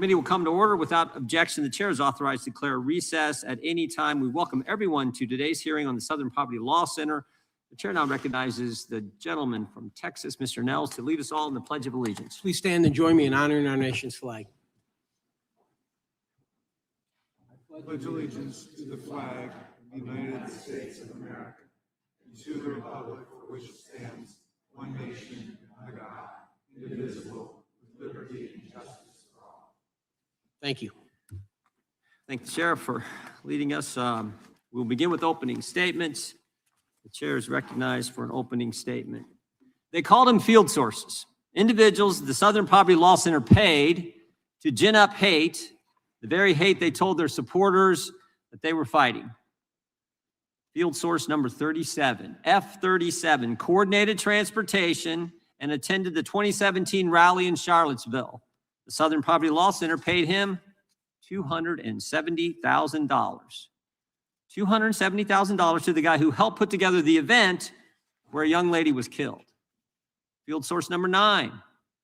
committee will come to order. Without objection, the chair is authorized to declare recess at any time. We welcome everyone to today's hearing on the Southern Poverty Law Center. The chair now recognizes the gentleman from Texas, Mr. Nels, to lead us all in the Pledge of Allegiance. Please stand and join me in honoring our nation's flag. I pledge allegiance to the flag of the United States of America and to the republic for which it stands, one nation, under God, indivisible, with liberty and justice for all. Thank you. Thank the Sheriff for leading us. We'll begin with opening statements. The chair is recognized for an opening statement. They called them field sources, individuals the Southern Poverty Law Center paid to gin up hate, the very hate they told their supporters that they were fighting. Field source number 37, F-37, coordinated transportation and attended the 2017 rally in Charlottesville. The Southern Poverty Law Center paid him $270,000. $270,000 to the guy who helped put together the event where a young lady was killed. Field source number 9.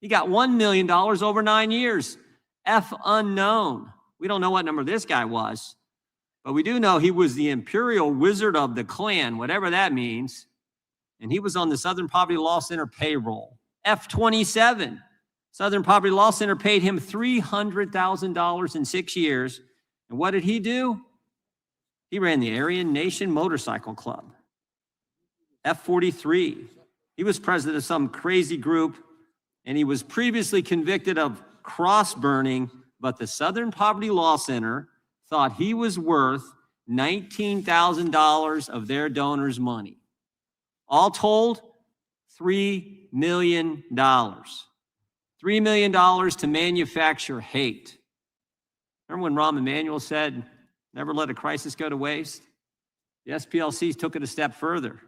He got $1 million over 9 years. F unknown. We don't know what number this guy was, but we do know he was the Imperial Wizard of the Klan, whatever that means, and he was on the Southern Poverty Law Center payroll. F-27. Southern Poverty Law Center paid him $300,000 in 6 years. And what did he do? He ran the Aryan Nation Motorcycle Club. F-43. He was president of some crazy group, and he was previously convicted of cross burning, but the Southern Poverty Law Center thought he was worth $19,000 of their donors' money. All told, $3 million. $3 million to manufacture hate. Remember when Rahm Emanuel said, never let a crisis go to waste? The SPLC took it a step further.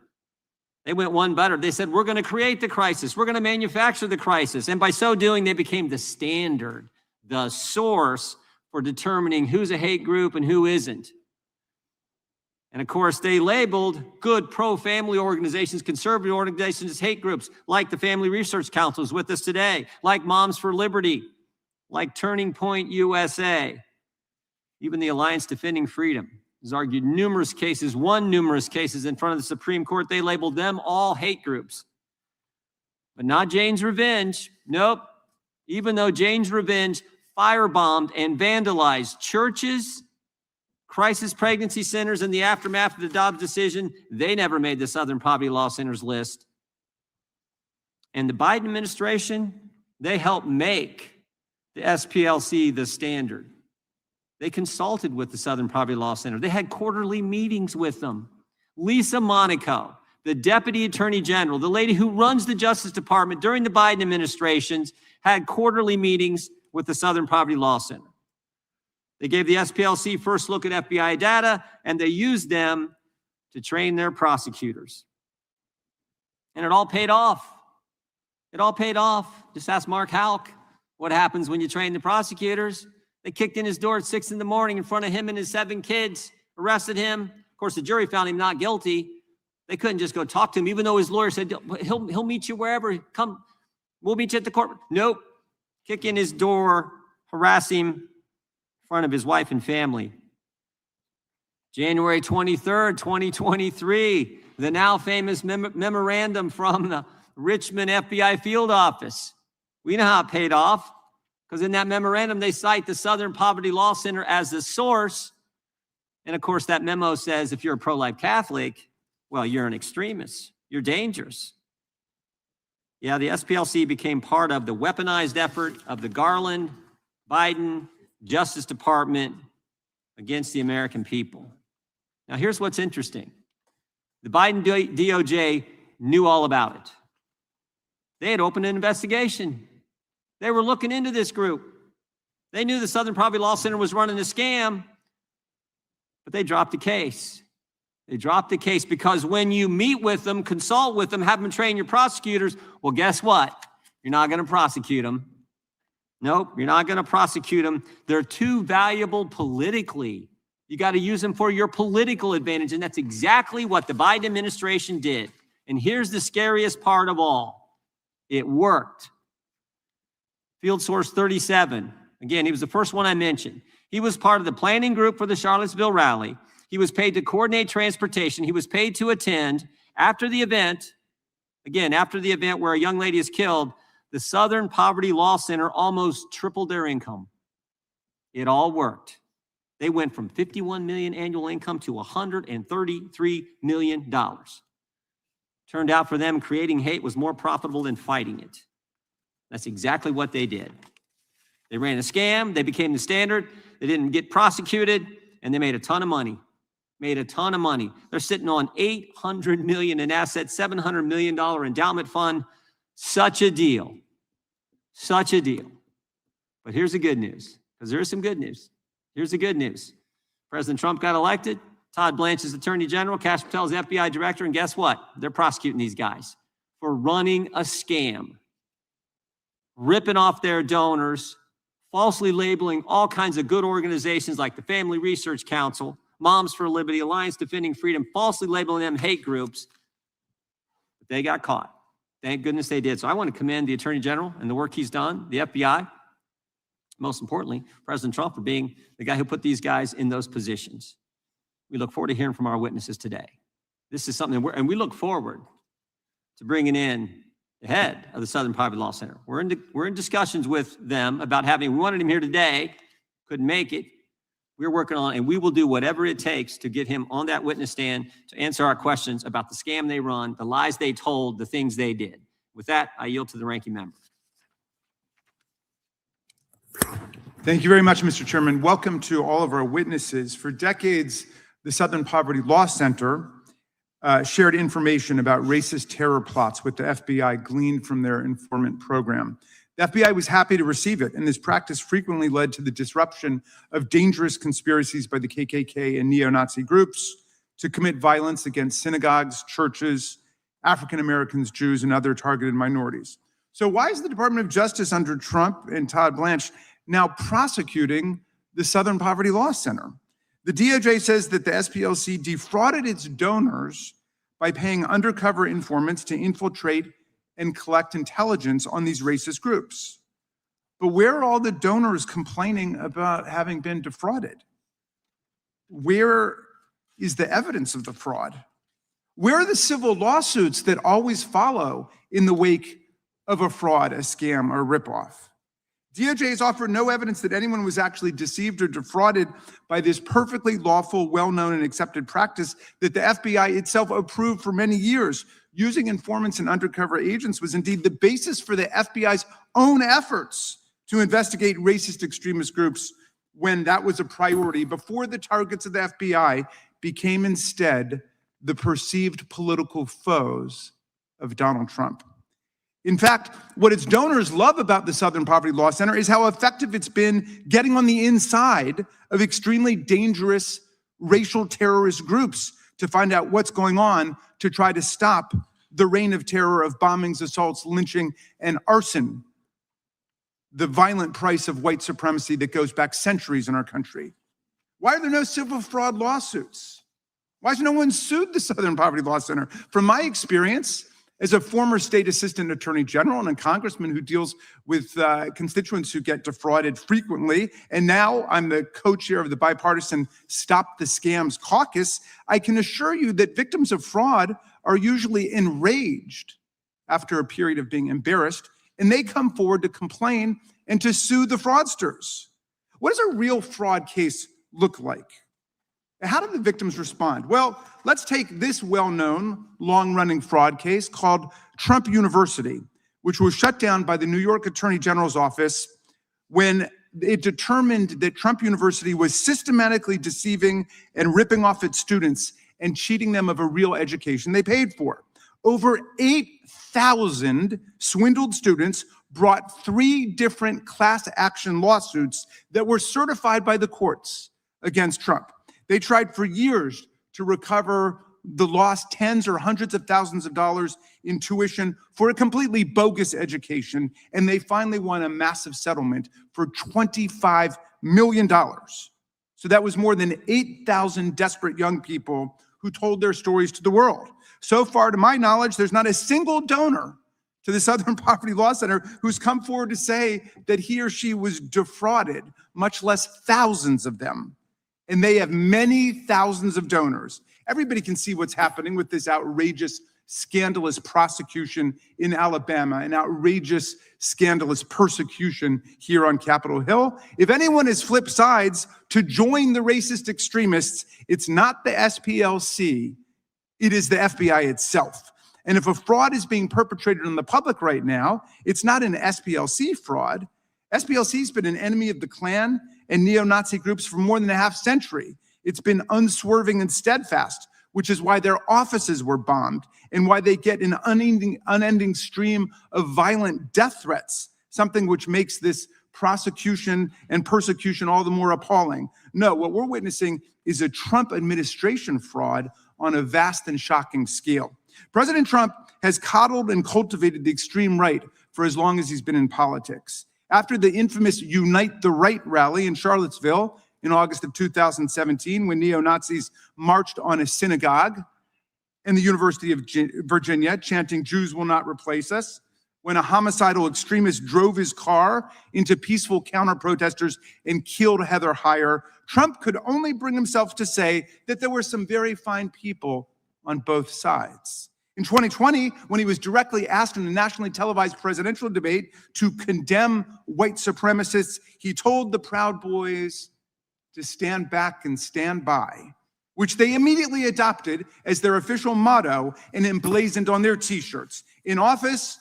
They went one better. They said, we're going to create the crisis. We're going to manufacture the crisis. And by so doing, they became the standard, the source for determining who's a hate group and who isn't. And of course, they labeled good pro-family organizations, conservative organizations as hate groups, like the Family Research Council is with us today, like Moms for Liberty, like Turning Point USA. Even the Alliance Defending Freedom has argued won numerous cases in front of the Supreme Court. They labeled them all hate groups. But not Jane's Revenge. Nope. Even though Jane's Revenge firebombed and vandalized churches, crisis pregnancy centers in the aftermath of the Dobbs decision, they never made the Southern Poverty Law Center's list. And the Biden administration, they helped make the SPLC the standard. They consulted with the Southern Poverty Law Center. They had quarterly meetings with them. Lisa Monaco, the Deputy Attorney General, the lady who runs the Justice Department during the Biden administrations, had quarterly meetings with the Southern Poverty Law Center. They gave the SPLC first look at FBI data, and they used them to train their prosecutors. And it all paid off. It all paid off. Just ask Mark Halk what happens when you train the prosecutors. They kicked in his door at 6 in the morning in front of him and his 7 kids, arrested him. Of course, the jury found him not guilty. They couldn't just go talk to him, even though his lawyer said, he'll meet you wherever. Come, we'll meet you at the court. Nope. Kick in his door, harass him in front of his wife and family. January 23rd, 2023, the now famous memorandum from the Richmond FBI field office. We know how it paid off, because in that memorandum, they cite the Southern Poverty Law Center as the source. And of course, that memo says if you're a pro-life Catholic, well, you're an extremist. You're dangerous. Yeah, the SPLC became part of the weaponized effort of the Garland, Biden, Justice Department against the American people. Now, here's what's interesting. The Biden DOJ knew all about it. They had opened an investigation. They were looking into this group. They knew the Southern Poverty Law Center was running a scam, but they dropped the case. They dropped the case because when you meet with them, consult with them, have them train your prosecutors, well, guess what? You're not going to prosecute them. Nope, you're not going to prosecute them. They're too valuable politically. You got to use them for your political advantage, and that's exactly what the Biden administration did. And here's the scariest part of all. It worked. Field source 37, Again, he was the first one I mentioned. He was part of the planning group for the Charlottesville rally. He was paid to coordinate transportation. He was paid to attend. After the event, again, after the event where a young lady is killed, the Southern Poverty Law Center almost tripled their income. It all worked. They went from 51 million annual income to $133 million. Turned out for them, creating hate was more profitable than fighting it. That's exactly what they did. They ran a scam, they became the standard, they didn't get prosecuted, and they made a ton of money. Made a ton of money. They're sitting on $800 million in assets, $700 million endowment fund. Such a deal. Such a deal. But here's the good news, because there is some good news. Here's the good news. President Trump got elected. Todd Blanche is Attorney General. Kash Patel is FBI Director. And guess what? They're prosecuting these guys for running a scam, ripping off their donors, falsely labeling all kinds of good organizations like the Family Research Council, Moms for Liberty, Alliance Defending Freedom, falsely labeling them hate groups. But they got caught. Thank goodness they did. So I want to commend the Attorney General and the work he's done, the FBI, most importantly, President Trump for being the guy who put these guys in those positions. We look forward to hearing from our witnesses today. This is something, and we look forward to bringing in the head of the Southern Poverty Law Center. We're in discussions with them about we wanted him here today, couldn't make it. We're working on it, and we will do whatever it takes to get him on that witness stand to answer our questions about the scam they run, the lies they told, the things they did. With that, I yield to the ranking member. Thank you very much, Mr. Chairman. Welcome to all of our witnesses. For decades, the Southern Poverty Law Center shared information about racist terror plots with the FBI gleaned from their informant program. The FBI was happy to receive it, and this practice frequently led to the disruption of dangerous conspiracies by the KKK and neo-Nazi groups to commit violence against synagogues, churches, African Americans, Jews, and other targeted minorities. So why is the Department of Justice under Trump and Todd Blanche now prosecuting the Southern Poverty Law Center? The DOJ says that the SPLC defrauded its donors by paying undercover informants to infiltrate and collect intelligence on these racist groups. But where are all the donors complaining about having been defrauded? Where is the evidence of the fraud? Where are the civil lawsuits that always follow in the wake of a fraud, a scam, or a ripoff? DOJ has offered no evidence that anyone was actually deceived or defrauded by this perfectly lawful, well-known, and accepted practice that the FBI itself approved for many years. Using informants and undercover agents was indeed the basis for the FBI's own efforts to investigate racist extremist groups when that was a priority before the targets of the FBI became instead the perceived political foes of Donald Trump. In fact, what its donors love about the Southern Poverty Law Center is how effective it's been getting on the inside of extremely dangerous racial terrorist groups to find out what's going on to try to stop the reign of terror of bombings, assaults, lynching, and arson, the violent price of white supremacy that goes back centuries in our country. Why are there no civil fraud lawsuits? Why has no one sued the Southern Poverty Law Center? From my experience, as a former state assistant attorney general and a congressman who deals with constituents who get defrauded frequently, and now I'm the co-chair of the bipartisan Stop the Scams caucus, I can assure you that victims of fraud are usually enraged after a period of being embarrassed, and they come forward to complain and to sue the fraudsters. What does a real fraud case look like? How do the victims respond? Well, let's take this well-known, long-running fraud case called Trump University, which was shut down by the New York Attorney General's office when it determined that Trump University was systematically deceiving and ripping off its students and cheating them of a real education they paid for. Over 8,000 swindled students brought 3 different class action lawsuits that were certified by the courts against Trump. They tried for years to recover the lost tens or hundreds of thousands of dollars in tuition for a completely bogus education, and they finally won a massive settlement for $25 million. So that was more than 8,000 desperate young people who told their stories to the world. So far, to my knowledge, there's not a single donor to the Southern Poverty Law Center, who's come forward to say that he or she was defrauded, much less thousands of them. And they have many thousands of donors. Everybody can see what's happening with this outrageous, scandalous prosecution in Alabama, an outrageous, scandalous persecution here on Capitol Hill. If anyone has flipped sides to join the racist extremists, it's not the SPLC, it is the FBI itself. And if a fraud is being perpetrated on the public right now, it's not an SPLC fraud. SPLC's been an enemy of the Klan and neo-Nazi groups for more than a half century. It's been unswerving and steadfast, which is why their offices were bombed and why they get an unending stream of violent death threats, something which makes this prosecution and persecution all the more appalling. No, what we're witnessing is a Trump administration fraud on a vast and shocking scale. President Trump has coddled and cultivated the extreme right for as long as he's been in politics. After the infamous Unite the Right rally in Charlottesville in August of 2017, when neo-Nazis marched on a synagogue in the University of Virginia, chanting, "Jews will not replace us," when a homicidal extremist drove his car into peaceful counter-protesters and killed Heather Heyer, Trump could only bring himself to say that there were some very fine people on both sides. In 2020, when he was directly asked in a nationally televised presidential debate to condemn white supremacists, he told the Proud Boys to stand back and stand by, which they immediately adopted as their official motto and emblazoned on their t-shirts. In office,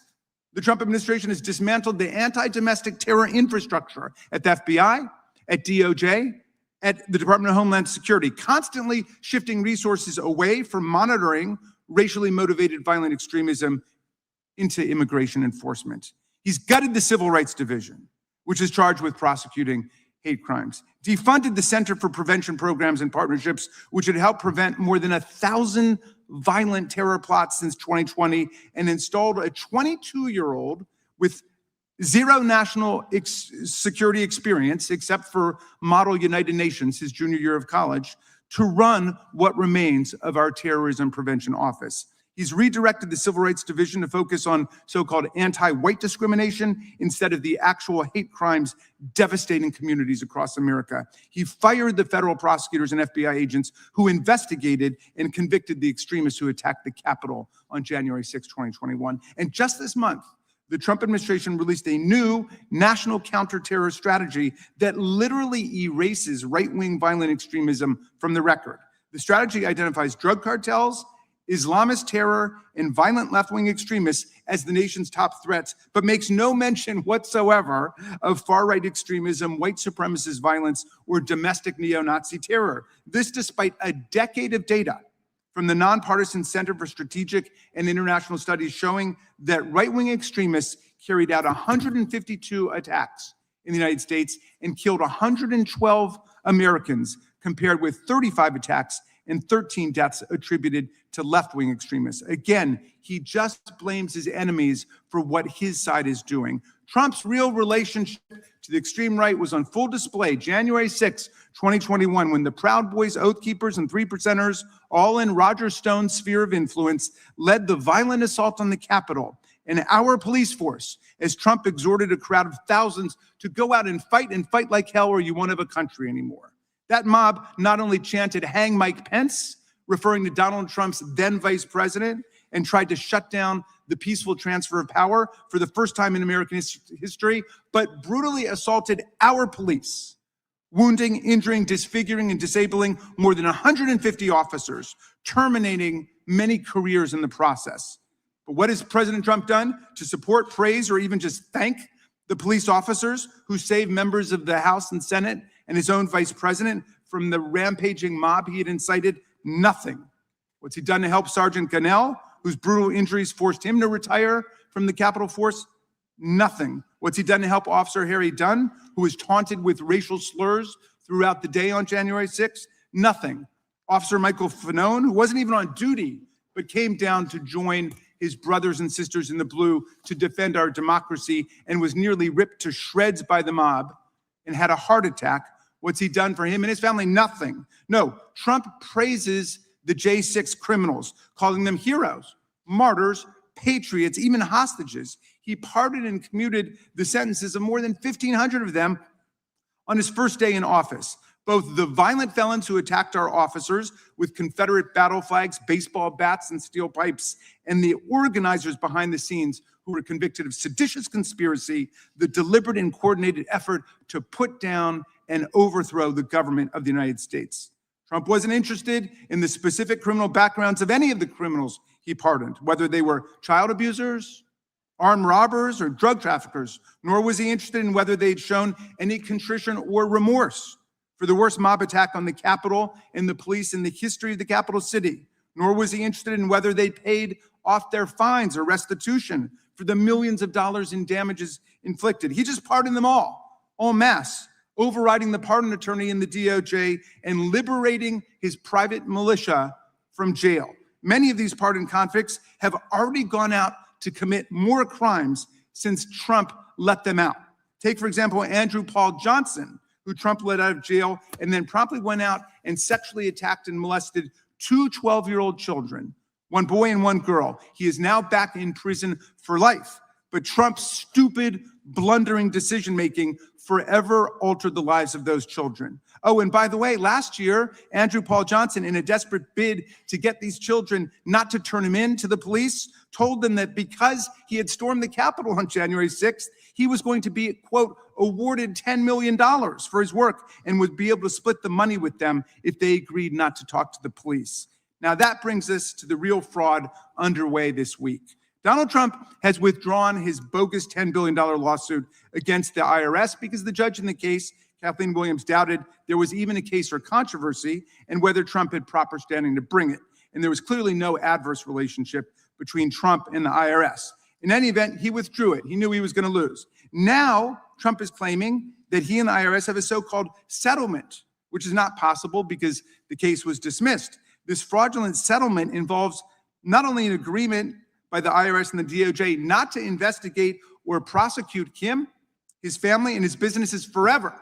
the Trump administration has dismantled the anti-domestic terror infrastructure at the FBI, at DOJ, at the Department of Homeland Security, constantly shifting resources away from monitoring racially motivated violent extremism into immigration enforcement. He's gutted the Civil Rights Division, which is charged with prosecuting hate crimes, defunded the Center for Prevention Programs and Partnerships, which had helped prevent more than 1,000 violent terror plots since 2020, and installed a 22-year-old with zero national security experience, except for Model United Nations, his junior year of college, to run what remains of our terrorism prevention office. He's redirected the Civil Rights Division to focus on so-called anti-white discrimination instead of the actual hate crimes devastating communities across America. He fired the federal prosecutors and FBI agents who investigated and convicted the extremists who attacked the Capitol on January 6, 2021. And just this month, the Trump administration released a new national counterterror strategy that literally erases right-wing violent extremism from the record. The strategy identifies drug cartels, Islamist terror, and violent left-wing extremists as the nation's top threats, but makes no mention whatsoever of far-right extremism, white supremacist violence, or domestic neo-Nazi terror. This despite a decade of data from the Nonpartisan Center for Strategic and International Studies showing that right-wing extremists carried out 152 attacks in the United States and killed 112 Americans, compared with 35 attacks and 13 deaths attributed to left-wing extremists. Again, he just blames his enemies for what his side is doing. Trump's real relationship to the extreme right was on full display January 6, 2021, when the Proud Boys, Oath Keepers, and 3%ers, all in Roger Stone's sphere of influence, led the violent assault on the Capitol and our police force as Trump exhorted a crowd of thousands to go out and fight like hell, or you won't have a country anymore. That mob not only chanted, "Hang Mike Pence," referring to Donald Trump's then vice president, and tried to shut down the peaceful transfer of power for the first time in American history, but brutally assaulted our police, wounding, injuring, disfiguring, and disabling more than 150 officers, terminating many careers in the process. But what has President Trump done to support, praise, or even just thank the police officers who saved members of the House and Senate and his own vice president from the rampaging mob he had incited? Nothing. What's he done to help Sergeant Gonell, whose brutal injuries forced him to retire from the Capitol Force? Nothing. What's he done to help Officer Harry Dunn, who was taunted with racial slurs throughout the day on January 6th? Nothing. Officer Michael Fanone, who wasn't even on duty, but came down to join his brothers and sisters in the blue to defend our democracy and was nearly ripped to shreds by the mob and had a heart attack. What's he done for him and his family? Nothing. No, Trump praises the J6 criminals, calling them heroes, martyrs, patriots, even hostages. He pardoned and commuted the sentences of more than 1,500 of them on his first day in office. Both the violent felons who attacked our officers with Confederate battle flags, baseball bats, and steel pipes, and the organizers behind the scenes who were convicted of seditious conspiracy, the deliberate and coordinated effort to put down and overthrow the government of the United States. Trump wasn't interested in the specific criminal backgrounds of any of the criminals he pardoned, whether they were child abusers, armed robbers, or drug traffickers, nor was he interested in whether they'd shown any contrition or remorse for the worst mob attack on the Capitol and the police in the history of the capital city, nor was he interested in whether they paid off their fines or restitution for the millions of dollars in damages inflicted. He just pardoned them all en masse, overriding the pardon attorney in the DOJ and liberating his private militia from jail. Many of these pardoned convicts have already gone out to commit more crimes since Trump let them out. Take, for example, Andrew Paul Johnson, who Trump let out of jail and then promptly went out and sexually attacked and molested two 12-year-old children, one boy and one girl. He is now back in prison for life. But Trump's stupid, blundering decision-making forever altered the lives of those children. Oh, and by the way, last year, Andrew Paul Johnson, in a desperate bid to get these children not to turn him in to the police, told them that because he had stormed the Capitol on January 6th, he was going to be, quote, awarded $10 million for his work and would be able to split the money with them if they agreed not to talk to the police. Now that brings us to the real fraud underway this week. Donald Trump has withdrawn his bogus $10 billion lawsuit against the IRS because the judge in the case, Kathleen Williams, doubted there was even a case or controversy and whether Trump had proper standing to bring it. And there was clearly no adverse relationship between Trump and the IRS. In any event, he withdrew it. He knew he was going to lose. Now, Trump is claiming that he and the IRS have a so-called settlement, which is not possible because the case was dismissed. This fraudulent settlement involves not only an agreement by the IRS and the DOJ not to investigate or prosecute him, his family, and his businesses forever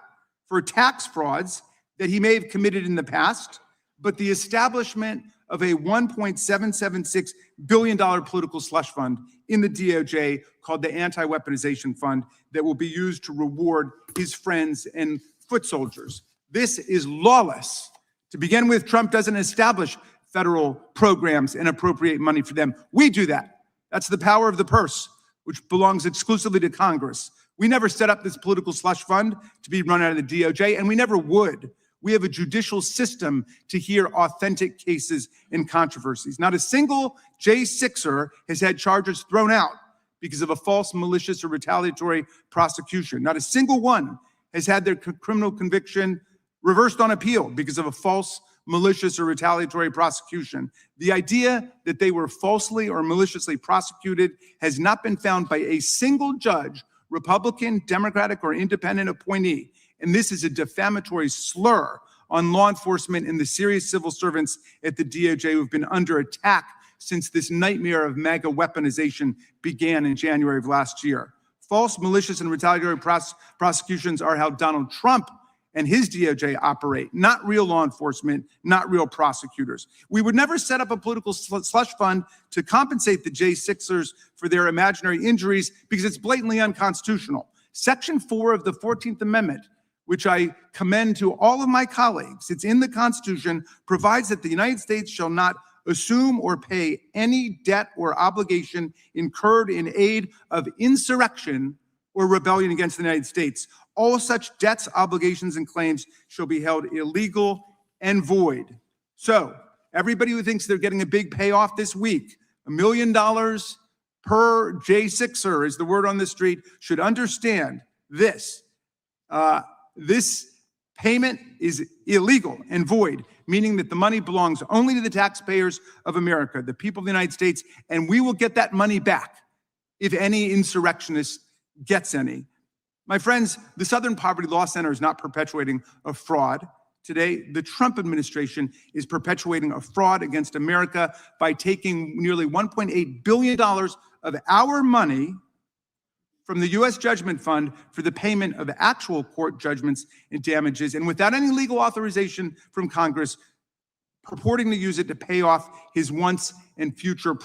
for tax frauds that he may have committed in the past, but the establishment of a $1.776 billion political slush fund in the DOJ called the Anti-Weaponization Fund that will be used to reward his friends and foot soldiers. This is lawless. To begin with, Trump doesn't establish federal programs and appropriate money for them. We do that. That's the power of the purse, which belongs exclusively to Congress. We never set up this political slush fund to be run out of the DOJ, and we never would. We have a judicial system to hear authentic cases and controversies. Not a single J6er has had charges thrown out because of a false, malicious, or retaliatory prosecution. Not a single one has had their criminal conviction reversed on appeal because of a false, malicious, or retaliatory prosecution. The idea that they were falsely or maliciously prosecuted has not been found by a single judge, Republican, Democratic, or independent appointee. And this is a defamatory slur on law enforcement and the serious civil servants at the DOJ who've been under attack since this nightmare of MAGA weaponization began in January of last year. False, malicious, and retaliatory prosecutions are how Donald Trump and his DOJ operate, not real law enforcement, not real prosecutors. We would never set up a political slush fund to compensate the J6ers for their imaginary injuries because it's blatantly unconstitutional. Section 4 of the 14th Amendment, which I commend to all of my colleagues, it's in the Constitution, provides that the United States shall not assume or pay any debt or obligation incurred in aid of insurrection or rebellion against the United States. All such debts, obligations, and claims shall be held illegal and void. So, everybody who thinks they're getting a big payoff this week, $1 million per J6er is the word on the street, should understand this. This payment is illegal and void, meaning that the money belongs only to the taxpayers of America, the people of the United States, and we will get that money back if any insurrectionist gets any. My friends, the Southern Poverty Law Center is not perpetuating a fraud. Today, the Trump administration is perpetuating a fraud against America by taking nearly $1.8 billion of our money from the U.S. Judgment Fund for the payment of actual court judgments and damages, and without any legal authorization from Congress, purporting to use it to pay off his once and future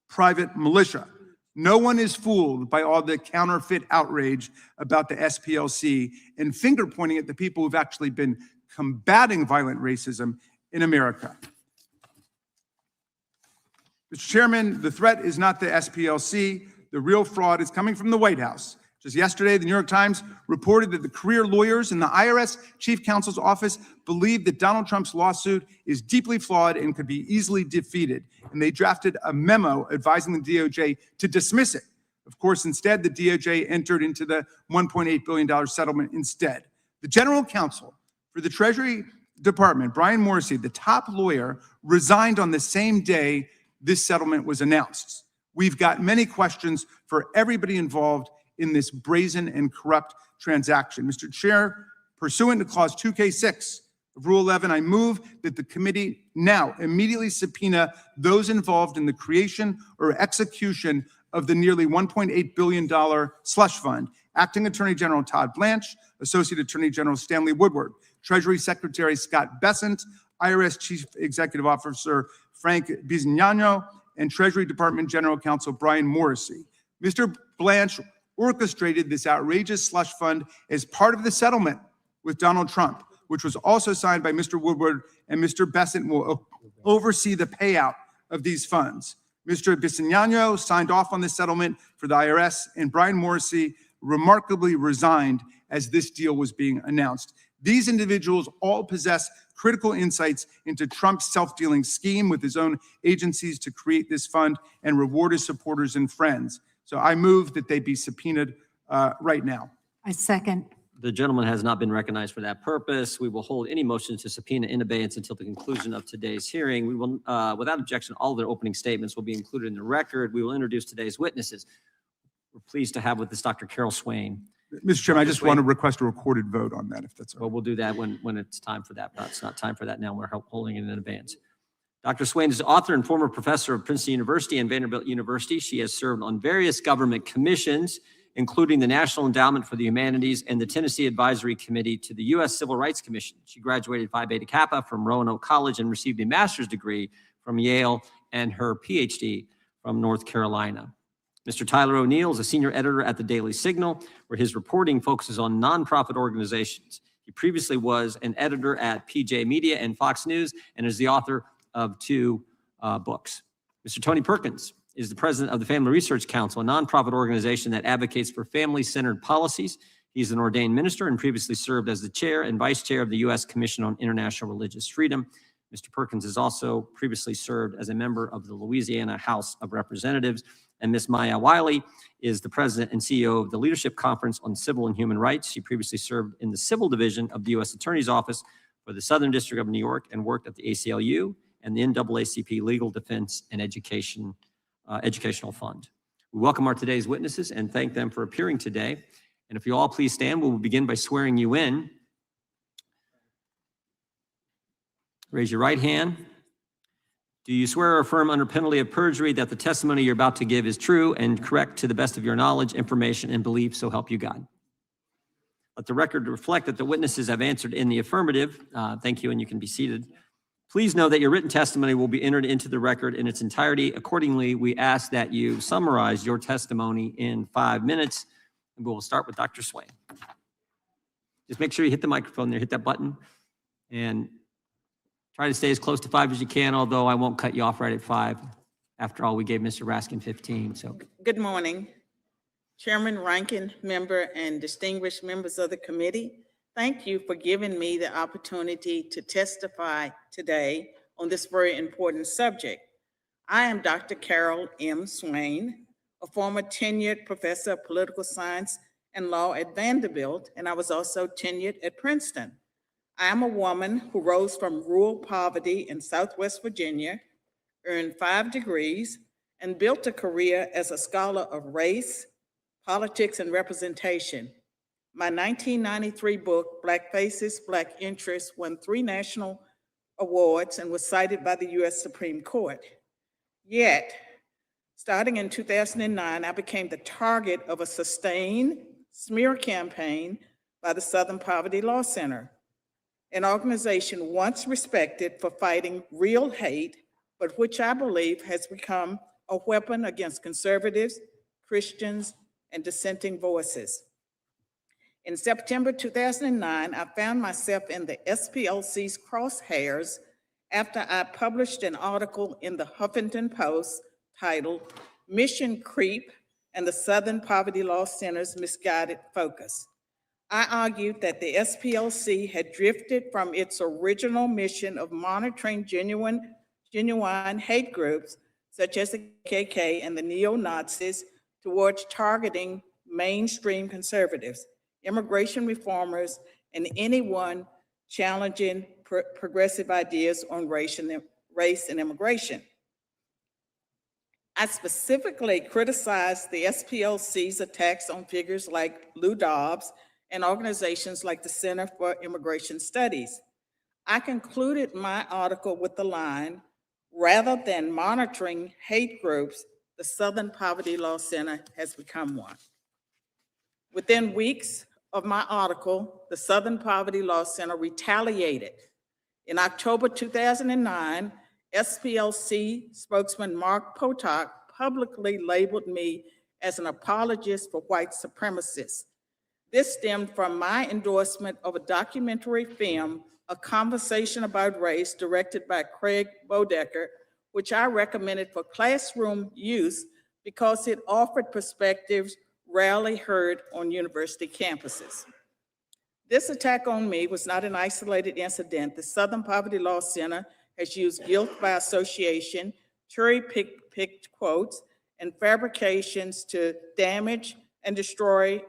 private militia. No one is fooled by all the counterfeit outrage about the SPLC and finger pointing at the people who've actually been combating violent racism in America. Mr. Chairman, the threat is not the SPLC. The real fraud is coming from the White House. Just yesterday, the New York Times reported that the career lawyers in the IRS Chief Counsel's office believe that Donald Trump's lawsuit is deeply flawed and could be easily defeated. And they drafted a memo advising the DOJ to dismiss it. Of course, instead, the DOJ entered into the $1.8 billion settlement instead. The general counsel for the Treasury Department, Brian Morrissey, the top lawyer, resigned on the same day this settlement was announced. We've got many questions for everybody involved in this brazen and corrupt transaction. Mr. Chair, pursuant to Clause 2K6 of Rule 11, I move that the committee now immediately subpoena those involved in the creation or execution of the nearly $1.8 billion slush fund, Acting Attorney General Todd Blanche, Associate Attorney General Stanley Woodward, Treasury Secretary Scott Bessent, IRS Chief Executive Officer Frank Bisognano, and Treasury Department General Counsel Brian Morrissey. Mr. Blanche orchestrated this outrageous slush fund as part of the settlement with Donald Trump, which was also signed by Mr. Woodward, and Mr. Bessent will oversee the payout of these funds. Mr. Bisognano signed off on the settlement for the IRS, and Brian Morrissey remarkably resigned as this deal was being announced. These individuals all possess critical insights into Trump's self-dealing scheme with his own agencies to create this fund and reward his supporters and friends. So I move that they be subpoenaed right now. I second. The gentleman has not been recognized for that purpose. We will hold any motions to subpoena in abeyance until the conclusion of today's hearing. We will, without objection, all their opening statements will be included in the record. We will introduce today's witnesses. We're pleased to have with us Dr. Carol Swain. Mr. Chairman, I just want to request a recorded vote on that, if that's all right. Well, we'll do that when it's time for that, but it's not time for that now. We're holding it in advance. Dr. Swain is author and former professor of Princeton University and Vanderbilt University. She has served on various government commissions, including the National Endowment for the Humanities and the Tennessee Advisory Committee to the U.S. Civil Rights Commission. She graduated Phi Beta Kappa from Roanoke College and received a master's degree from Yale and her PhD from North Carolina. Mr. Tyler O'Neill is a senior editor at the Daily Signal, where his reporting focuses on nonprofit organizations. He previously was an editor at PJ Media and Fox News and is the author of 2 books. Mr. Tony Perkins is the president of the Family Research Council, a nonprofit organization that advocates for family-centered policies. He's an ordained minister and previously served as the chair and vice chair of the U.S. Commission on International Religious Freedom. Mr. Perkins has also previously served as a member of the Louisiana House of Representatives. And Ms. Maya Wiley is the president and CEO of the Leadership Conference on Civil and Human Rights. She previously served in the Civil Division of the U.S. Attorney's Office for the Southern District of New York and worked at the ACLU and the NAACP Legal Defense and Educational Fund. We welcome our today's witnesses and thank them for appearing today. And if you all please stand, we will begin by swearing you in. Raise your right hand. Do you swear or affirm under penalty of perjury that the testimony you're about to give is true and correct to the best of your knowledge, information, and belief, so help you God? Let the record reflect that the witnesses have answered in the affirmative. Thank you, and you can be seated. Please know that your written testimony will be entered into the record in its entirety. Accordingly, we ask that you summarize your testimony in 5 minutes, and we will start with Dr. Swain. Just make sure you hit the microphone there, hit that button, and try to stay as close to 5 as you can, although I won't cut you off right at 5. After all, we gave Mr. Raskin 15, so. Good morning, Chairman, Ranking Member, and distinguished members of the committee. Thank you for giving me the opportunity to testify today on this very important subject. I am Dr. Carol M. Swain, a former tenured professor of political science and law at Vanderbilt, and I was also tenured at Princeton. I am a woman who rose from rural poverty in Southwest Virginia, earned 5 degrees, and built a career as a scholar of race, politics, and representation. My 1993 book, Black Faces, Black Interests, won 3 national awards and was cited by the U.S. Supreme Court. Yet, starting in 2009, I became the target of a sustained smear campaign by the Southern Poverty Law Center, an organization once respected for fighting real hate, but which I believe has become a weapon against conservatives, Christians, and dissenting voices. In September 2009, I found myself in the SPLC's crosshairs after I published an article in the Huffington Post titled "Mission Creep and the Southern Poverty Law Center's Misguided Focus." I argued that the SPLC had drifted from its original mission of monitoring genuine hate groups, such as the KKK and the neo-Nazis, towards targeting mainstream conservatives, immigration reformers, and anyone challenging progressive ideas on race and immigration. I specifically criticized the SPLC's attacks on figures like Lou Dobbs and organizations like the Center for Immigration Studies. I concluded my article with the line, "Rather than monitoring hate groups, the Southern Poverty Law Center has become one." Within weeks of my article, the Southern Poverty Law Center retaliated. In October 2009, SPLC spokesman Mark Potok publicly labeled me as an apologist for white supremacists. This stemmed from my endorsement of a documentary film, A Conversation About Race, directed by Craig Bodecker, which I recommended for classroom use because it offered perspectives rarely heard on university campuses. This attack on me was not an isolated incident. The Southern Poverty Law Center has used guilt by association, cherry-picked quotes, and fabrications to damage and destroy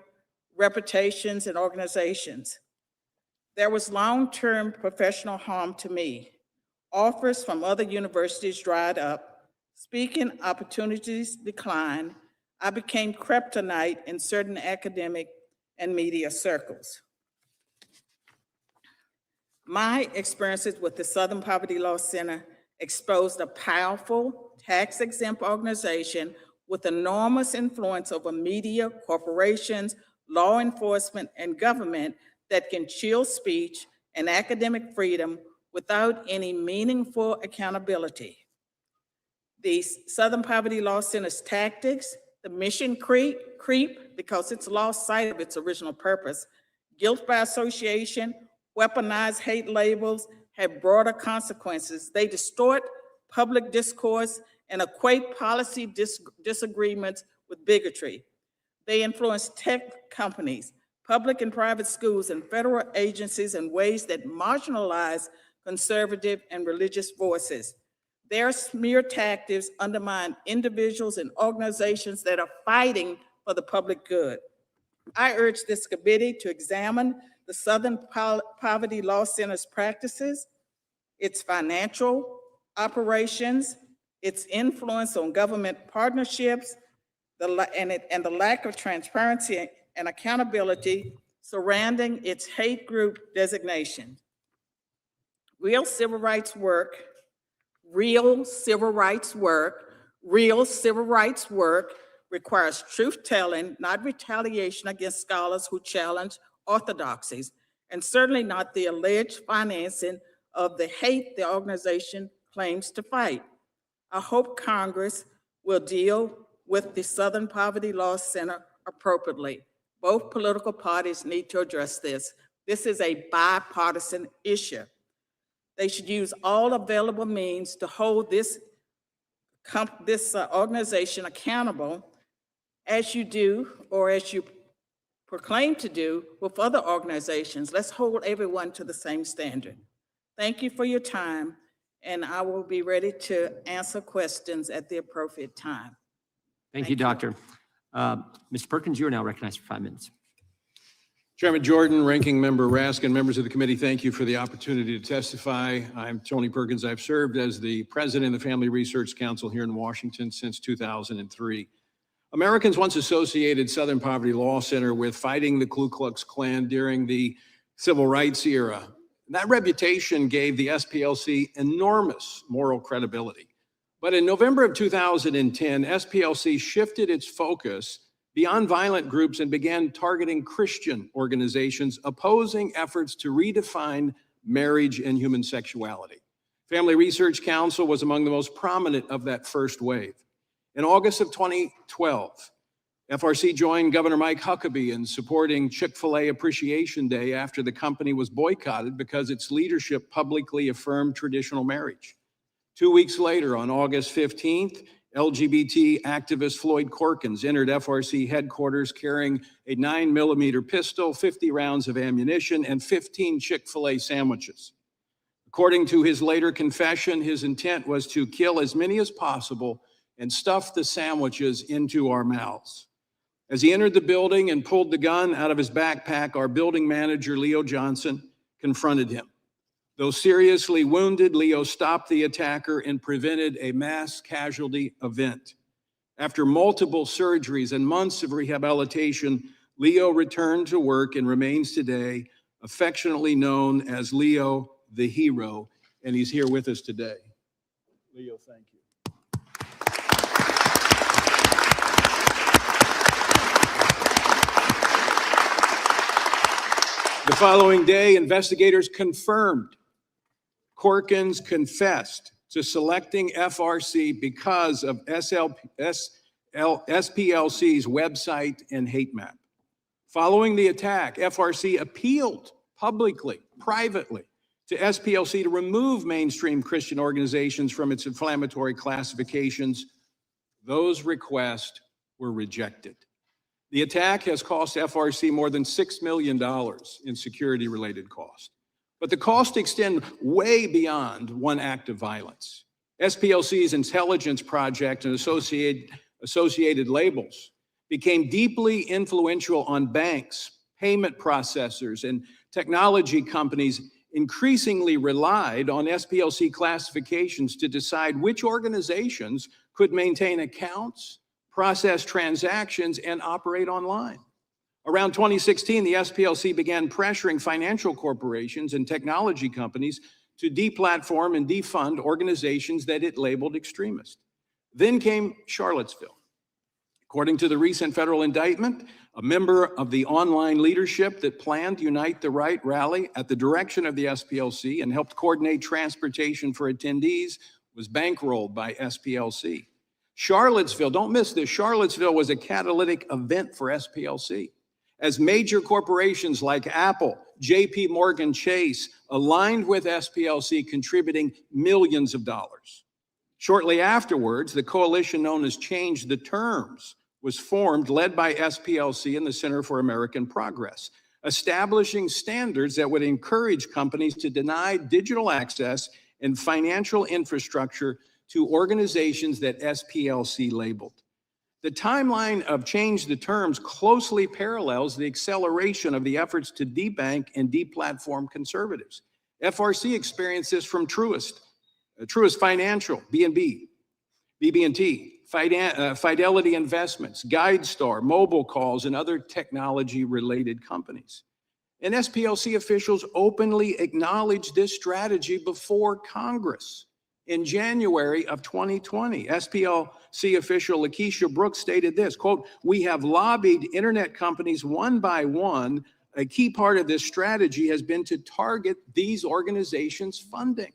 reputations and organizations. There was long-term professional harm to me. Offers from other universities dried up, speaking opportunities declined. I became kryptonite in certain academic and media circles. My experiences with the Southern Poverty Law Center exposed a powerful, tax-exempt organization with enormous influence over media, corporations, law enforcement, and government that can chill speech and academic freedom without any meaningful accountability. The Southern Poverty Law Center's tactics, the mission creep, because it's lost sight of its original purpose, guilt by association, weaponized hate labels, have broader consequences. They distort public discourse and equate policy disagreements with bigotry. They influence tech companies, public and private schools, and federal agencies in ways that marginalize conservative and religious voices. Their smear tactics undermine individuals and organizations that are fighting for the public good. I urge this committee to examine the Southern Poverty Law Center's practices, its financial operations, its influence on government partnerships, and the lack of transparency and accountability surrounding its hate group designation. Real civil rights work requires truth-telling, not retaliation against scholars who challenge orthodoxies, and certainly not the alleged financing of the hate the organization claims to fight. I hope Congress will deal with the Southern Poverty Law Center appropriately. Both political parties need to address this. This is a bipartisan issue. They should use all available means to hold this organization accountable, as you do, or as you proclaim to do with other organizations. Let's hold everyone to the same standard. Thank you for your time, and I will be ready to answer questions at the appropriate time. Thank you, Doctor. Mr. Perkins, you are now recognized for 5 minutes. Chairman Jordan, Ranking Member Raskin, members of the committee, thank you for the opportunity to testify. I'm Tony Perkins. I've served as the president of the Family Research Council here in Washington since 2003. Americans once associated Southern Poverty Law Center with fighting the Ku Klux Klan during the civil rights era. That reputation gave the SPLC enormous moral credibility. But in November of 2010, SPLC shifted its focus beyond violent groups and began targeting Christian organizations opposing efforts to redefine marriage and human sexuality. Family Research Council was among the most prominent of that first wave. In August of 2012, FRC joined Governor Mike Huckabee in supporting Chick-fil-A Appreciation Day after the company was boycotted because its leadership publicly affirmed traditional marriage. 2 weeks later, on August 15th, LGBT activist Floyd Corkins entered FRC headquarters carrying a 9mm pistol, 50 rounds of ammunition, and 15 Chick-fil-A sandwiches. According to his later confession, his intent was to kill as many as possible and stuff the sandwiches into our mouths. As he entered the building and pulled the gun out of his backpack, our building manager, Leo Johnson, confronted him. Though seriously wounded, Leo stopped the attacker and prevented a mass casualty event. After multiple surgeries and months of rehabilitation, Leo returned to work and remains today affectionately known as Leo the Hero, and he's here with us today. Leo, thank you. The following day, investigators confirmed Corkins confessed to selecting FRC because of SPLC's website and hate map. Following the attack, FRC appealed publicly, privately, to SPLC to remove mainstream Christian organizations from its inflammatory classifications. Those requests were rejected. The attack has cost FRC more than $6 million in security-related costs. But the costs extend way beyond one act of violence. SPLC's intelligence project and associated labels became deeply influential on banks, payment processors, and technology companies increasingly relied on SPLC classifications to decide which organizations could maintain accounts, process transactions, and operate online. Around 2016, the SPLC began pressuring financial corporations and technology companies to deplatform and defund organizations that it labeled extremist. Then came Charlottesville. According to the recent federal indictment, a member of the online leadership that planned Unite the Right rally at the direction of the SPLC and helped coordinate transportation for attendees was bankrolled by SPLC. Charlottesville, don't miss this, Charlottesville was a catalytic event for SPLC. As major corporations like Apple, JP Morgan Chase aligned with SPLC, contributing millions of dollars. Shortly afterwards, the coalition known as Change the Terms was formed, led by SPLC and the Center for American Progress, establishing standards that would encourage companies to deny digital access and financial infrastructure to organizations that SPLC labeled. The timeline of Change the Terms closely parallels the acceleration of the efforts to debank and deplatform conservatives. FRC experienced this from Truist Financial, BB&T, Fidelity Investments, GuideStar, Mobile Calls, and other technology-related companies. And SPLC officials openly acknowledged this strategy before Congress. In January of 2020, SPLC official Lakeisha Brooks stated this, quote, "We have lobbied internet companies one by one. A key part of this strategy has been to target these organizations' funding."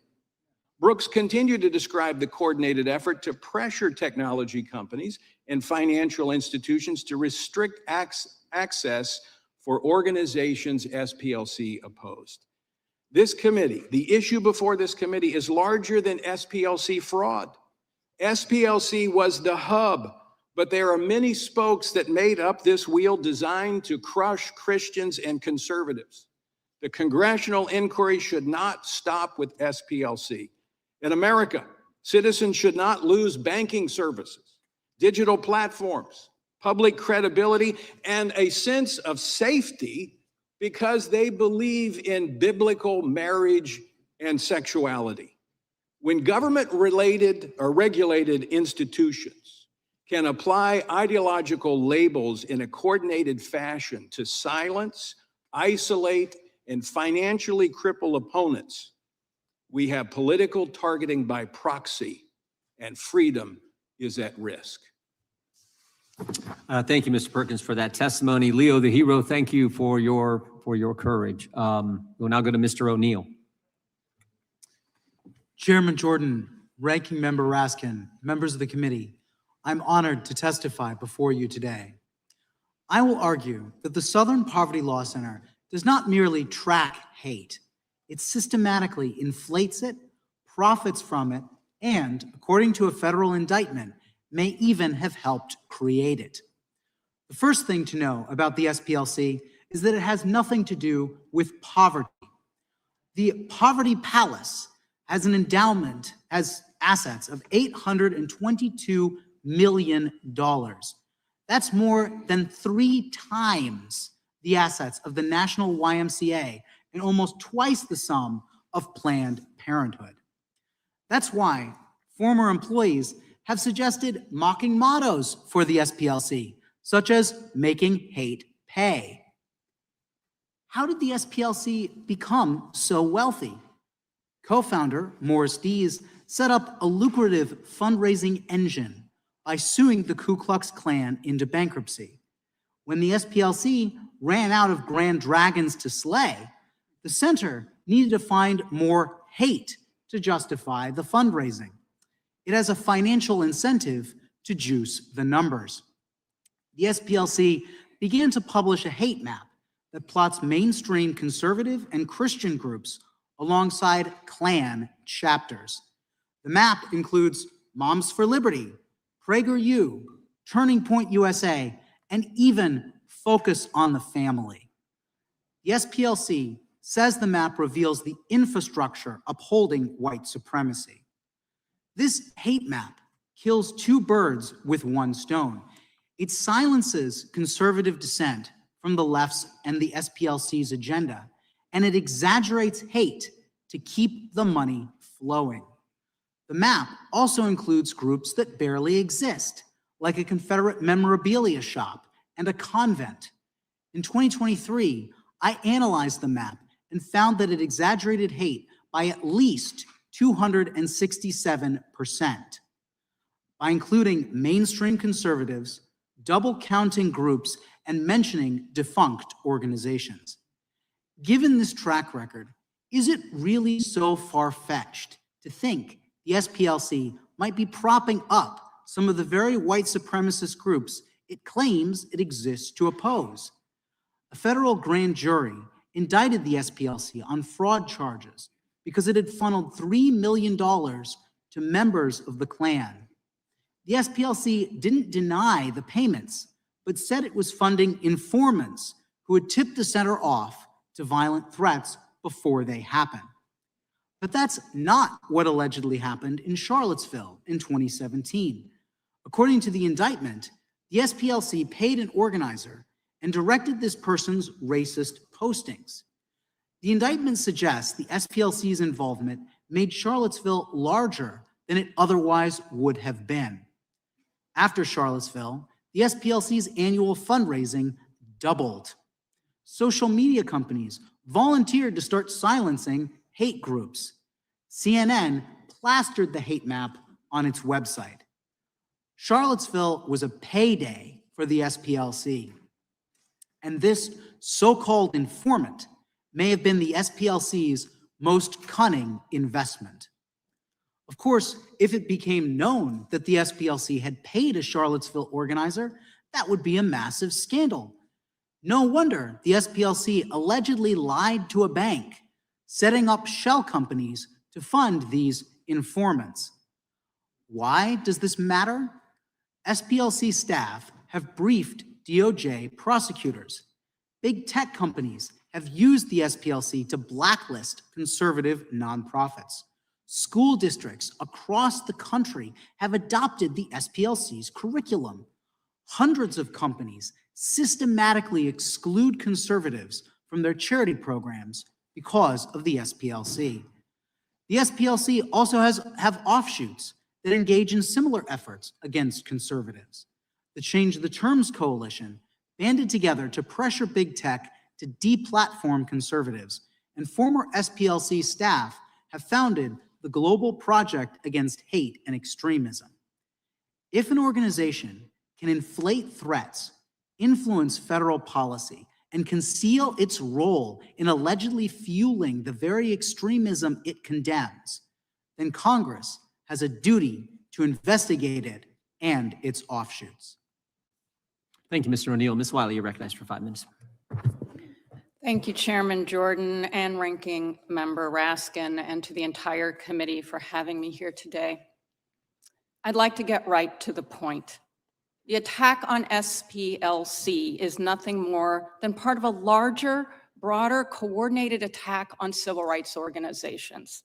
Brooks continued to describe the coordinated effort to pressure technology companies and financial institutions to restrict access for organizations SPLC opposed. This committee, the issue before this committee, is larger than SPLC fraud. SPLC was the hub, but there are many spokes that made up this wheel designed to crush Christians and conservatives. The congressional inquiry should not stop with SPLC. In America, citizens should not lose banking services, digital platforms, public credibility, and a sense of safety because they believe in biblical marriage and sexuality. When government-related or regulated institutions can apply ideological labels in a coordinated fashion to silence, isolate, and financially cripple opponents, we have political targeting by proxy, and freedom is at risk. Thank you, Mr. Perkins, for that testimony. Leo the Hero, thank you for your courage. We'll now go to Mr. O'Neill. Chairman Jordan, Ranking Member Raskin, members of the committee, I'm honored to testify before you today. I will argue that the Southern Poverty Law Center does not merely track hate, it systematically inflates it, profits from it, and, according to a federal indictment, may even have helped create it. The first thing to know about the SPLC is that it has nothing to do with poverty. The Poverty Palace has an endowment, has assets of $822 million. That's more than 3 times the assets of the National YMCA and almost twice the sum of Planned Parenthood. That's why former employees have suggested mocking mottos for the SPLC, such as making hate pay. How did the SPLC become so wealthy? Co-founder Morris Dees set up a lucrative fundraising engine by suing the Ku Klux Klan into bankruptcy. When the SPLC ran out of grand dragons to slay, the center needed to find more hate to justify the fundraising. It has a financial incentive to juice the numbers. The SPLC began to publish a hate map that plots mainstream conservative and Christian groups alongside Klan chapters. The map includes Moms for Liberty, PragerU, Turning Point USA, and even Focus on the Family. The SPLC says the map reveals the infrastructure upholding white supremacy. This hate map kills 2 birds with 1 stone. It silences conservative dissent from the left's and the SPLC's agenda, and it exaggerates hate to keep the money flowing. The map also includes groups that barely exist, like a Confederate memorabilia shop and a convent. In 2023, I analyzed the map and found that it exaggerated hate by at least 267%. By including mainstream conservatives, double counting groups, and mentioning defunct organizations. Given this track record, is it really so far-fetched to think the SPLC might be propping up some of the very white supremacist groups it claims it exists to oppose? A federal grand jury indicted the SPLC on fraud charges because it had funneled $3 million to members of the Klan. The SPLC didn't deny the payments, but said it was funding informants who had tipped the center off to violent threats before they happened. But that's not what allegedly happened in Charlottesville in 2017. According to the indictment, the SPLC paid an organizer and directed this person's racist postings. The indictment suggests the SPLC's involvement made Charlottesville larger than it otherwise would have been. After Charlottesville, the SPLC's annual fundraising doubled. Social media companies volunteered to start silencing hate groups. CNN plastered the hate map on its website. Charlottesville was a payday for the SPLC. And this so-called informant may have been the SPLC's most cunning investment. Of course, if it became known that the SPLC had paid a Charlottesville organizer, that would be a massive scandal. No wonder the SPLC allegedly lied to a bank, setting up shell companies to fund these informants. Why does this matter? SPLC staff have briefed DOJ prosecutors. Big tech companies have used the SPLC to blacklist conservative nonprofits. School districts across the country have adopted the SPLC's curriculum. Hundreds of companies systematically exclude conservatives from their charity programs because of the SPLC. The SPLC also have offshoots that engage in similar efforts against conservatives. The Change the Terms Coalition banded together to pressure big tech to deplatform conservatives, and former SPLC staff have founded the Global Project Against Hate and Extremism. If an organization can inflate threats, influence federal policy, and conceal its role in allegedly fueling the very extremism it condemns, then Congress has a duty to investigate it and its offshoots. Thank you, Mr. O'Neill. Ms. Wiley, you're recognized for 5 minutes. Thank you, Chairman Jordan and Ranking Member Raskin, and to the entire committee for having me here today. I'd like to get right to the point. The attack on SPLC is nothing more than part of a larger, broader, coordinated attack on civil rights organizations,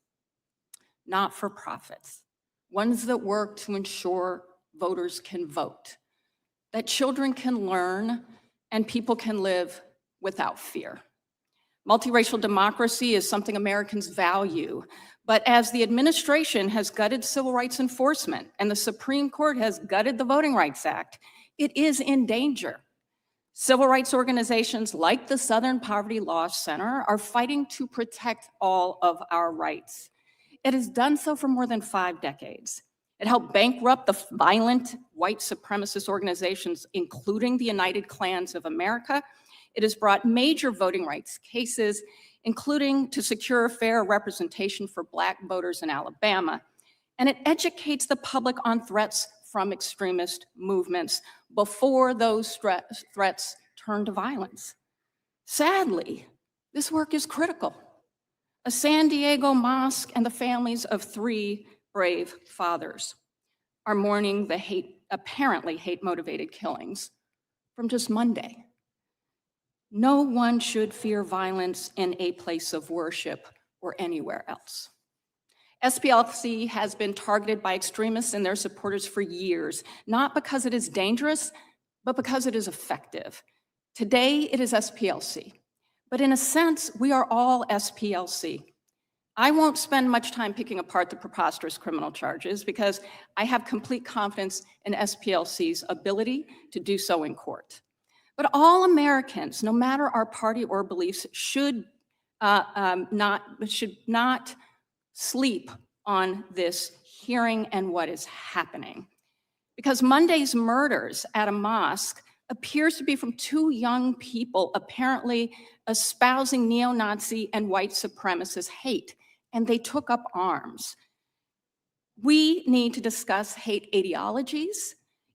not-for-profits, ones that work to ensure voters can vote, that children can learn, and people can live without fear. Multiracial democracy is something Americans value, but as the administration has gutted civil rights enforcement and the Supreme Court has gutted the Voting Rights Act, it is in danger. Civil rights organizations like the Southern Poverty Law Center are fighting to protect all of our rights. It has done so for more than 5 decades. It helped bankrupt the violent white supremacist organizations, including the United Klans of America. It has brought major voting rights cases, including to secure fair representation for Black voters in Alabama. And it educates the public on threats from extremist movements before those threats turn to violence. Sadly, this work is critical. A San Diego mosque and the families of 3 brave fathers are mourning the apparently hate-motivated killings from just Monday. No one should fear violence in a place of worship or anywhere else. SPLC has been targeted by extremists and their supporters for years, not because it is dangerous, but because it is effective. Today, it is SPLC, but in a sense, we are all SPLC. I won't spend much time picking apart the preposterous criminal charges because I have complete confidence in SPLC's ability to do so in court. But all Americans, no matter our party or beliefs, should not sleep on this hearing and what is happening. Because Monday's murders at a mosque appears to be from 2 young people apparently espousing neo-Nazi and white supremacist hate, and they took up arms. We need to discuss hate ideologies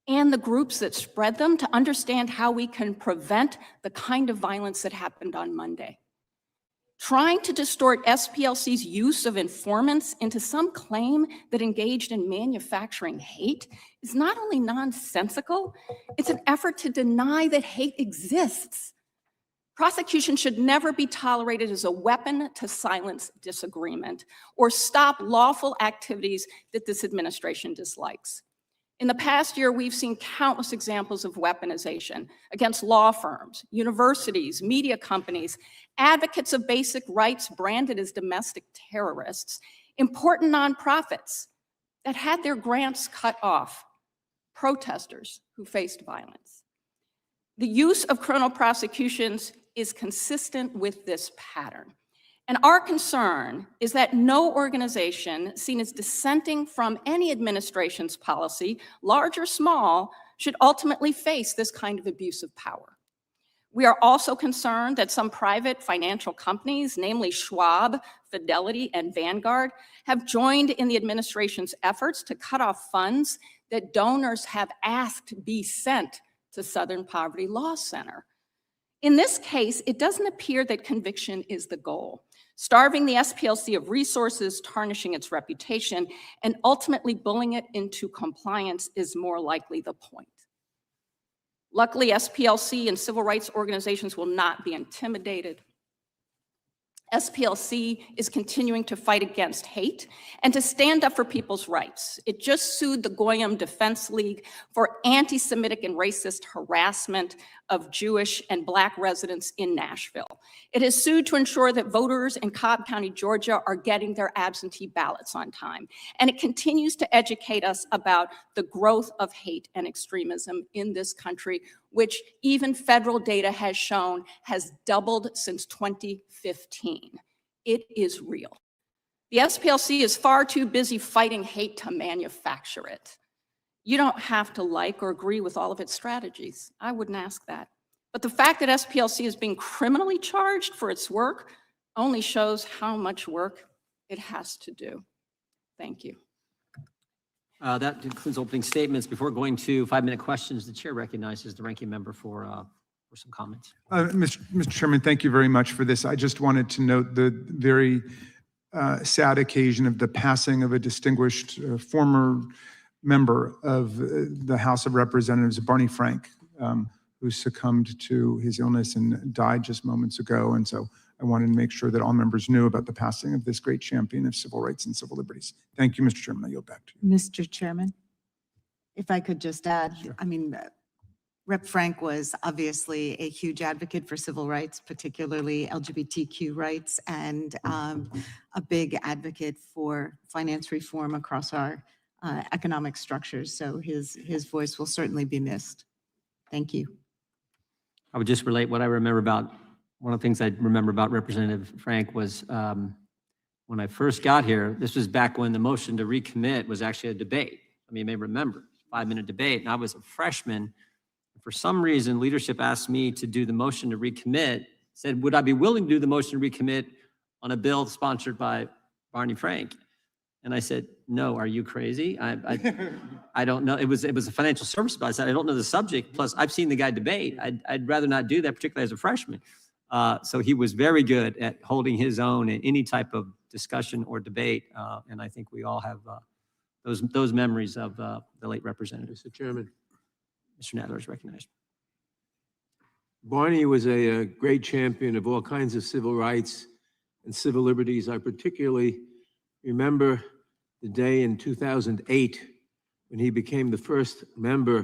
and the groups that spread them to understand how we can prevent the kind of violence that happened on Monday. Trying to distort SPLC's use of informants into some claim that engaged in manufacturing hate is not only nonsensical, it's an effort to deny that hate exists. Prosecution should never be tolerated as a weapon to silence disagreement or stop lawful activities that this administration dislikes. In the past year, we've seen countless examples of weaponization against law firms, universities, media companies, advocates of basic rights branded as domestic terrorists, important nonprofits that had their grants cut off, protesters who faced violence. The use of criminal prosecutions is consistent with this pattern. And our concern is that no organization seen as dissenting from any administration's policy, large or small, should ultimately face this kind of abuse of power. We are also concerned that some private financial companies, namely Schwab, Fidelity, and Vanguard, have joined in the administration's efforts to cut off funds that donors have asked be sent to Southern Poverty Law Center. In this case, it doesn't appear that conviction is the goal. Starving the SPLC of resources, tarnishing its reputation, and ultimately bullying it into compliance is more likely the point. Luckily, SPLC and civil rights organizations will not be intimidated. SPLC is continuing to fight against hate and to stand up for people's rights. It just sued the Goyim Defense League for anti-Semitic and racist harassment of Jewish and Black residents in Nashville. It has sued to ensure that voters in Cobb County, Georgia are getting their absentee ballots on time. And it continues to educate us about the growth of hate and extremism in this country, which even federal data has shown has doubled since 2015. It is real. The SPLC is far too busy fighting hate to manufacture it. You don't have to like or agree with all of its strategies. I wouldn't ask that. But the fact that SPLC is being criminally charged for its work only shows how much work it has to do. Thank you. That concludes opening statements. Before going to 5-minute questions, the chair recognizes the ranking member for some comments. Mr. Chairman, thank you very much for this. I just wanted to note the very sad occasion of the passing of a distinguished former member of the House of Representatives, Barney Frank, who succumbed to his illness and died just moments ago. And so I wanted to make sure that all members knew about the passing of this great champion of civil rights and civil liberties. Thank you, Mr. Chairman. I yield back to you. Mr. Chairman, if I could just add, I mean, Rep. Frank was obviously a huge advocate for civil rights, particularly LGBTQ rights, and a big advocate for finance reform across our economic structures. So his voice will certainly be missed. Thank you. I would just relate what I remember about, one of the things I remember about Representative Frank was when I first got here, this was back when the motion to recommit was actually a debate. I mean, you may remember, 5-minute debate, and I was a freshman. For some reason, leadership asked me to do the motion to recommit, said, would I be willing to do the motion to recommit on a bill sponsored by Barney Frank? And I said, no, are you crazy? I don't know. It was a financial service bill. I said, I don't know the subject. Plus, I've seen the guy debate. I'd rather not do that, particularly as a freshman. So he was very good at holding his own in any type of discussion or debate. And I think we all have those memories of the late representative. Mr. Chairman, Mr. Nadler is recognized. Barney was a great champion of all kinds of civil rights and civil liberties. I particularly remember the day in 2008 when he became the first member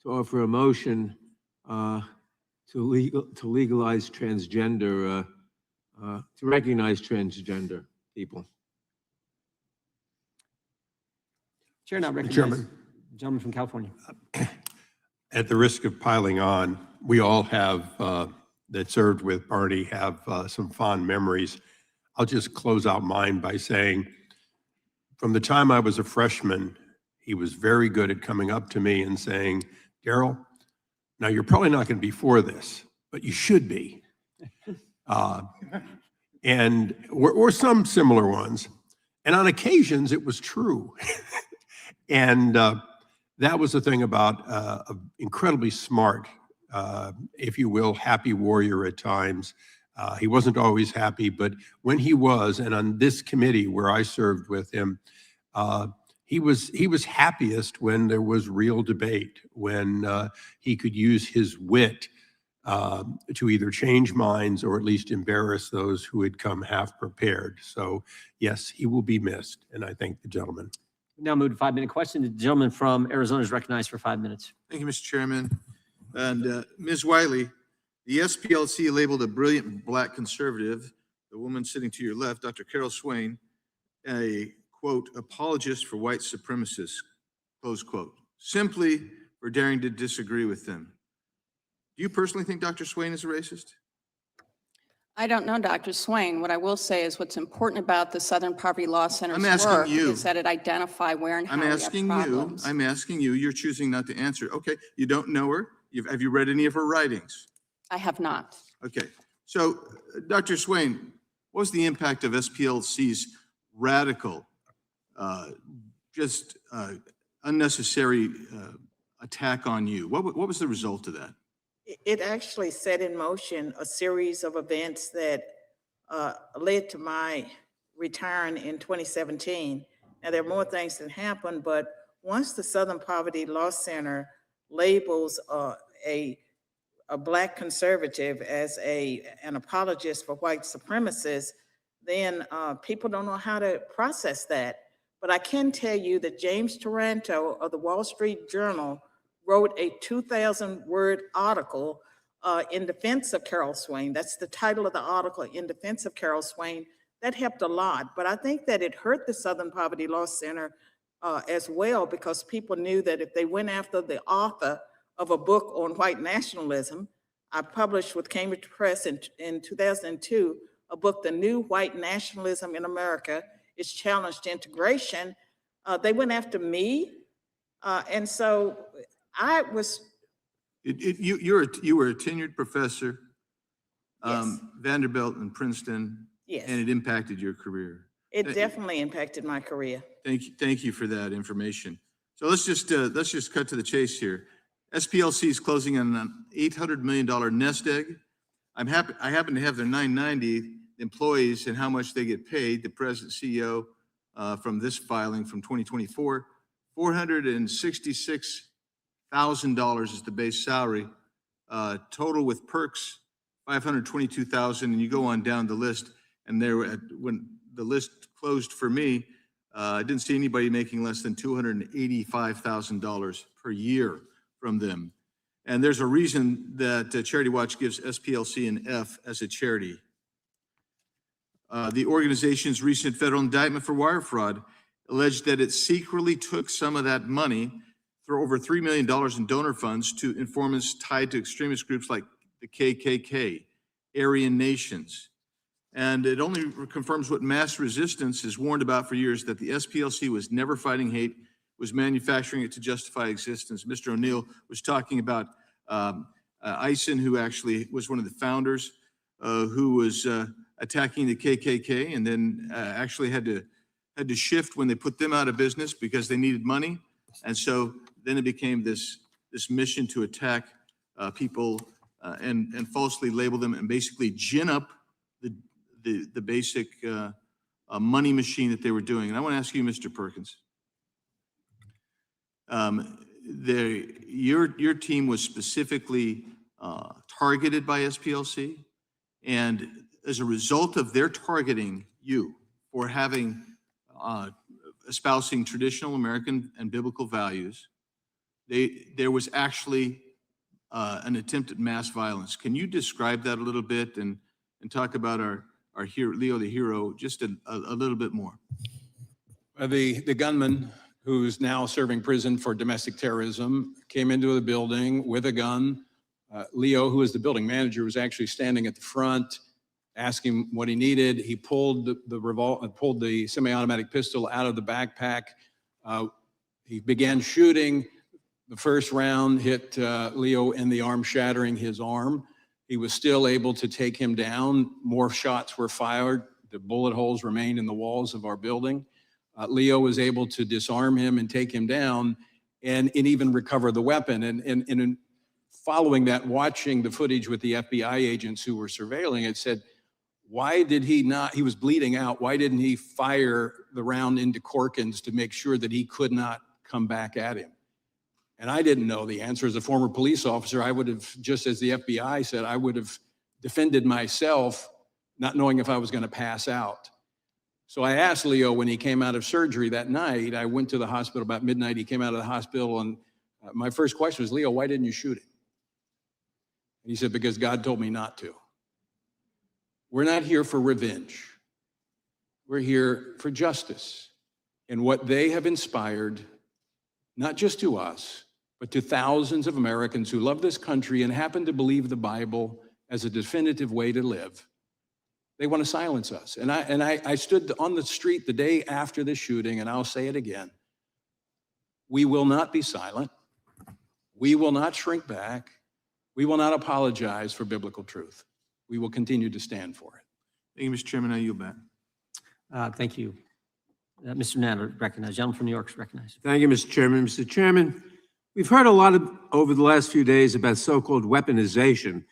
to offer a motion to legalize transgender, to recognize transgender people. Chair now recognizes the gentleman from California. At the risk of piling on, we all have, that served with Barney, have some fond memories. I'll just close out mine by saying, from the time I was a freshman, he was very good at coming up to me and saying, Darrell, now you're probably not going to be for this, but you should be. And or some similar ones. And on occasions, it was true. And that was the thing about an incredibly smart, if you will, happy warrior at times. He wasn't always happy, but when he was, and on this committee where I served with him, he was happiest when there was real debate, when he could use his wit to either change minds or at least embarrass those who had come half prepared. So yes, he will be missed, and I thank the gentleman. We now move to 5-minute question. The gentleman from Arizona is recognized for 5 minutes. Thank you, Mr. Chairman. And Ms. Wiley, the SPLC labeled a brilliant black conservative, the woman sitting to your left, Dr. Carol Swain, a, quote, apologist for white supremacists, close quote, simply for daring to disagree with them. Do you personally think Dr. Swain is a racist? I don't know, Dr. Swain. What I will say is what's important about the Southern Poverty Law Center's I'm asking work you. is that it identify where and how we have problems. I'm asking you, you're choosing not to answer. Okay, you don't know her? Have you read any of her writings? I have not. Okay, so Dr. Swain, what was the impact of SPLC's radical, unnecessary attack on you? What was the result of that? It actually set in motion a series of events that led to my retiring in 2017. Now, there are more things that happened, but once the Southern Poverty Law Center labels a black conservative as an apologist for white supremacists, then people don't know how to process that. But I can tell you that James Taranto of the Wall Street Journal wrote a 2,000-word article in defense of Carol Swain. That's the title of the article, In Defense of Carol Swain. That helped a lot, but I think that it hurt the Southern Poverty Law Center as well, because people knew that if they went after the author of a book on white nationalism, I published with Cambridge Press in 2002, a book, The New White Nationalism in America is Challenged Integration. They went after me, and so I was. You were a tenured professor, Yes. Vanderbilt and Princeton, Yes. and it impacted your career. It definitely impacted my career. Thank you for that information. So let's just cut to the chase here. SPLC is closing on an $800 million nest egg. I happen to have their 990 employees and how much they get paid. The president CEO from this filing from 2024, $466,000 is the base salary. Total with perks, $522,000, and you go on down the list. And when the list closed for me, I didn't see anybody making less than $285,000 per year from them. And there's a reason that Charity Watch gives SPLC an F as a charity. The organization's recent federal indictment for wire fraud alleged that it secretly took some of that money, through over $3 million in donor funds, to informants tied to extremist groups like the KKK, Aryan Nations. And it only confirms what mass resistance has warned about for years, that the SPLC was never fighting hate, was manufacturing it to justify existence. Mr. O'Neill was talking about Eisen, who actually was one of the founders, who was attacking the KKK, and then actually had to shift when they put them out of business because they needed money. And so then it became this mission to attack people and falsely label them and basically gin up the basic money machine that they were doing. And I want to ask you, Mr. Perkins, your team was specifically targeted by SPLC, and as a result of their targeting you for having espousing traditional American and biblical values, there was actually an attempt at mass violence. Can you describe that a little bit and talk about our hero, Leo the hero, just a little bit more? The gunman, who's now serving prison for domestic terrorism, came into the building with a gun. Leo, who is the building manager, was actually standing at the front, asking what he needed. He pulled the semi-automatic pistol out of the backpack. He began shooting. The first round hit Leo in the arm, shattering his arm. He was still able to take him down. More shots were fired. The bullet holes remained in the walls of our building. Leo was able to disarm him and take him down and even recover the weapon. And in following that, watching the footage with the FBI agents who were surveilling it, said, why did he not, he was bleeding out, why didn't he fire the round into Corkins to make sure that he could not come back at him? And I didn't know the answer. As a former police officer, I would have, just as the FBI said, I would have defended myself, not knowing if I was going to pass out. So I asked Leo when he came out of surgery that night. I went to the hospital about midnight. He came out of the hospital, and my first question was, Leo, why didn't you shoot him? And he said, because God told me not to. We're not here for revenge. We're here for justice. And what they have inspired, not just to us, but to thousands of Americans who love this country and happen to believe the Bible as a definitive way to live, they want to silence us. And I stood on the street the day after the shooting, and I'll say it again. We will not be silent. We will not shrink back. We will not apologize for biblical truth. We will continue to stand for it. Thank you, Mr. Chairman. I yield back. Thank you. Mr. Natter, recognized. Gentleman from New York is recognized. Thank you, Mr. Chairman. Mr. Chairman, we've heard a lot over the last few days about so-called weaponization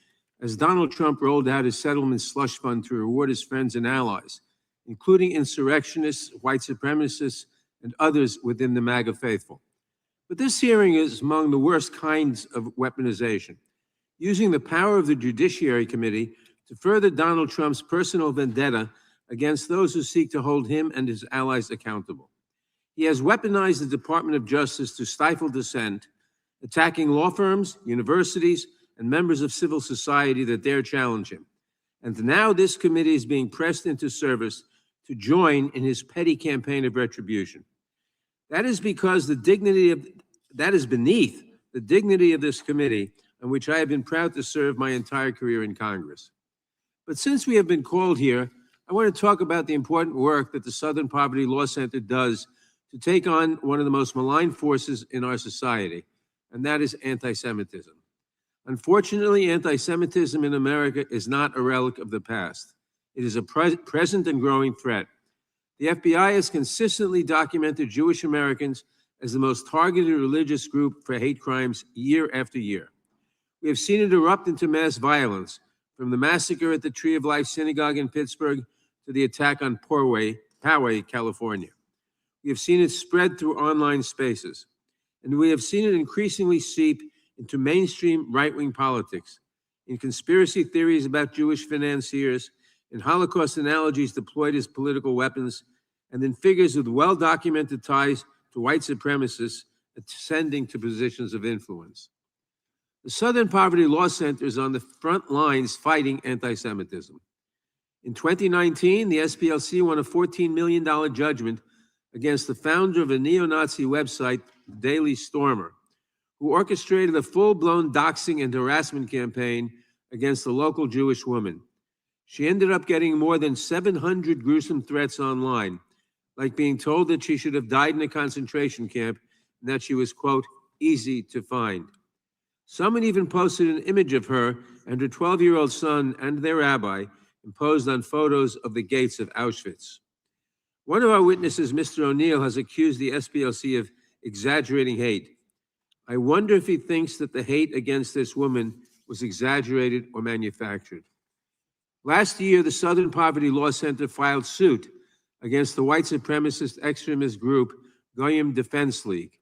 as Donald Trump rolled out his settlement slush fund to reward his friends and allies, including insurrectionists, white supremacists, and others within the MAGA faithful. But this hearing is among the worst kinds of weaponization, using the power of the Judiciary Committee to further Donald Trump's personal vendetta against those who seek to hold him and his allies accountable. He has weaponized the Department of Justice to stifle dissent, attacking law firms, universities, and members of civil society that dare challenge him. And now this committee is being pressed into service to join in his petty campaign of retribution. That is because that is beneath the dignity of this committee, on which I have been proud to serve my entire career in Congress. But since we have been called here, I want to talk about the important work that the Southern Poverty Law Center does to take on one of the most malign forces in our society, and that is anti-Semitism. Unfortunately, anti-Semitism in America is not a relic of the past. It is a present and growing threat. The FBI has consistently documented Jewish Americans as the most targeted religious group for hate crimes year after year. We have seen it erupt into mass violence, from the massacre at the Tree of Life Synagogue in Pittsburgh to the attack on Poway, California. We have seen it spread through online spaces, and we have seen it increasingly seep into mainstream right-wing politics, in conspiracy theories about Jewish financiers, in Holocaust analogies deployed as political weapons, and in figures with well-documented ties to white supremacists ascending to positions of influence. The Southern Poverty Law Center is on the front lines fighting anti-Semitism. In 2019, the SPLC won a $14 million judgment against the founder of a neo-Nazi website, Daily Stormer, who orchestrated a full-blown doxing and harassment campaign against a local Jewish woman. She ended up getting more than 700 gruesome threats online, like being told that she should have died in a concentration camp and that she was, quote, easy to find. Someone even posted an image of her and her 12-year-old son and their rabbi imposed on photos of the gates of Auschwitz. One of our witnesses, Mr. O'Neill, has accused the SPLC of exaggerating hate. I wonder if he thinks that the hate against this woman was exaggerated or manufactured. Last year, the Southern Poverty Law Center filed suit against the white supremacist extremist group Goyim Defense League,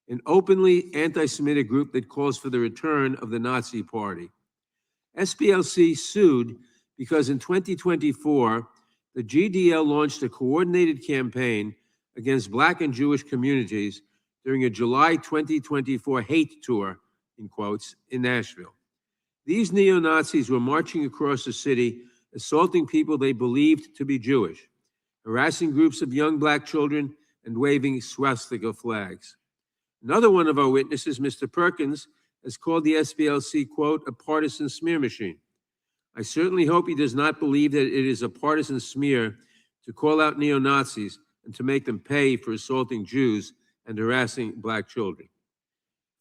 an openly anti-Semitic group that calls for the return of the Nazi Party. SPLC sued because in 2024, the GDL launched a coordinated campaign against Black and Jewish communities during a July 2024 hate tour, in quotes, in Nashville. These neo-Nazis were marching across the city, assaulting people they believed to be Jewish, harassing groups of young Black children, and waving swastika flags. Another one of our witnesses, Mr. Perkins, has called the SPLC, quote, a partisan smear machine. I certainly hope he does not believe that it is a partisan smear to call out neo-Nazis and to make them pay for assaulting Jews and harassing Black children.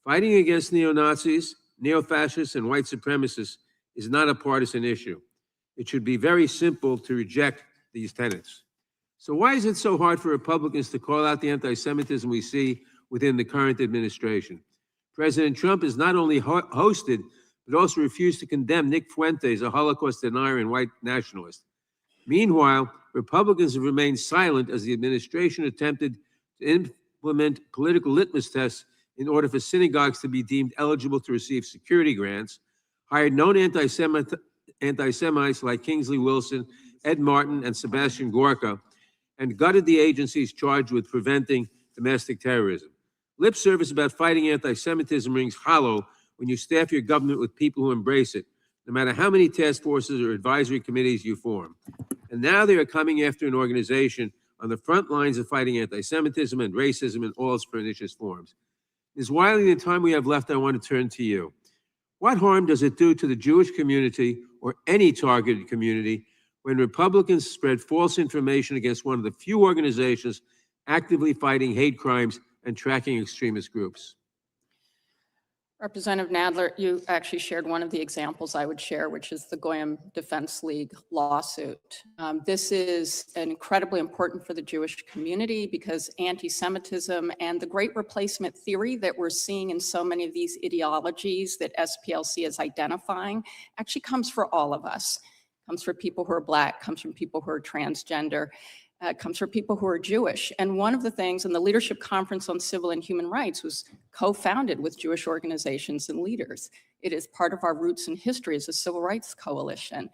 Fighting against neo-Nazis, neo-fascists, and white supremacists is not a partisan issue. It should be very simple to reject these tenets. So why is it so hard for Republicans to call out the anti-Semitism we see within the current administration? President Trump has not only hosted, but also refused to condemn Nick Fuentes, a Holocaust denier and white nationalist. Meanwhile, Republicans have remained silent as the administration attempted to implement political litmus tests in order for synagogues to be deemed eligible to receive security grants, hired known anti-Semites like Kingsley Wilson, Ed Martin, and Sebastian Gorka, and gutted the agencies charged with preventing domestic terrorism. Lip service about fighting anti-Semitism rings hollow when you staff your government with people who embrace it, no matter how many task forces or advisory committees you form. And now they are coming after an organization on the front lines of fighting anti-Semitism and racism in all its pernicious forms. Ms. Wiley, the time we have left, I want to turn to you. What harm does it do to the Jewish community or any targeted community when Republicans spread false information against one of the few organizations actively fighting hate crimes and tracking extremist groups? Representative Nadler, you actually shared one of the examples I would share, which is the Goyim Defense League lawsuit. This is incredibly important for the Jewish community because anti-Semitism and the great replacement theory that we're seeing in so many of these ideologies that SPLC is identifying actually comes for all of us. Comes for people who are Black, comes from people who are transgender, comes from people who are Jewish. And one of the things, and the Leadership Conference on Civil and Human Rights was co-founded with Jewish organizations and leaders. It is part of our roots and history as a civil rights coalition.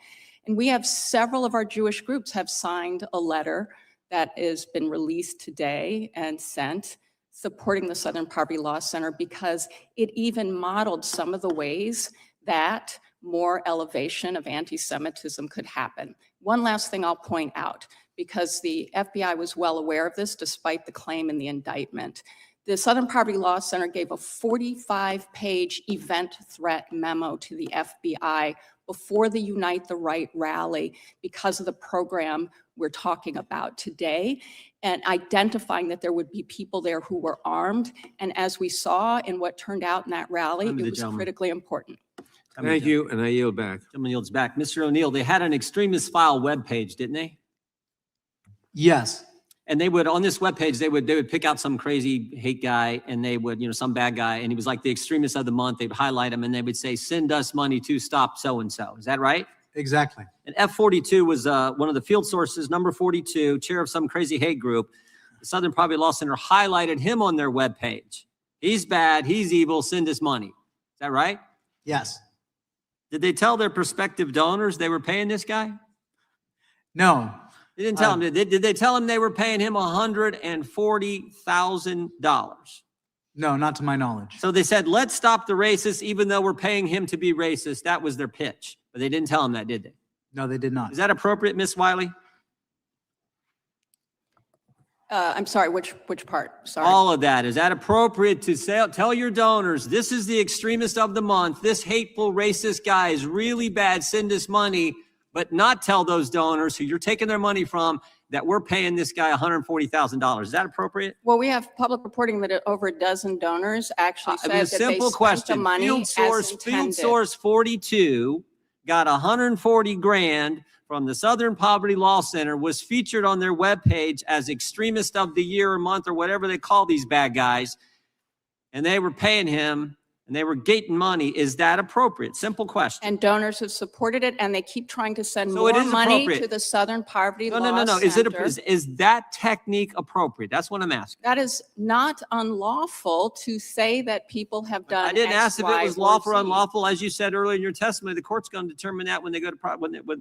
And we have several of our Jewish groups have signed a letter that has been released today and sent supporting the Southern Poverty Law Center because it even modeled some of the ways that more elevation of anti-Semitism could happen. One last thing I'll point out, because the FBI was well aware of this despite the claim in the indictment. The Southern Poverty Law Center gave a 45-page event threat memo to the FBI before the Unite the Right rally because of the program we're talking about today, and identifying that there would be people there who were armed. And as we saw in what turned out in that rally, it was critically important. Thank you, and I yield back. Gentleman yields back. Mr. O'Neill, they had an extremist file webpage, didn't they? Yes. And they would, on this webpage, they would pick out some crazy hate guy and they would, some bad guy. And he was like the extremist of the month. They'd highlight him and they would say, send us money to stop so-and-so. Is that right? Exactly. And F42 was one of the field sources, number 42, chair of some crazy hate group. The Southern Poverty Law Center highlighted him on their webpage. He's bad. He's evil. Send us money. Is that right? Yes. Did they tell their prospective donors they were paying this guy? No. They didn't tell him. Did they tell him they were paying him $140,000? No, not to my knowledge. So they said, let's stop the racists, even though we're paying him to be racist. That was their pitch. But they didn't tell him that, did they? No, they did not. Is that appropriate, Ms. Wiley? I'm sorry, which part? Sorry. All of that. Is that appropriate to say, tell your donors, this is the extremist of the month. This hateful racist guy is really bad. Send us money, but not tell those donors who you're taking their money from that we're paying this guy $140,000. Is that appropriate? Well, we have public reporting that over a dozen donors actually said that they simple spent the question. money Field as intended. Source 42 got 140 grand from the Southern Poverty Law Center, was featured on their webpage as extremist of the year or month or whatever they call these bad guys. And they were paying him and they were getting money. Is that appropriate? Simple question. And donors have supported it, and they keep trying to send So more it is money appropriate. to the Southern Poverty Law No. Center. Is that technique appropriate? That's what I'm asking. That is not unlawful to say that people have done. I didn't X, ask if it Y, was or lawful or Z. unlawful. As you said earlier in your testimony, the court's going to determine that when they go to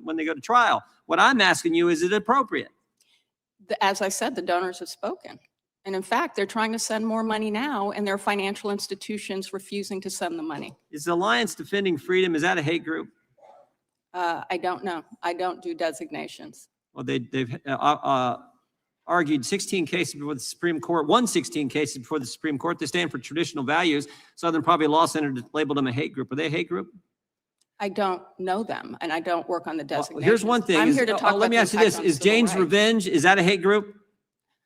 when they go to trial. What I'm asking you, is it appropriate? As I said, the donors have spoken. And in fact, they're trying to send more money now, and their financial institutions refusing to send the money. Is the Alliance Defending Freedom, is that a hate group? I don't know. I don't do designations. Well, they've argued 16 cases before the Supreme Court, won 16 cases before the Supreme Court. They stand for traditional values. Southern Poverty Law Center labeled them a hate group. Are they a hate group? I don't know them, and I don't work on the Well, designations. here's one thing. I'm here to talk about let me the ask you impact this. on Is civil Jane's rights. Revenge, is that a hate group?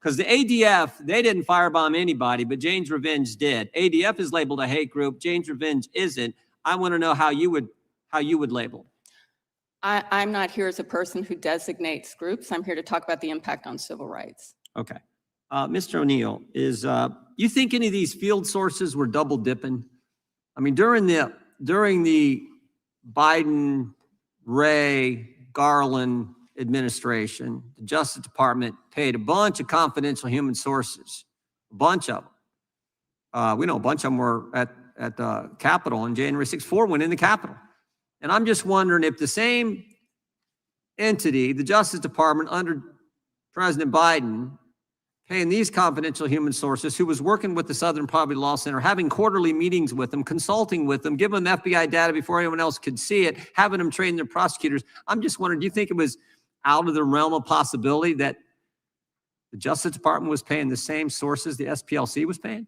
Because the ADF, they didn't firebomb anybody, but Jane's Revenge did. ADF is labeled a hate group. Jane's Revenge isn't. I want to know how you would label. I'm not here as a person who designates groups. I'm here to talk about the impact on civil rights. Okay. Mr. O'Neill, you think any of these field sources were double dipping? I mean, during the Biden, Ray, Garland administration, the Justice Department paid a bunch of confidential human sources, a bunch of them. We know a bunch of them were at the Capitol on January 6th. 4 went in the Capitol. And I'm just wondering if the same entity, the Justice Department under President Biden, paying these confidential human sources, who was working with the Southern Poverty Law Center, having quarterly meetings with them, consulting with them, giving them FBI data before anyone else could see it, having them train their prosecutors. I'm just wondering, do you think it was out of the realm of possibility that the Justice Department was paying the same sources the SPLC was paying?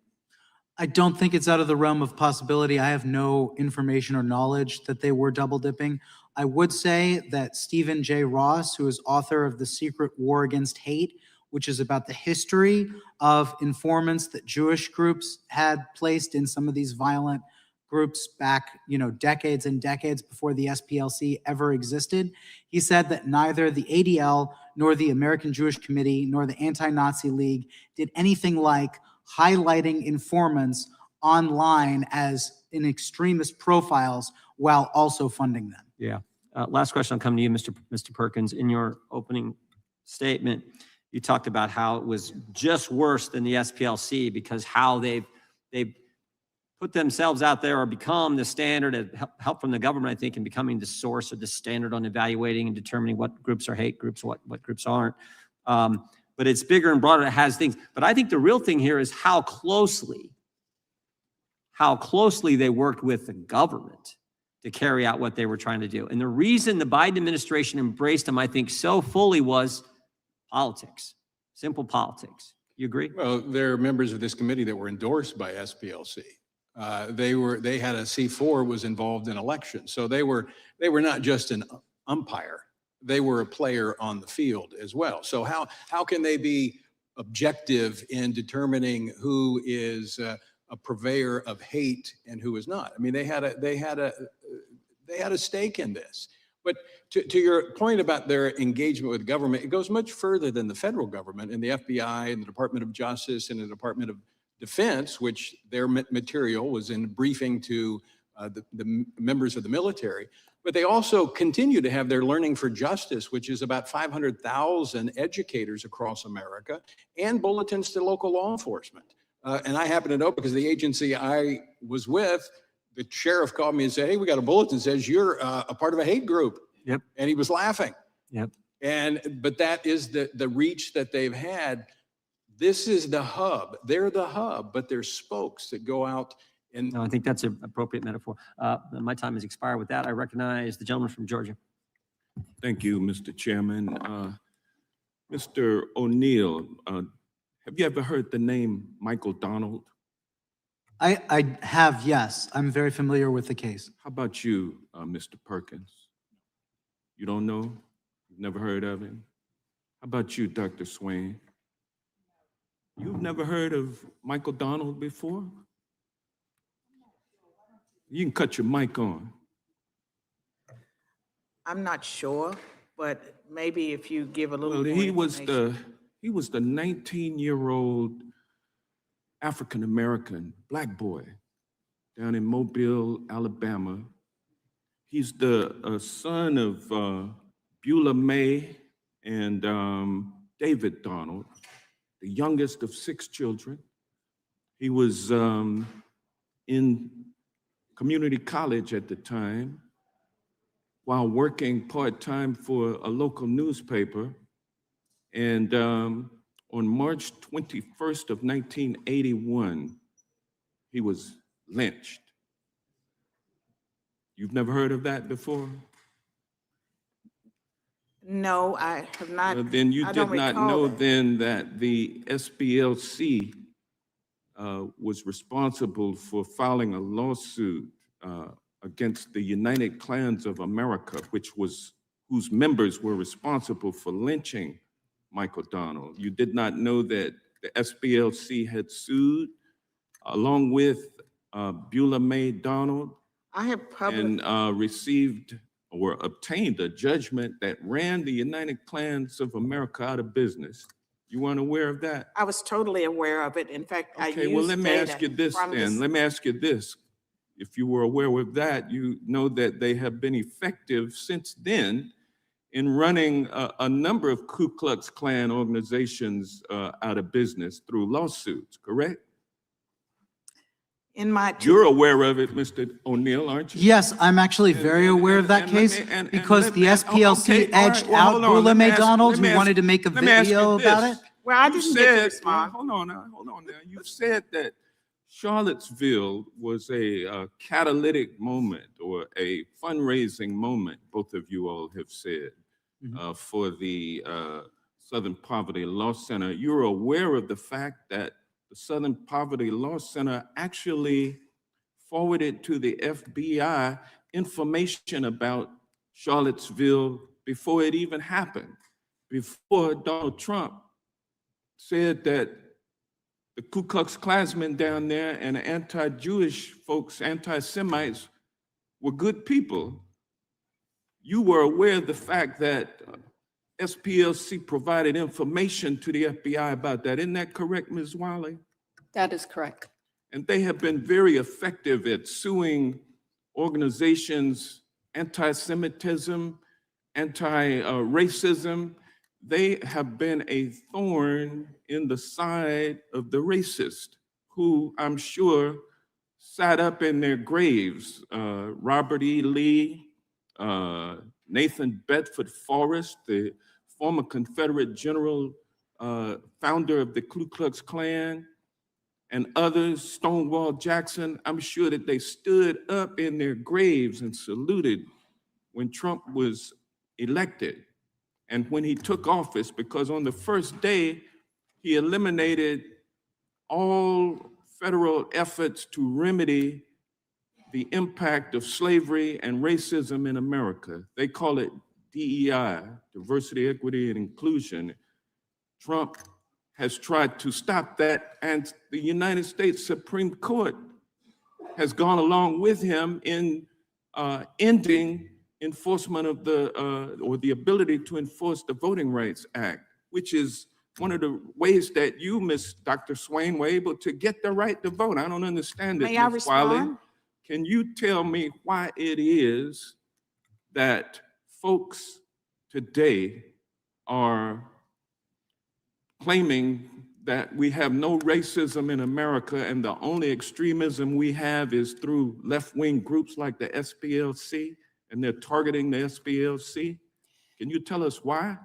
I don't think it's out of the realm of possibility. I have no information or knowledge that they were double dipping. I would say that Stephen J. Ross, who is author of The Secret War Against Hate, which is about the history of informants that Jewish groups had placed in some of these violent groups back, decades and decades before the SPLC ever existed. He said that neither the ADL nor the American Jewish Committee nor the Anti-Nazi League did anything like highlighting informants online as in extremist profiles while also funding them. Yeah. Last question, I'll come to you, Mr. Perkins. In your opening statement, you talked about how it was just worse than the SPLC because how they've put themselves out there or become the standard of help from the government, I think, in becoming the source or the standard on evaluating and determining what groups are hate groups, what groups aren't. But it's bigger and broader. It has things. But I think the real thing here is how closely they worked with the government to carry out what they were trying to do. And the reason the Biden administration embraced them, I think, so fully was politics, simple politics. You agree? Well, there are members of this committee that were endorsed by SPLC. They had a C4 was involved in elections. So they were not just an umpire. They were a player on the field as well. So how can they be objective in determining who is a purveyor of hate and who is not? I mean, they had a stake in this. But to your point about their engagement with government, it goes much further than the federal government and the FBI and the Department of Justice and the Department of Defense, which their material was in briefing to the members of the military. But they also continue to have their Learning for Justice, which is about 500,000 educators across America, and bulletins to local law enforcement. And I happen to know because the agency I was with, the sheriff called me and said, "Hey, we got a bulletin that says you're a part of a hate group." Yep. And he was laughing. Yep. But that is the reach that they've had. This is the hub. They're the hub, but they're spokes that go out and. No, I think that's an appropriate metaphor. My time has expired. With that, I recognize the gentleman from Georgia. Thank you, Mr. Chairman. Mr. O'Neill, have you ever heard the name Michael Donald? I have, yes. I'm very familiar with the case. How about you, Mr. Perkins? You don't know? You've never heard of him? How about you, Dr. Swain? You've never heard of Michael Donald before? You can cut your mic on. I'm not sure, but maybe if you give a little Well, more he was information. the 19-year-old African-American black boy down in Mobile, Alabama. He's the son of Beulah May and David Donald, the youngest of 6 children. He was in community college at the time while working part-time for a local newspaper. And on March 21st of 1981, he was lynched. You've never heard of that before? No, I have not. Well, then you I did don't not recall know that. then that the SPLC was responsible for filing a lawsuit against the United Klans of America, whose members were responsible for lynching Michael Donald. You did not know that the SPLC had sued along with Beulah May Donald I have and received or obtained a judgment that ran the United Klans of America out of business. You weren't aware of that? I was totally aware of it. In fact, I used Okay, well, let me data ask you this from then. Let me ask you this. If you were aware of that, you know that they have been effective since then in running a number of Ku Klux Klan organizations out of business through lawsuits, correct? In my You're aware of it, Mr. O'Neill, aren't you? Yes, I'm actually very aware of that case because the SPLC edged out Beulah May Donald, who wanted to make a video about it. Well, I You didn't get to said- respond. Hold on now. You said that Charlottesville was a catalytic moment or a fundraising moment, both of you all have said, for the Southern Poverty Law Center. You're aware of the fact that the Southern Poverty Law Center actually forwarded to the FBI information about Charlottesville before it even happened, before Donald Trump said that the Ku Klux Klansmen down there and the anti-Jewish folks, anti-Semites, were good people. You were aware of the fact that SPLC provided information to the FBI about that. Isn't that correct, Ms. Wiley? That is correct. And they have been very effective at suing organizations, anti-Semitism, anti-racism. They have been a thorn in the side of the racist, who I'm sure sat up in their graves. Robert E. Lee, Nathan Bedford Forrest, the former Confederate general, founder of the Ku Klux Klan, and others, Stonewall Jackson. I'm sure that they stood up in their graves and saluted when Trump was elected and when he took office, because on the first day, he eliminated all federal efforts to remedy the impact of slavery and racism in America. They call it DEI, diversity, equity, and inclusion. Trump has tried to stop that, and the United States Supreme Court has gone along with him in ending enforcement of or the ability to enforce the Voting Rights Act, which is one of the ways that you, Dr. Swain, were able to get the right to vote. I don't understand it, May I Ms. Wiley. respond? Can you tell me why it is that folks today are claiming that we have no racism in America and the only extremism we have is through left-wing groups like the SPLC, and they're targeting the SPLC? Can you tell us why?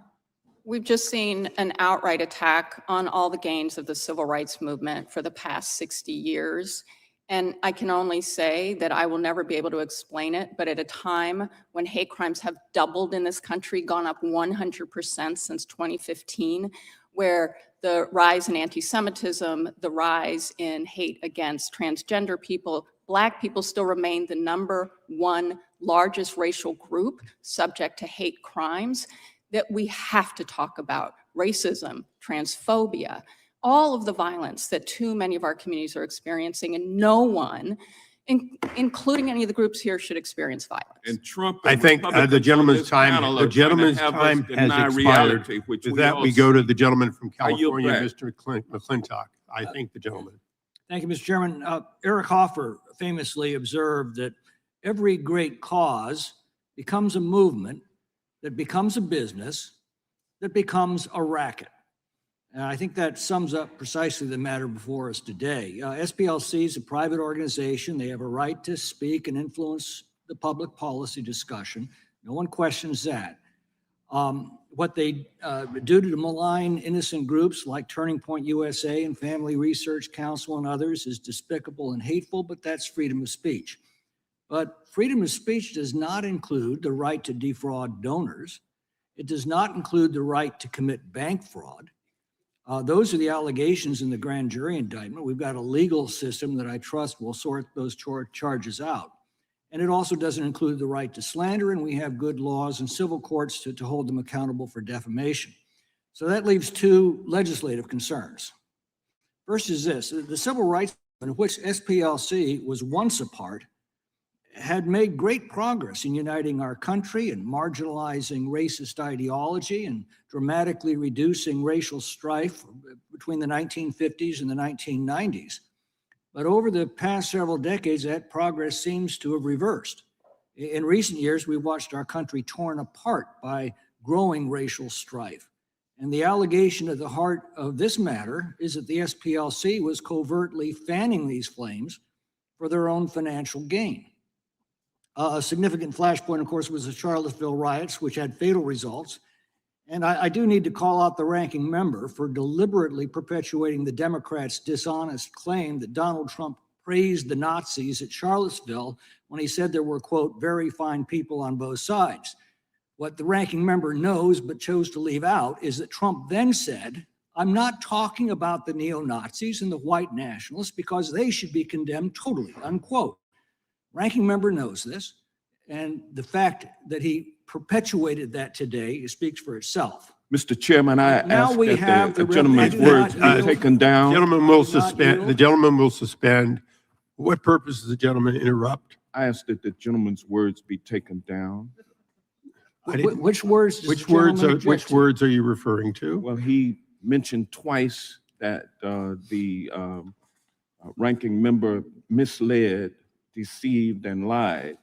We've just seen an outright attack on all the gains of the civil rights movement for the past 60 years. And I can only say that I will never be able to explain it, but at a time when hate crimes have doubled in this country, gone up 100% since 2015, where the rise in anti-Semitism, the rise in hate against transgender people, Black people still remain the #1 largest racial group subject to hate crimes, that we have to talk about racism, transphobia, all of the violence that too many of our communities are experiencing, and no one, including any of the groups here, should experience violence. And Trump. I think the gentleman's time has expired. With that, we go to the gentleman from California, Mr. McClintock. I thank the gentleman. Thank you, Mr. Chairman. Eric Hoffer famously observed that every great cause becomes a movement, that becomes a business, that becomes a racket. And I think that sums up precisely the matter before us today. SPLC is a private organization. They have a right to speak and influence the public policy discussion. No one questions that. What they do to malign innocent groups like Turning Point USA and Family Research Council and others is despicable and hateful, but that's freedom of speech. But freedom of speech does not include the right to defraud donors. It does not include the right to commit bank fraud. Those are the allegations in the grand jury indictment. We've got a legal system that I trust will sort those charges out. And it also doesn't include the right to slander, and we have good laws and civil courts to hold them accountable for defamation. So that leaves two legislative concerns. First is this: the civil rights movement, of which SPLC was once a part, had made great progress in uniting our country and marginalizing racist ideology and dramatically reducing racial strife between the 1950s and the 1990s. But over the past several decades, that progress seems to have reversed. In recent years, we've watched our country torn apart by growing racial strife. And the allegation at the heart of this matter is that the SPLC was covertly fanning these flames for their own financial gain. A significant flashpoint, of course, was the Charlottesville riots, which had fatal results. And I do need to call out the ranking member for deliberately perpetuating the Democrats' dishonest claim that Donald Trump praised the Nazis at Charlottesville when he said there were, quote, very fine people on both sides. What the ranking member knows but chose to leave out is that Trump then said, I'm not talking about the neo-Nazis and the white nationalists because they should be condemned totally, unquote. Ranking member knows this, and the fact that he perpetuated that today speaks for itself. Mr. Chairman, I Now ask we that have the the gentleman's words be taken down. Gentleman will suspend. The gentleman will suspend. What purpose does the gentleman interrupt? I ask that the gentleman's words be taken down. Which words? Does Which the words gentleman are object which to? words are you referring to? Well, he mentioned twice that the ranking member misled, deceived, and lied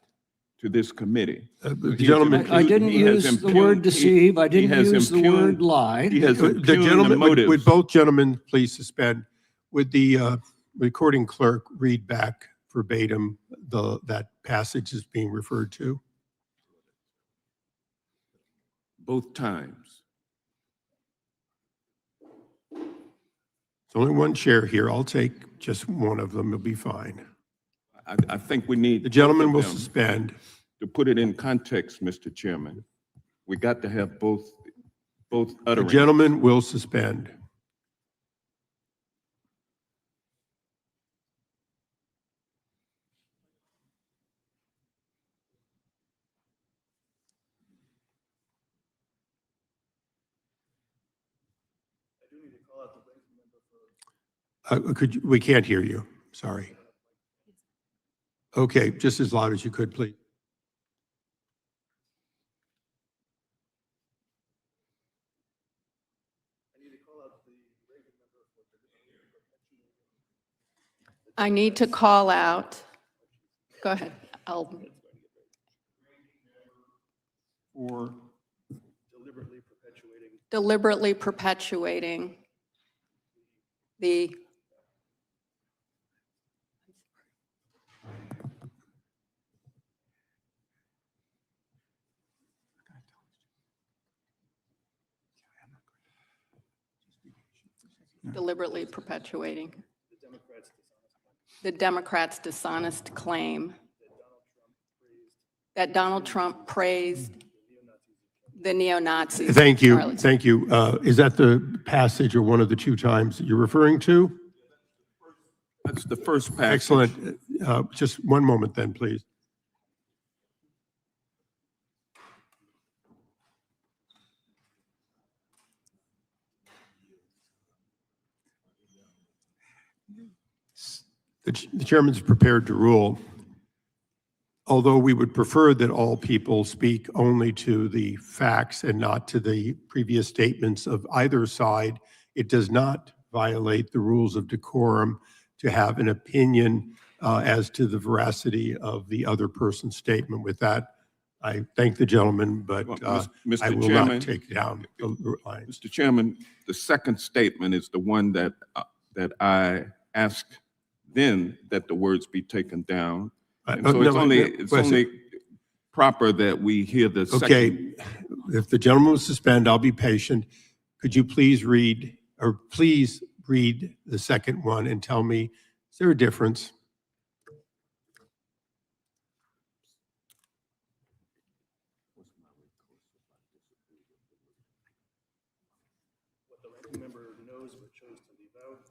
to this committee. The gentleman, I didn't use the word deceive. I didn't use the word lie. He has the impugned gentleman, the motives. would both gentlemen please suspend? Would the recording clerk read back verbatim that passage is being referred to? Both times. There's only one chair here. I'll take just one of them. It'll be fine. I think we need. The gentleman both will of them. suspend. To put it in context, Mr. Chairman, we got to have both The utterance. gentleman will suspend. We can't hear you. Sorry. Okay, just as loud as you could, please. I need to call out. Go ahead. Or Deliberately perpetuating the deliberately perpetuating the Democrats' dishonest claim that Donald Trump praised the neo-Nazis. Thank you. Charlottesville. Thank you. Is that the passage or one of the two times that you're referring to? That's the first passage. Excellent. Just one moment then, please. The chairman's prepared to rule. Although we would prefer that all people speak only to the facts and not to the previous statements of either side, it does not violate the rules of decorum to have an opinion as to the veracity of the other person's statement. With that, I thank the gentleman, but Mr. I will Chairman, not take down the line. Mr. Chairman, the second statement is the one that I asked then that the words be taken down. And so it's only proper that we hear the second. Okay, if the gentleman will suspend, I'll be patient. Could you please read the second one and tell me, is there a difference?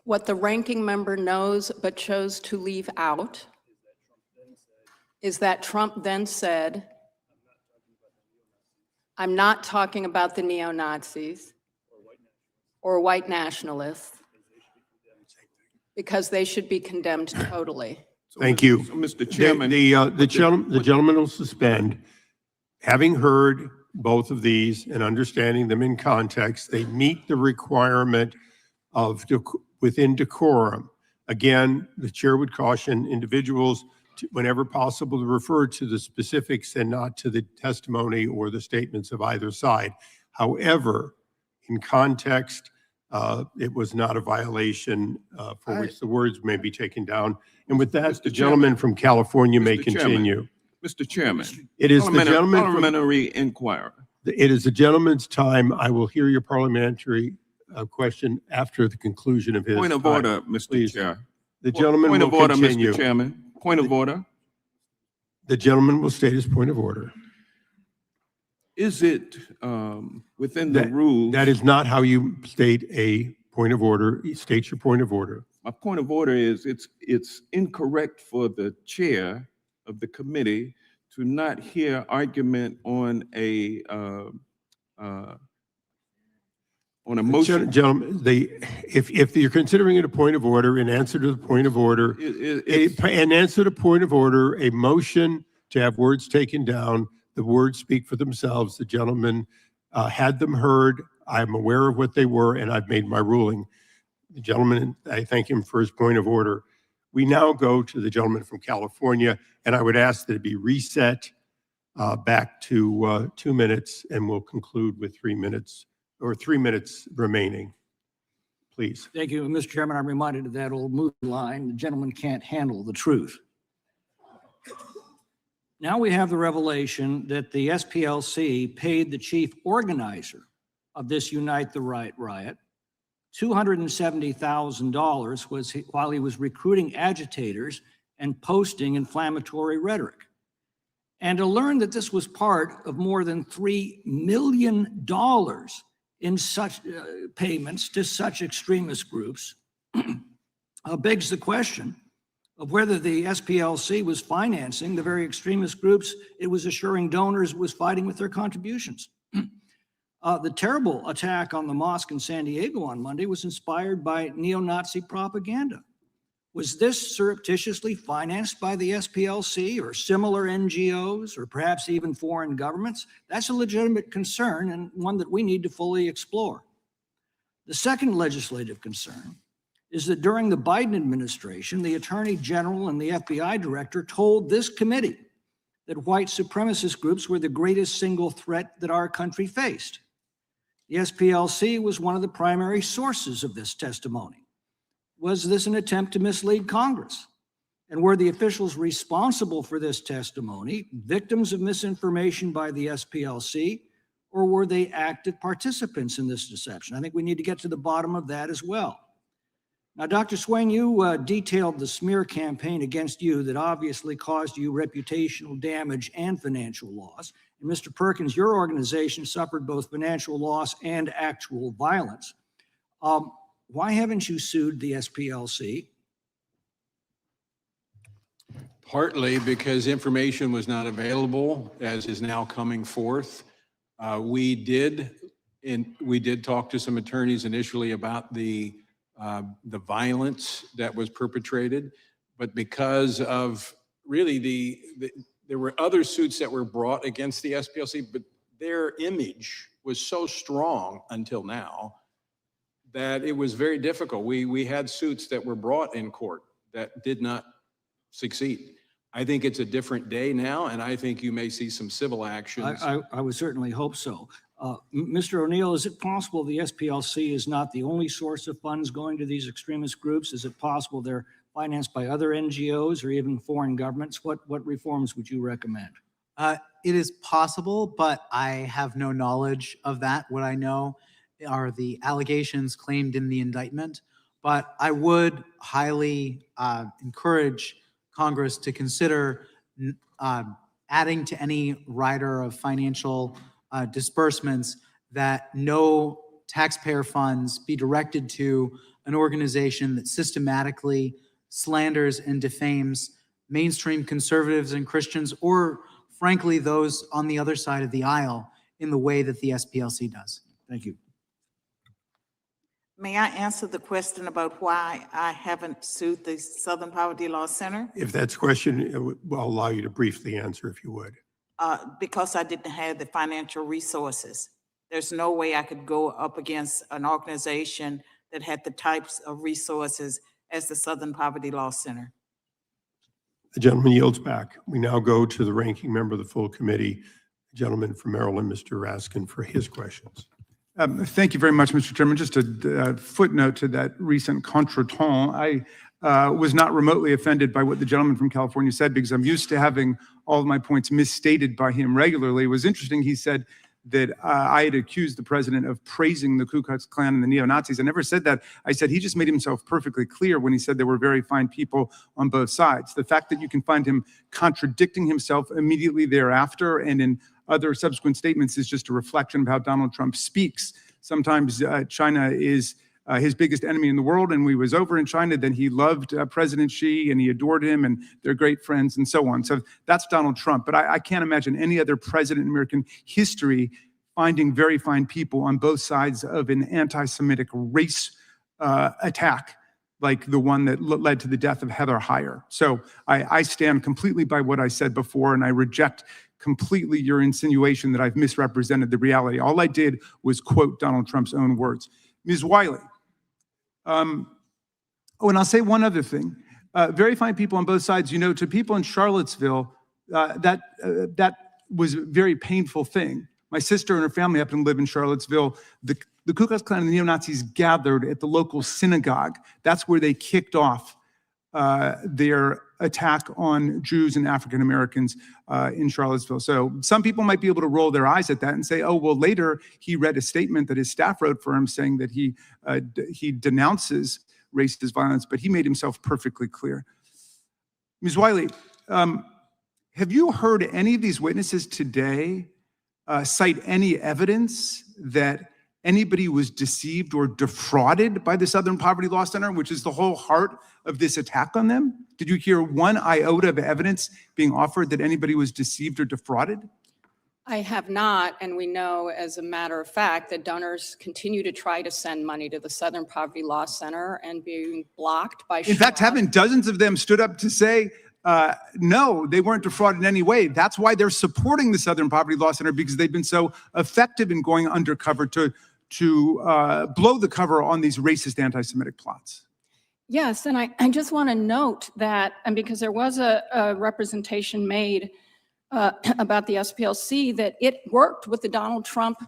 What the ranking member knows but chose to leave out is that Trump then said, I'm not talking about the neo-Nazis or white nationalists because they should be condemned totally. Thank you. So, Mr. Chairman. The gentleman will suspend. Having heard both of these and understanding them in context, they meet the requirement of within decorum. Again, the chair would caution individuals to, whenever possible, to refer to the specifics and not to the testimony or the statements of either side. However, in context, it was not a violation for which the words may be taken down. And with that, the gentleman from California may continue. Mr. Chairman, It is the gentleman from, parliamentary inquirer. it is the gentleman's time. I will hear your parliamentary question after the conclusion of his Point of time. order, Mr. Please. Chair. The gentleman Point will of order, continue. Mr. Chairman. Point of order. The gentleman will state his point of order. Is it within the rules? That is not how you state a point of order. State your point of order. My point of order is it's incorrect for the chair of the committee to not hear argument on a motion. Gentlemen, if you're considering it a point of order, in answer to the point of order, in answer to point of order, a motion to have words taken down, the words speak for themselves. The gentleman had them heard. I'm aware of what they were, and I've made my ruling. The gentleman, I thank him for his point of order. We now go to the gentleman from California, and I would ask that it be reset back to 2 minutes, and we'll conclude with 3 minutes or 3 minutes remaining. Please. Thank you, Mr. Chairman. I'm reminded of that old movie line, the gentleman can't handle the truth. Now we have the revelation that the SPLC paid the chief organizer of this Unite the Right riot $270,000 while he was recruiting agitators and posting inflammatory rhetoric. And to learn that this was part of more than $3 million in such payments to such extremist groups begs the question of whether the SPLC was financing the very extremist groups it was assuring donors was fighting with their contributions. The terrible attack on the mosque in San Diego on Monday was inspired by neo-Nazi propaganda. Was this surreptitiously financed by the SPLC or similar NGOs or perhaps even foreign governments? That's a legitimate concern and one that we need to fully explore. The second legislative concern is that during the Biden administration, the Attorney General and the FBI Director told this committee that white supremacist groups were the greatest single threat that our country faced. The SPLC was one of the primary sources of this testimony. Was this an attempt to mislead Congress? And were the officials responsible for this testimony victims of misinformation by the SPLC, or were they active participants in this deception? I think we need to get to the bottom of that as well. Now, Dr. Swain, you detailed the smear campaign against you that obviously caused you reputational damage and financial loss. And Mr. Perkins, your organization suffered both financial loss and actual violence. Why haven't you sued the SPLC? Partly because information was not available, as is now coming forth. We did talk to some attorneys initially about the violence that was perpetrated, but because of really there were other suits that were brought against the SPLC, but their image was so strong until now that it was very difficult. We had suits that were brought in court that did not succeed. I think it's a different day now, and I think you may see some civil actions. I would certainly hope so. Mr. O'Neill, is it possible the SPLC is not the only source of funds going to these extremist groups? Is it possible they're financed by other NGOs or even foreign governments? What reforms would you recommend? It is possible, but I have no knowledge of that. What I know are the allegations claimed in the indictment, but I would highly encourage Congress to consider adding to any rider of financial disbursements that no taxpayer funds be directed to an organization that systematically slanders and defames mainstream conservatives and Christians, or frankly, those on the other side of the aisle in the way that the SPLC does. Thank you. May I answer the question about why I haven't sued the Southern Poverty Law Center? If that's a question, I'll allow you to briefly answer if you would. Because I didn't have the financial resources. There's no way I could go up against an organization that had the types of resources as the Southern Poverty Law Center. The gentleman yields back. We now go to the ranking member of the full committee, the gentleman from Maryland, Mr. Raskin, for his questions. Thank you very much, Mr. Chairman. Just a footnote to that recent contretemps. I was not remotely offended by what the gentleman from California said, because I'm used to having all of my points misstated by him regularly. It was interesting. He said that I had accused the president of praising the Ku Klux Klan and the neo-Nazis. I never said that. I said he just made himself perfectly clear when he said there were very fine people on both sides. The fact that you can find him contradicting himself immediately thereafter and in other subsequent statements is just a reflection of how Donald Trump speaks. Sometimes China is his biggest enemy in the world, and we was over in China, then he loved President Xi and he adored him and they're great friends and so on. So that's Donald Trump. But I can't imagine any other president in American history finding very fine people on both sides of an anti-Semitic race attack like the one that led to the death of Heather Heyer. So I stand completely by what I said before, and I reject completely your insinuation that I've misrepresented the reality. All I did was quote Donald Trump's own words. Ms. Wiley. Oh, and I'll say one other thing. Very fine people on both sides. You know, to people in Charlottesville, that was a very painful thing. My sister and her family happen to live in Charlottesville. The Ku Klux Klan and the neo-Nazis gathered at the local synagogue. That's where they kicked off their attack on Jews and African Americans in Charlottesville. So some people might be able to roll their eyes at that and say, oh, well, later he read a statement that his staff wrote for him saying that he denounces racist violence, but he made himself perfectly clear. Ms. Wiley, have you heard any of these witnesses today cite any evidence that anybody was deceived or defrauded by the Southern Poverty Law Center, which is the whole heart of this attack on them? Did you hear one iota of evidence being offered that anybody was deceived or defrauded? I have not, and we know as a matter of fact that donors continue to try to send money to the Southern Poverty Law Center and being blocked by In fact, haven't dozens of them stood up to say, no, they weren't defrauded in any way. That's why they're supporting the Southern Poverty Law Center, because they've been so effective in going undercover to to blow the cover on these racist anti-Semitic plots. Yes, and I just want to note that, and because there was a representation made about the SPLC, that it worked with the Donald Trump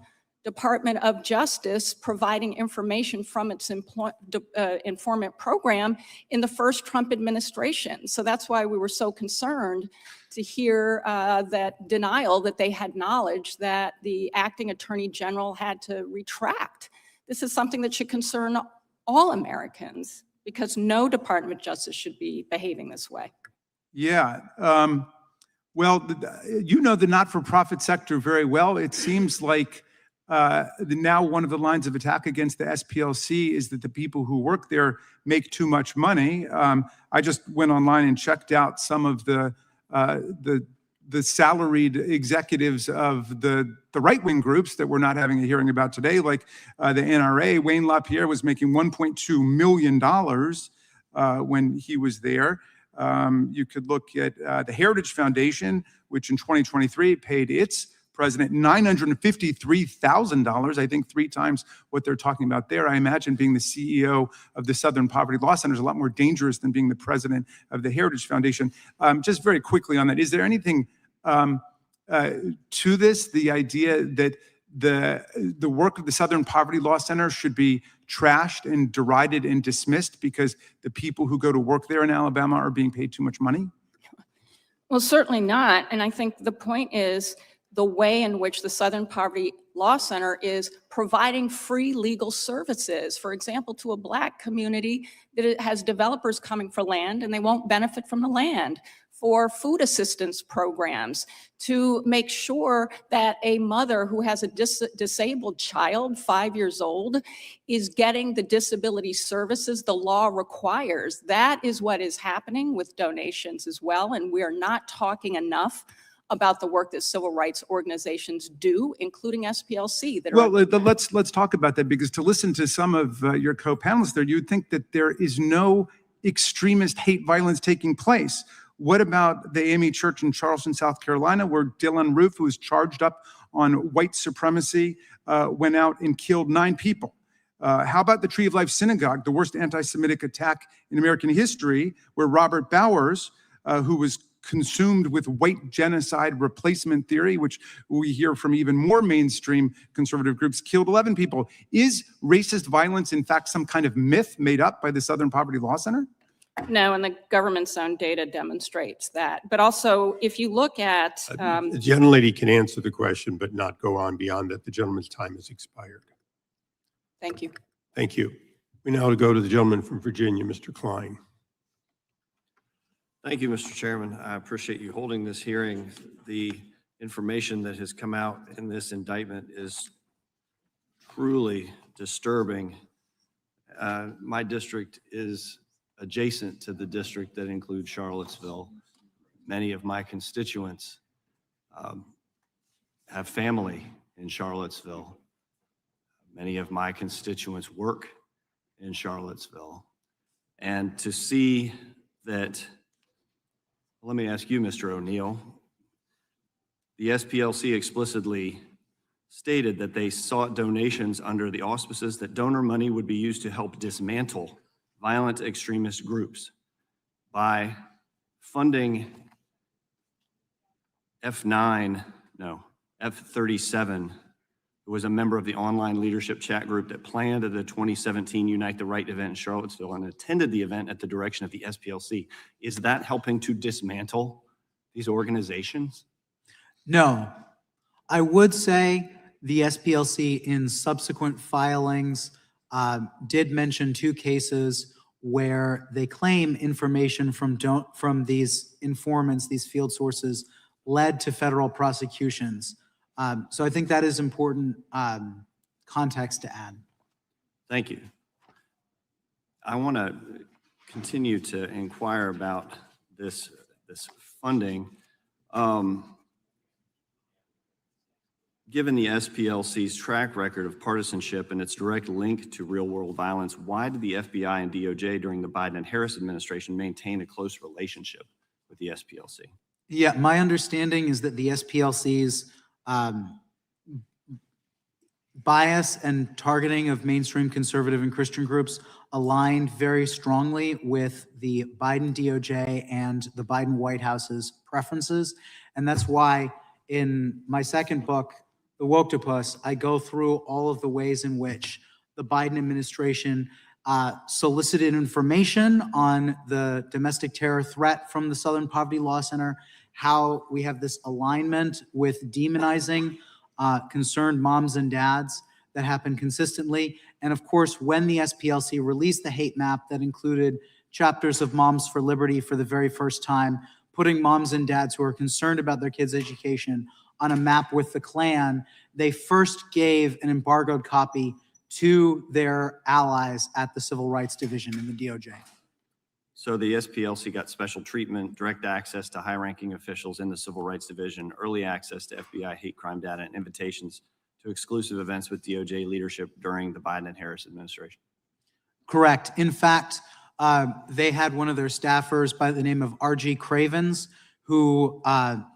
Department of Justice providing information from its informant program in the first Trump administration. So that's why we were so concerned to hear that denial that they had knowledge that the acting attorney general had to retract. This is something that should concern all Americans, because no Department of Justice should be behaving this way. Yeah. Well, you know the not-for-profit sector very well. It seems like now one of the lines of attack against the SPLC is that the people who work there make too much money. I just went online and checked out some of the salaried executives of the right-wing groups that we're not having a hearing about today, like the NRA. Wayne LaPierre was making $1.2 million when he was there. You could look at the Heritage Foundation, which in 2023 paid its president $953,000, I think 3 times what they're talking about there. I imagine being the CEO of the Southern Poverty Law Center is a lot more dangerous than being the president of the Heritage Foundation. Just very quickly on that, is there anything to this, the idea that the work of the Southern Poverty Law Center should be trashed and derided and dismissed because the people who go to work there in Alabama are being paid too much money? Well, certainly not. And I think the point is the way in which the Southern Poverty Law Center is providing free legal services, for example, to a Black community that it has developers coming for land and they won't benefit from the land, for food assistance programs, to make sure that a mother who has a disabled child, 5 years old, is getting the disability services the law requires. That is what is happening with donations as well, and we are not talking enough about the work that civil rights organizations do, including SPLC. Well, let's talk about that, because to listen to some of your co-panelists there, you'd think that there is no extremist hate violence taking place. What about the AME Church in Charleston, South Carolina, where Dylan Roof, who was charged up on white supremacy, went out and killed 9 people? How about the Tree of Life Synagogue, the worst anti-Semitic attack in American history, where Robert Bowers, who was consumed with white genocide replacement theory, which we hear from even more mainstream conservative groups, killed 11 people. Is racist violence, in fact, some kind of myth made up by the Southern Poverty Law Center? No, and the government's own data demonstrates that. But also, if you look at... The gentlelady can answer the question, but not go on beyond that. The gentleman's time has expired. Thank you. Thank you. We now go to the gentleman from Virginia, Mr. Klein. Thank you, Mr. Chairman. I appreciate you holding this hearing. The information that has come out in this indictment is truly disturbing. My district is adjacent to the district that includes Charlottesville. Many of my constituents have family in Charlottesville. Many of my constituents work in Charlottesville. And to see that, let me ask you, Mr. O'Neill, the SPLC explicitly stated that they sought donations under the auspices that donor money would be used to help dismantle violent extremist groups by funding F37, who was a member of the online leadership chat group that planned the 2017 Unite the Right event in Charlottesville and attended the event at the direction of the SPLC. Is that helping to dismantle these organizations? No. I would say the SPLC in subsequent filings did mention 2 cases where they claim information from these informants, these field sources, led to federal prosecutions. So I think that is important context to add. Thank you. I want to continue to inquire about this funding. Given the SPLC's track record of partisanship and its direct link to real-world violence, why did the FBI and DOJ during the Biden and Harris administration maintain a close relationship with the SPLC? Yeah, my understanding is that the SPLC's bias and targeting of mainstream conservative and Christian groups aligned very strongly with the Biden DOJ and the Biden White House's preferences. And that's why in my second book, The Woktopus, I go through all of the ways in which the Biden administration solicited information on the domestic terror threat from the Southern Poverty Law Center, how we have this alignment with demonizing concerned moms and dads that happen consistently. And of course, when the SPLC released the hate map that included chapters of Moms for Liberty for the very first time, putting moms and dads who are concerned about their kids' education on a map with the Klan, they first gave an embargoed copy to their allies at the Civil Rights Division in the DOJ. So the SPLC got special treatment, direct access to high-ranking officials in the Civil Rights Division, early access to FBI hate crime data, and invitations to exclusive events with DOJ leadership during the Biden and Harris administration. Correct. In fact, they had one of their staffers by the name of R.G. Cravens who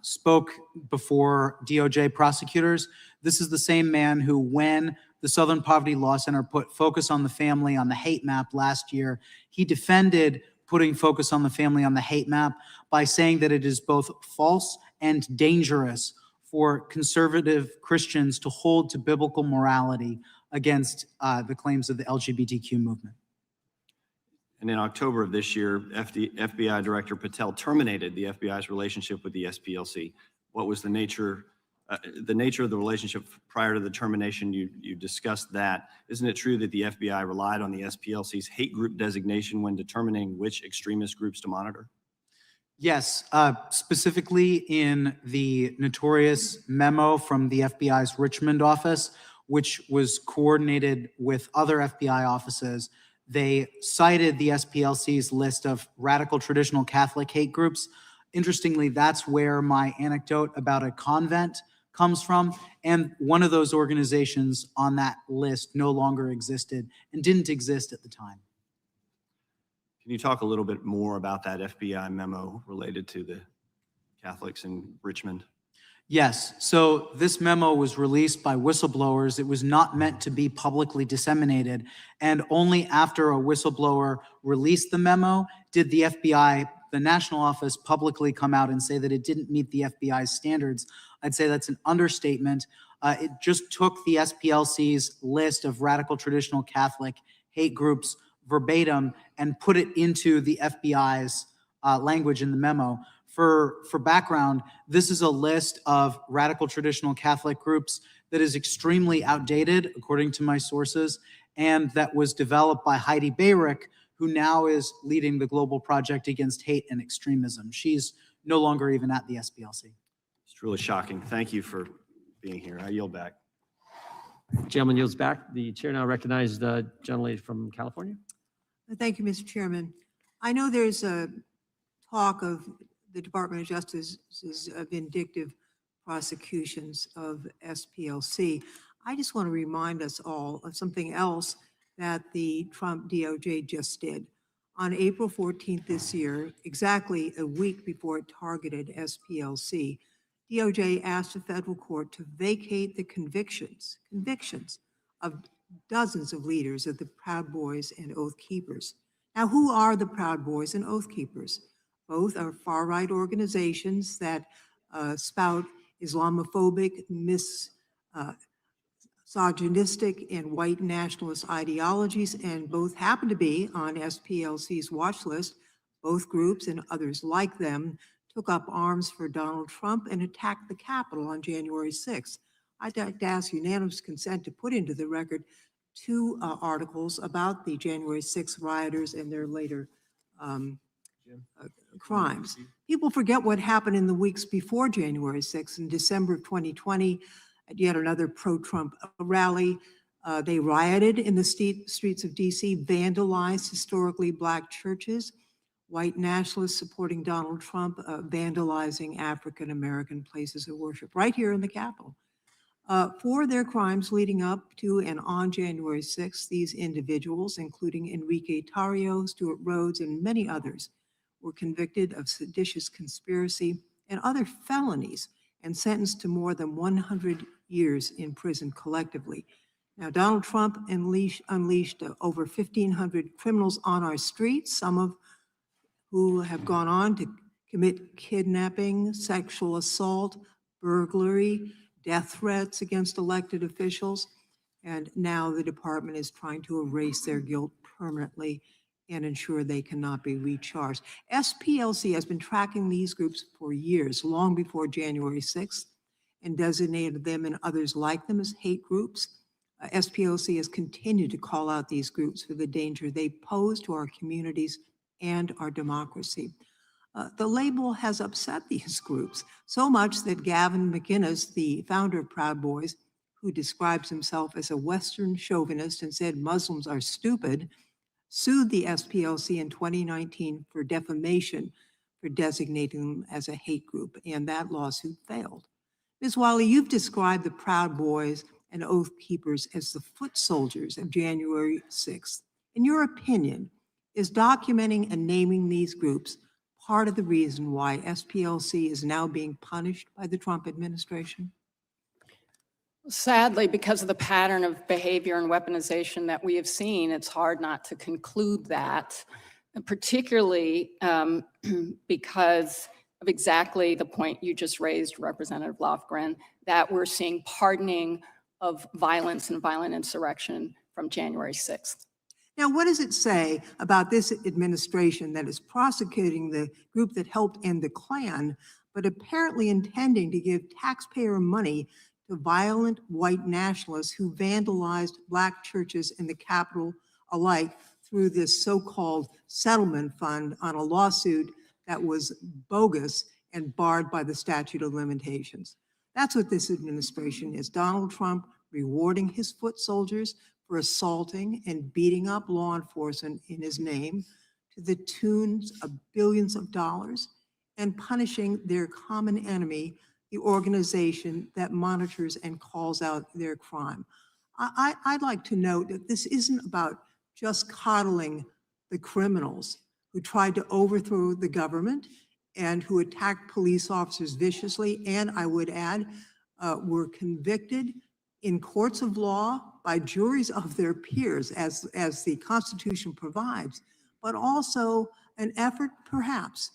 spoke before DOJ prosecutors. This is the same man who, when the Southern Poverty Law Center put focus on the family on the hate map last year, he defended putting focus on the family on the hate map by saying that it is both false and dangerous for conservative Christians to hold to biblical morality against the claims of the LGBTQ movement. And in October of this year, FBI Director Patel terminated the FBI's relationship with the SPLC. What was the nature of the relationship prior to the termination? You discussed that. Isn't it true that the FBI relied on the SPLC's hate group designation when determining which extremist groups to monitor? Yes, specifically in the notorious memo from the FBI's Richmond office, which was coordinated with other FBI offices. They cited the SPLC's list of radical traditional Catholic hate groups. Interestingly, that's where my anecdote about a convent comes from. And one of those organizations on that list no longer existed and didn't exist at the time. Can you talk a little bit more about that FBI memo related to the Catholics in Richmond? Yes. So this memo was released by whistleblowers. It was not meant to be publicly disseminated. And only after a whistleblower released the memo did the FBI, the national office, publicly come out and say that it didn't meet the FBI's standards. I'd say that's an understatement. It just took the SPLC's list of radical traditional Catholic hate groups verbatim and put it into the FBI's language in the memo. For background, this is a list of radical traditional Catholic groups that is extremely outdated, according to my sources, and that was developed by Heidi Beirich, who now is leading the Global Project Against Hate and Extremism. She's no longer even at the SPLC. It's truly shocking. Thank you for being here. I yield back. Gentleman yields back. The chair now recognizes the gentlelady from California. Thank you, Mr. Chairman. I know there's a talk of the Department of Justice's vindictive prosecutions of SPLC. I just want to remind us all of something else that the Trump DOJ just did. On April 14th this year, exactly a week before it targeted SPLC, DOJ asked a federal court to vacate the convictions of dozens of leaders of the Proud Boys and Oath Keepers. Now, who are the Proud Boys and Oath Keepers? Both are far-right organizations that spout Islamophobic, misogynistic, and white nationalist ideologies, and both happen to be on SPLC's watch list. Both groups and others like them took up arms for Donald Trump and attacked the Capitol on January 6th. I'd like to ask unanimous consent to put into the record two articles about the January 6th rioters and their later crimes. People forget what happened in the weeks before January 6th. In December of 2020, at yet another pro-Trump rally, they rioted in the streets of DC, vandalized historically Black churches, white nationalists supporting Donald Trump, vandalizing African-American places of worship right here in the Capitol. For their crimes leading up to and on January 6th, these individuals, including Enrique Tarrio, Stuart Rhodes, and many others, were convicted of seditious conspiracy and other felonies and sentenced to more than 100 years in prison collectively. Now, Donald Trump unleashed over 1,500 criminals on our streets, some of who have gone on to commit kidnapping, sexual assault, burglary, death threats against elected officials. And now the department is trying to erase their guilt permanently and ensure they cannot be recharged. SPLC has been tracking these groups for years, long before January 6th, and designated them and others like them as hate groups. SPLC has continued to call out these groups for the danger they pose to our communities and our democracy. The label has upset these groups so much that Gavin McInnes, the founder of Proud Boys, who describes himself as a Western chauvinist and said Muslims are stupid, sued the SPLC in 2019 for defamation for designating them as a hate group, and that lawsuit failed. Ms. Wiley, you've described the Proud Boys and Oath Keepers as the foot soldiers of January 6th. In your opinion, is documenting and naming these groups part of the reason why SPLC is now being punished by the Trump administration? Sadly, because of the pattern of behavior and weaponization that we have seen, it's hard not to conclude that, and particularly because of exactly the point you just raised, Representative Lofgren, that we're seeing pardoning of violence and violent insurrection from January 6th. Now, what does it say about this administration that is prosecuting the group that helped end the Klan, but apparently intending to give taxpayer money to violent white nationalists who vandalized Black churches in the Capitol alike through this so-called settlement fund on a lawsuit that was bogus and barred by the statute of limitations? That's what this administration is. Donald Trump rewarding his foot soldiers for assaulting and beating up law enforcement in his name to the tunes of billions of dollars, and punishing their common enemy, the organization that monitors and calls out their crime. I'd like to note that this isn't about just coddling the criminals who tried to overthrow the government and who attacked police officers viciously, and I would add, were convicted in courts of law by juries of their peers, as the Constitution provides, but also an effort perhaps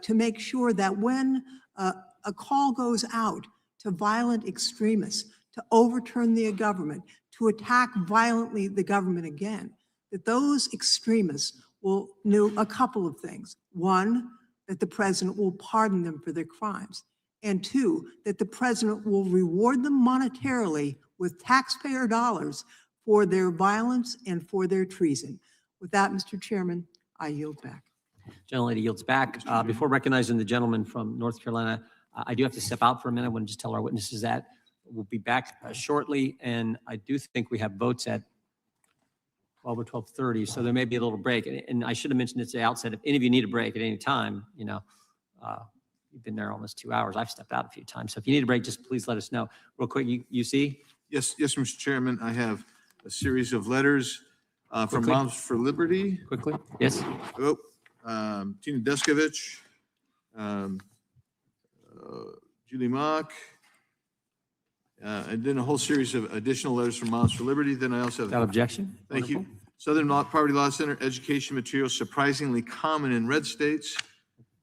to make sure that when a call goes out to violent extremists to overturn the government, to attack violently the government again, that those extremists will know a couple of things. One, that the president will pardon them for their crimes. And two, that the president will reward them monetarily with taxpayer dollars for their violence and for their treason. With that, Mr. Chairman, I yield back. Gentlelady yields back. Before recognizing the gentleman from North Carolina, I do have to step out for a minute. I want to just tell our witnesses that we'll be back shortly, and I do think we have votes at 12 or 12:30, so there may be a little break. And I should have mentioned at the outset, if any of you need a break at any time, you've been there almost 2 hours. I've stepped out a few times. So if you need a break, just please let us know. Real quick, you see? Yes, Mr. Chairman, I have a series of letters from Quickly. Moms for Liberty. Quickly, yes. Tina Deskovich, Julie Mock, and then a whole series of additional letters from Moms for Liberty. Then I also have. Without objection. Thank Wonderful. you. Southern Poverty Law Center, education materials surprisingly common in red states.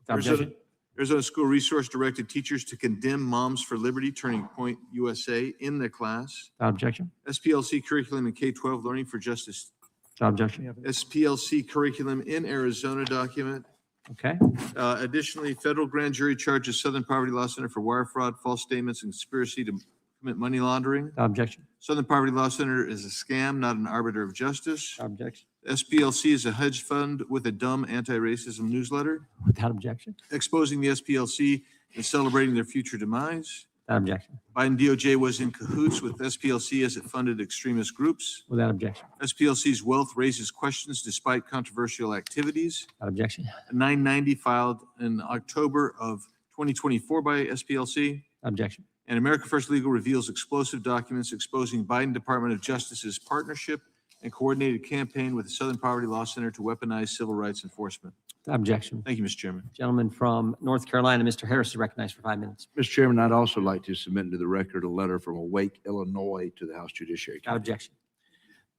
Without objection. Arizona School Resource directed teachers to condemn Moms for Liberty, Turning Point USA in their class. Without objection. SPLC curriculum in K-12 Learning for Justice. Without objection. SPLC curriculum in Arizona document. Okay. Additionally, federal grand jury charges Southern Poverty Law Center for wire fraud, false statements, and conspiracy to commit money laundering. Without objection. Southern Poverty Law Center is a scam, not an arbiter of justice. Without objection. SPLC is a hedge fund with a dumb anti-racism newsletter. Without objection. Exposing the SPLC and celebrating their future demise. Without objection. Biden DOJ was in cahoots with SPLC as it funded extremist groups. Without objection. SPLC's wealth raises questions despite controversial activities. Without objection. 990 filed in October of 2024 by SPLC. Objection. And America First Legal reveals explosive documents exposing Biden Department of Justice's partnership and coordinated campaign with the Southern Poverty Law Center to weaponize civil rights enforcement. Objection. Thank you, Mr. Chairman. Gentleman from North Carolina, Mr. Harris is recognized for 5 minutes. Mr. Chairman, I'd also like to submit into the record a letter from Awake, Illinois to the House Judiciary Without Committee. objection.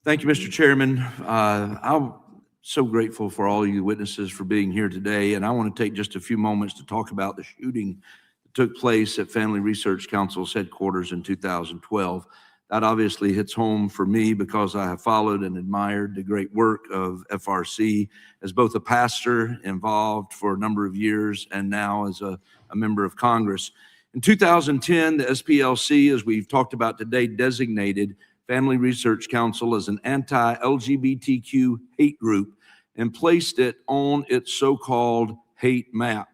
Thank you, Mr. Chairman. I'm so grateful for all you witnesses for being here today, and I want to take just a few moments to talk about the shooting that took place at Family Research Council's headquarters in 2012. That obviously hits home for me because I have followed and admired the great work of FRC as both a pastor involved for a number of years and now as a member of Congress. In 2010, the SPLC, as we've talked about today, designated Family Research Council as an anti-LGBTQ hate group and placed it on its so-called hate map.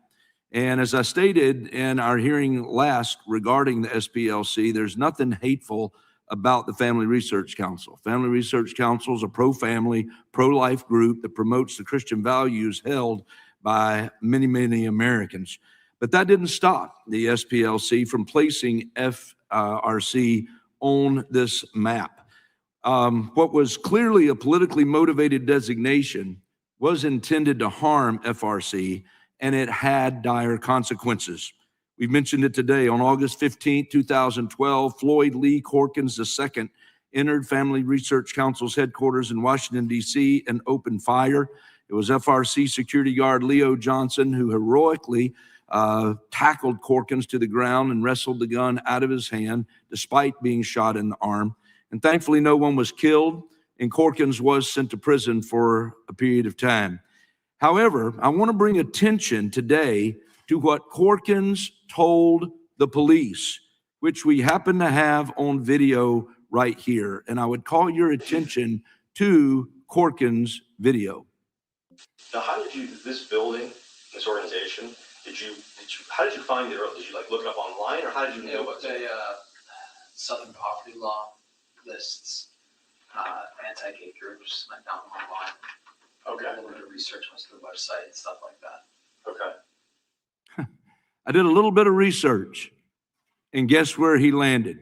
And as I stated in our hearing last regarding the SPLC, there's nothing hateful about the Family Research Council. Family Research Council is a pro-family, pro-life group that promotes the Christian values held by many, many Americans. But that didn't stop the SPLC from placing FRC on this map. What was clearly a politically motivated designation was intended to harm FRC, and it had dire consequences. We mentioned it today. On August 15, 2012, Floyd Lee Corkins II entered Family Research Council's headquarters in Washington, D.C. and opened fire. It was FRC security guard Leo Johnson who heroically tackled Corkins to the ground and wrestled the gun out of his hand despite being shot in the arm. And thankfully, no one was killed, and Corkins was sent to prison for a period of time. However, I want to bring attention today to what Corkins told the police, which we happen to have on video right here. And I would call your attention to Corkins' video. Now, how did you, this building, this organization, how did you find it early? Did you look it up online, or how did you know about it? Southern Poverty Law lists anti-gay groups. I found them online. Okay. A little bit of research, went to the website and stuff like that. Okay. I did a little bit of research, and guess where he landed?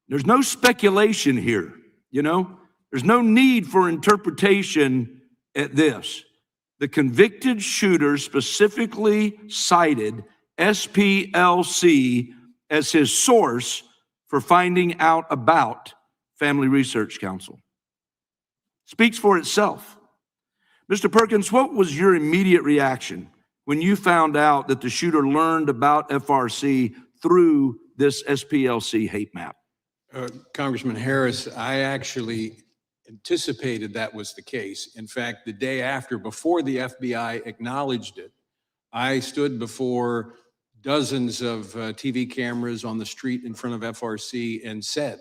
There's no speculation here, you know? There's no need for interpretation at this. The convicted shooter specifically cited SPLC as his source for finding out about Family Research Council. Speaks for itself. Mr. Perkins, what was your immediate reaction when you found out that the shooter learned about FRC through this SPLC hate map? Congressman Harris, I actually anticipated that was the case. In fact, the day after, before the FBI acknowledged it, I stood before dozens of TV cameras on the street in front of FRC and said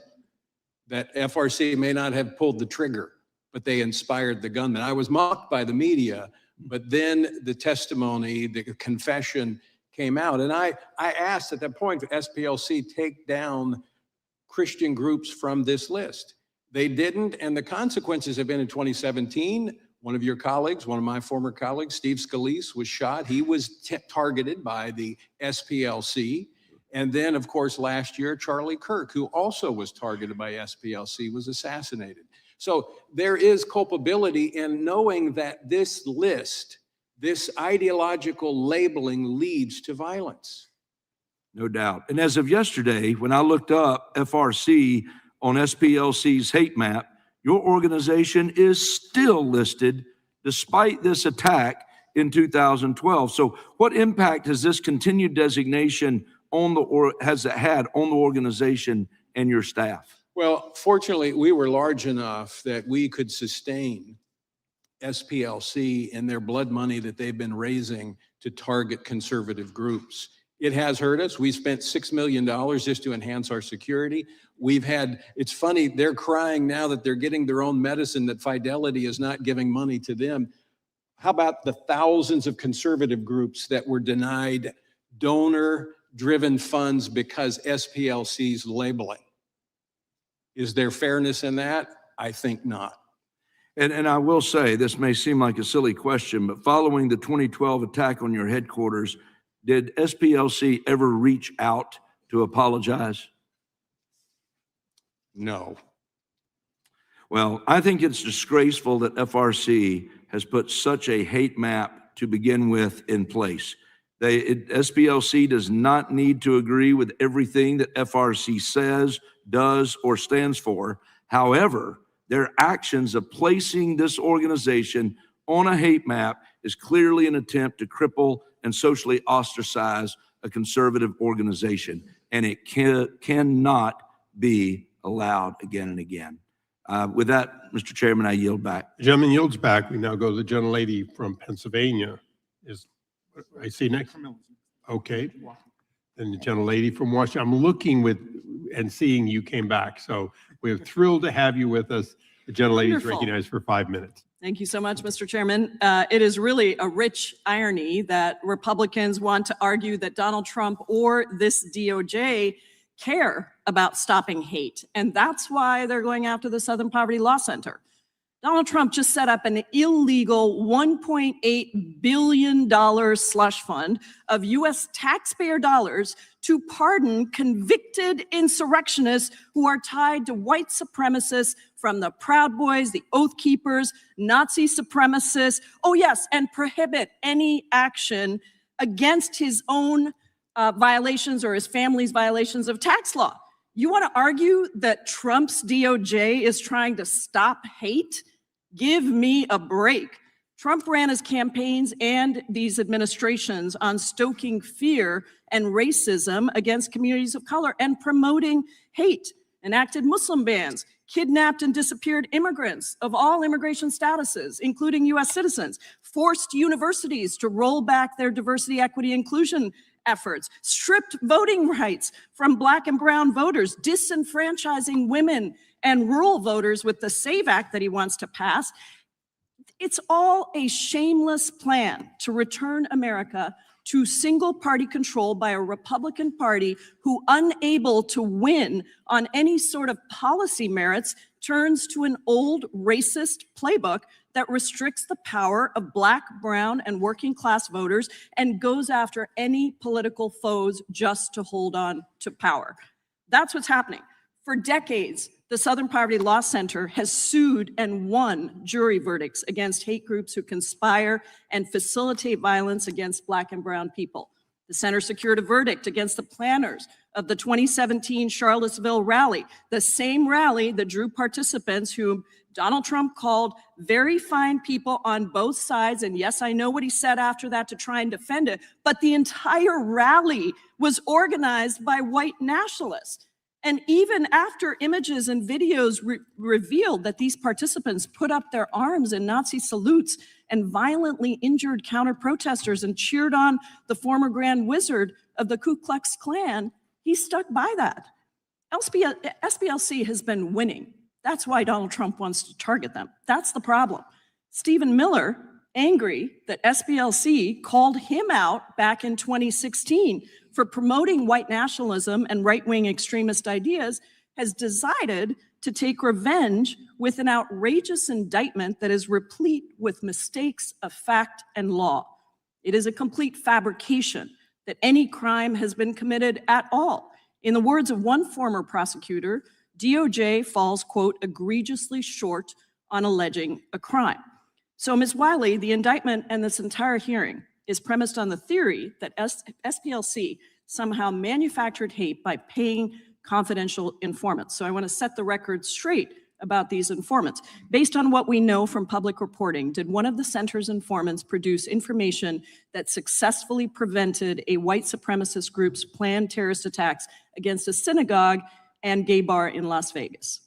that FRC may not have pulled the trigger, but they inspired the gunman. I was mocked by the media, but then the testimony, the confession came out. And I asked at that point, SPLC take down Christian groups from this list. They didn't, and the consequences have been in 2017, one of your colleagues, one of my former colleagues, Steve Scalise, was shot. He was targeted by the SPLC. And then, of course, last year, Charlie Kirk, who also was targeted by SPLC, was assassinated. So there is culpability in knowing that this list, this ideological labeling leads to violence. No doubt. And as of yesterday, when I looked up FRC on SPLC's hate map, your organization is still listed despite this attack in 2012. So what impact has this continued designation on has it had on the organization and your staff? Well, fortunately, we were large enough that we could sustain SPLC and their blood money that they've been raising to target conservative groups. It has hurt us. We spent $6 million just to enhance our security. We've had, it's funny, they're crying now that they're getting their own medicine, that Fidelity is not giving money to them. How about the thousands of conservative groups that were denied donor-driven funds because SPLC's labeling? Is there fairness in that? I think not. And I will say, this may seem like a silly question, but following the 2012 attack on your headquarters, did SPLC ever reach out to apologize? No. Well, I think it's disgraceful that FRC has put such a hate map to begin with in place. SPLC does not need to agree with everything that FRC says, does, or stands for. However, their actions of placing this organization on a hate map is clearly an attempt to cripple and socially ostracize a conservative organization, and it cannot be allowed again and again. With that, Mr. Chairman, I yield back. The gentleman yields back. We now go to the gentlelady from Pennsylvania. I see next. Okay. And the gentlelady from Washington. I'm looking and seeing you came back. So we're thrilled to have you with us. The gentlelady is recognized for 5 minutes. Thank you so much, Mr. Chairman. It is really a rich irony that Republicans want to argue that Donald Trump or this DOJ care about stopping hate. And that's why they're going after the Southern Poverty Law Center. Donald Trump just set up an illegal $1.8 billion slush fund of U.S. taxpayer dollars to pardon convicted insurrectionists who are tied to white supremacists from the Proud Boys, the Oath Keepers, Nazi supremacists. Oh, yes, and prohibit any action against his own violations or his family's violations of tax law. You want to argue that Trump's DOJ is trying to stop hate? Give me a break. Trump ran his campaigns and these administrations on stoking fear and racism against communities of color and promoting hate, enacted Muslim bans, kidnapped and disappeared immigrants of all immigration statuses, including U.S. citizens, forced universities to roll back their diversity, equity, inclusion efforts, stripped voting rights from Black and brown voters, disenfranchising women and rural voters with the SAVE Act that he wants to pass. It's all a shameless plan to return America to single party control by a Republican Party who, unable to win on any sort of policy merits, turns to an old racist playbook that restricts the power of Black, brown, and working class voters and goes after any political foes just to hold on to power. That's what's happening. For decades, the Southern Poverty Law Center has sued and won jury verdicts against hate groups who conspire and facilitate violence against Black and brown people. The center secured a verdict against the planners of the 2017 Charlottesville rally, the same rally that drew participants whom Donald Trump called very fine people on both sides. And yes, I know what he said after that to try and defend it, but the entire rally was organized by white nationalists. And even after images and videos revealed that these participants put up their arms in Nazi salutes and violently injured counter-protesters and cheered on the former Grand Wizard of the Ku Klux Klan, he stuck by that. SPLC has been winning. That's why Donald Trump wants to target them. That's the problem. Stephen Miller, angry that SPLC called him out back in 2016 for promoting white nationalism and right-wing extremist ideas, has decided to take revenge with an outrageous indictment that is replete with mistakes of fact and law. It is a complete fabrication that any crime has been committed at all. In the words of one former prosecutor, DOJ falls, quote, egregiously short on alleging a crime. So, Ms. Wiley, the indictment and this entire hearing is premised on the theory that SPLC somehow manufactured hate by paying confidential informants. So I want to set the record straight about these informants. Based on what we know from public reporting, did one of the center's informants produce information that successfully prevented a white supremacist group's planned terrorist attacks against a synagogue and gay bar in Las Vegas?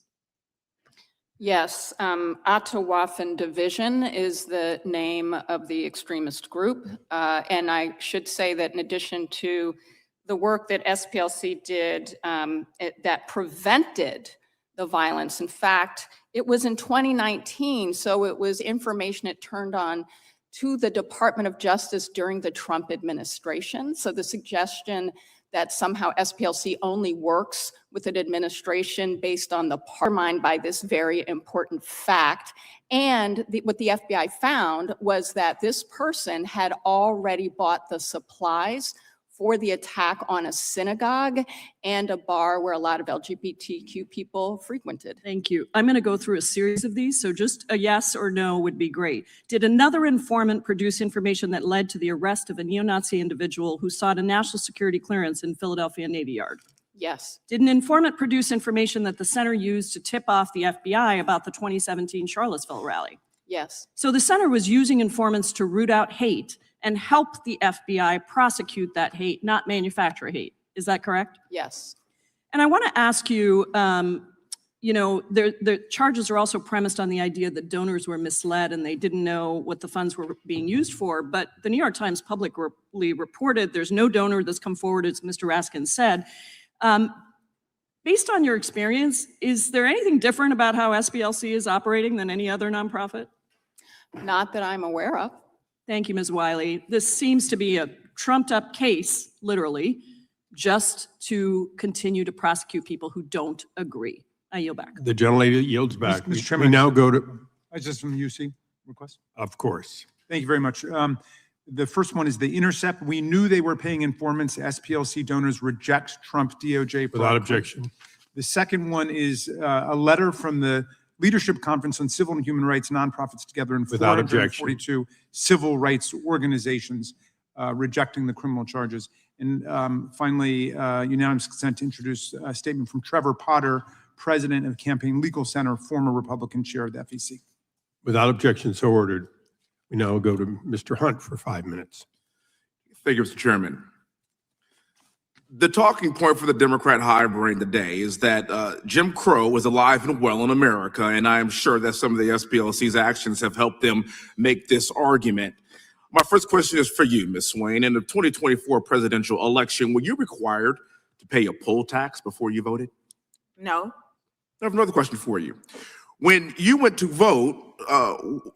Yes, Atawaffen Division is the name of the extremist group. And I should say that in addition to the work that SPLC did that prevented the violence, in fact, it was in 2019, so it was information it turned on to the Department of Justice during the Trump administration. So the suggestion that somehow SPLC only works with an administration based on the mind by this very important fact. And what the FBI found was that this person had already bought the supplies for the attack on a synagogue and a bar where a lot of LGBTQ people frequented. Thank you. I'm going to go through a series of these, so just a yes or no would be great. Did another informant produce information that led to the arrest of a neo-Nazi individual who sought a national security clearance in Philadelphia Navy Yard? Yes. Did an informant produce information that the center used to tip off the FBI about the 2017 Charlottesville rally? Yes. So the center was using informants to root out hate and help the FBI prosecute that hate, not manufacture hate. Is that correct? Yes. And I want to ask you, the charges are also premised on the idea that donors were misled and they didn't know what the funds were being used for. But the New York Times publicly reported there's no donor that's come forward, as Mr. Raskin said. Based on your experience, is there anything different about how SPLC is operating than any other nonprofit? Not that I'm aware of. Thank you, Ms. Wiley. This seems to be a trumped-up case, literally, just to continue to prosecute people who don't agree. I yield back. The gentlelady yields back. Mr. We Chairman, now go to, I just from UC request. of course. Thank you very much. The first one is The Intercept. We knew they were paying informants. SPLC donors reject Trump DOJ. Without objection. The second one is a letter from the Leadership Conference on Civil and Human Rights, nonprofits together in Without objection. 442 civil rights organizations rejecting the criminal charges. And finally, unanimous consent to introduce a statement from Trevor Potter, president of Campaign Legal Center, former Republican chair of the FEC. Without objection, so ordered. We now go to Mr. Hunt for 5 minutes. Thank you, Mr. Chairman. The talking point for the Democrat high brain today is that Jim Crow is alive and well in America, and I am sure that some of the SPLC's actions have helped them make this argument. My first question is for you, Ms. Swain. In the 2024 presidential election, were you required to pay a poll tax before you voted? No. I have another question for you. When you went to vote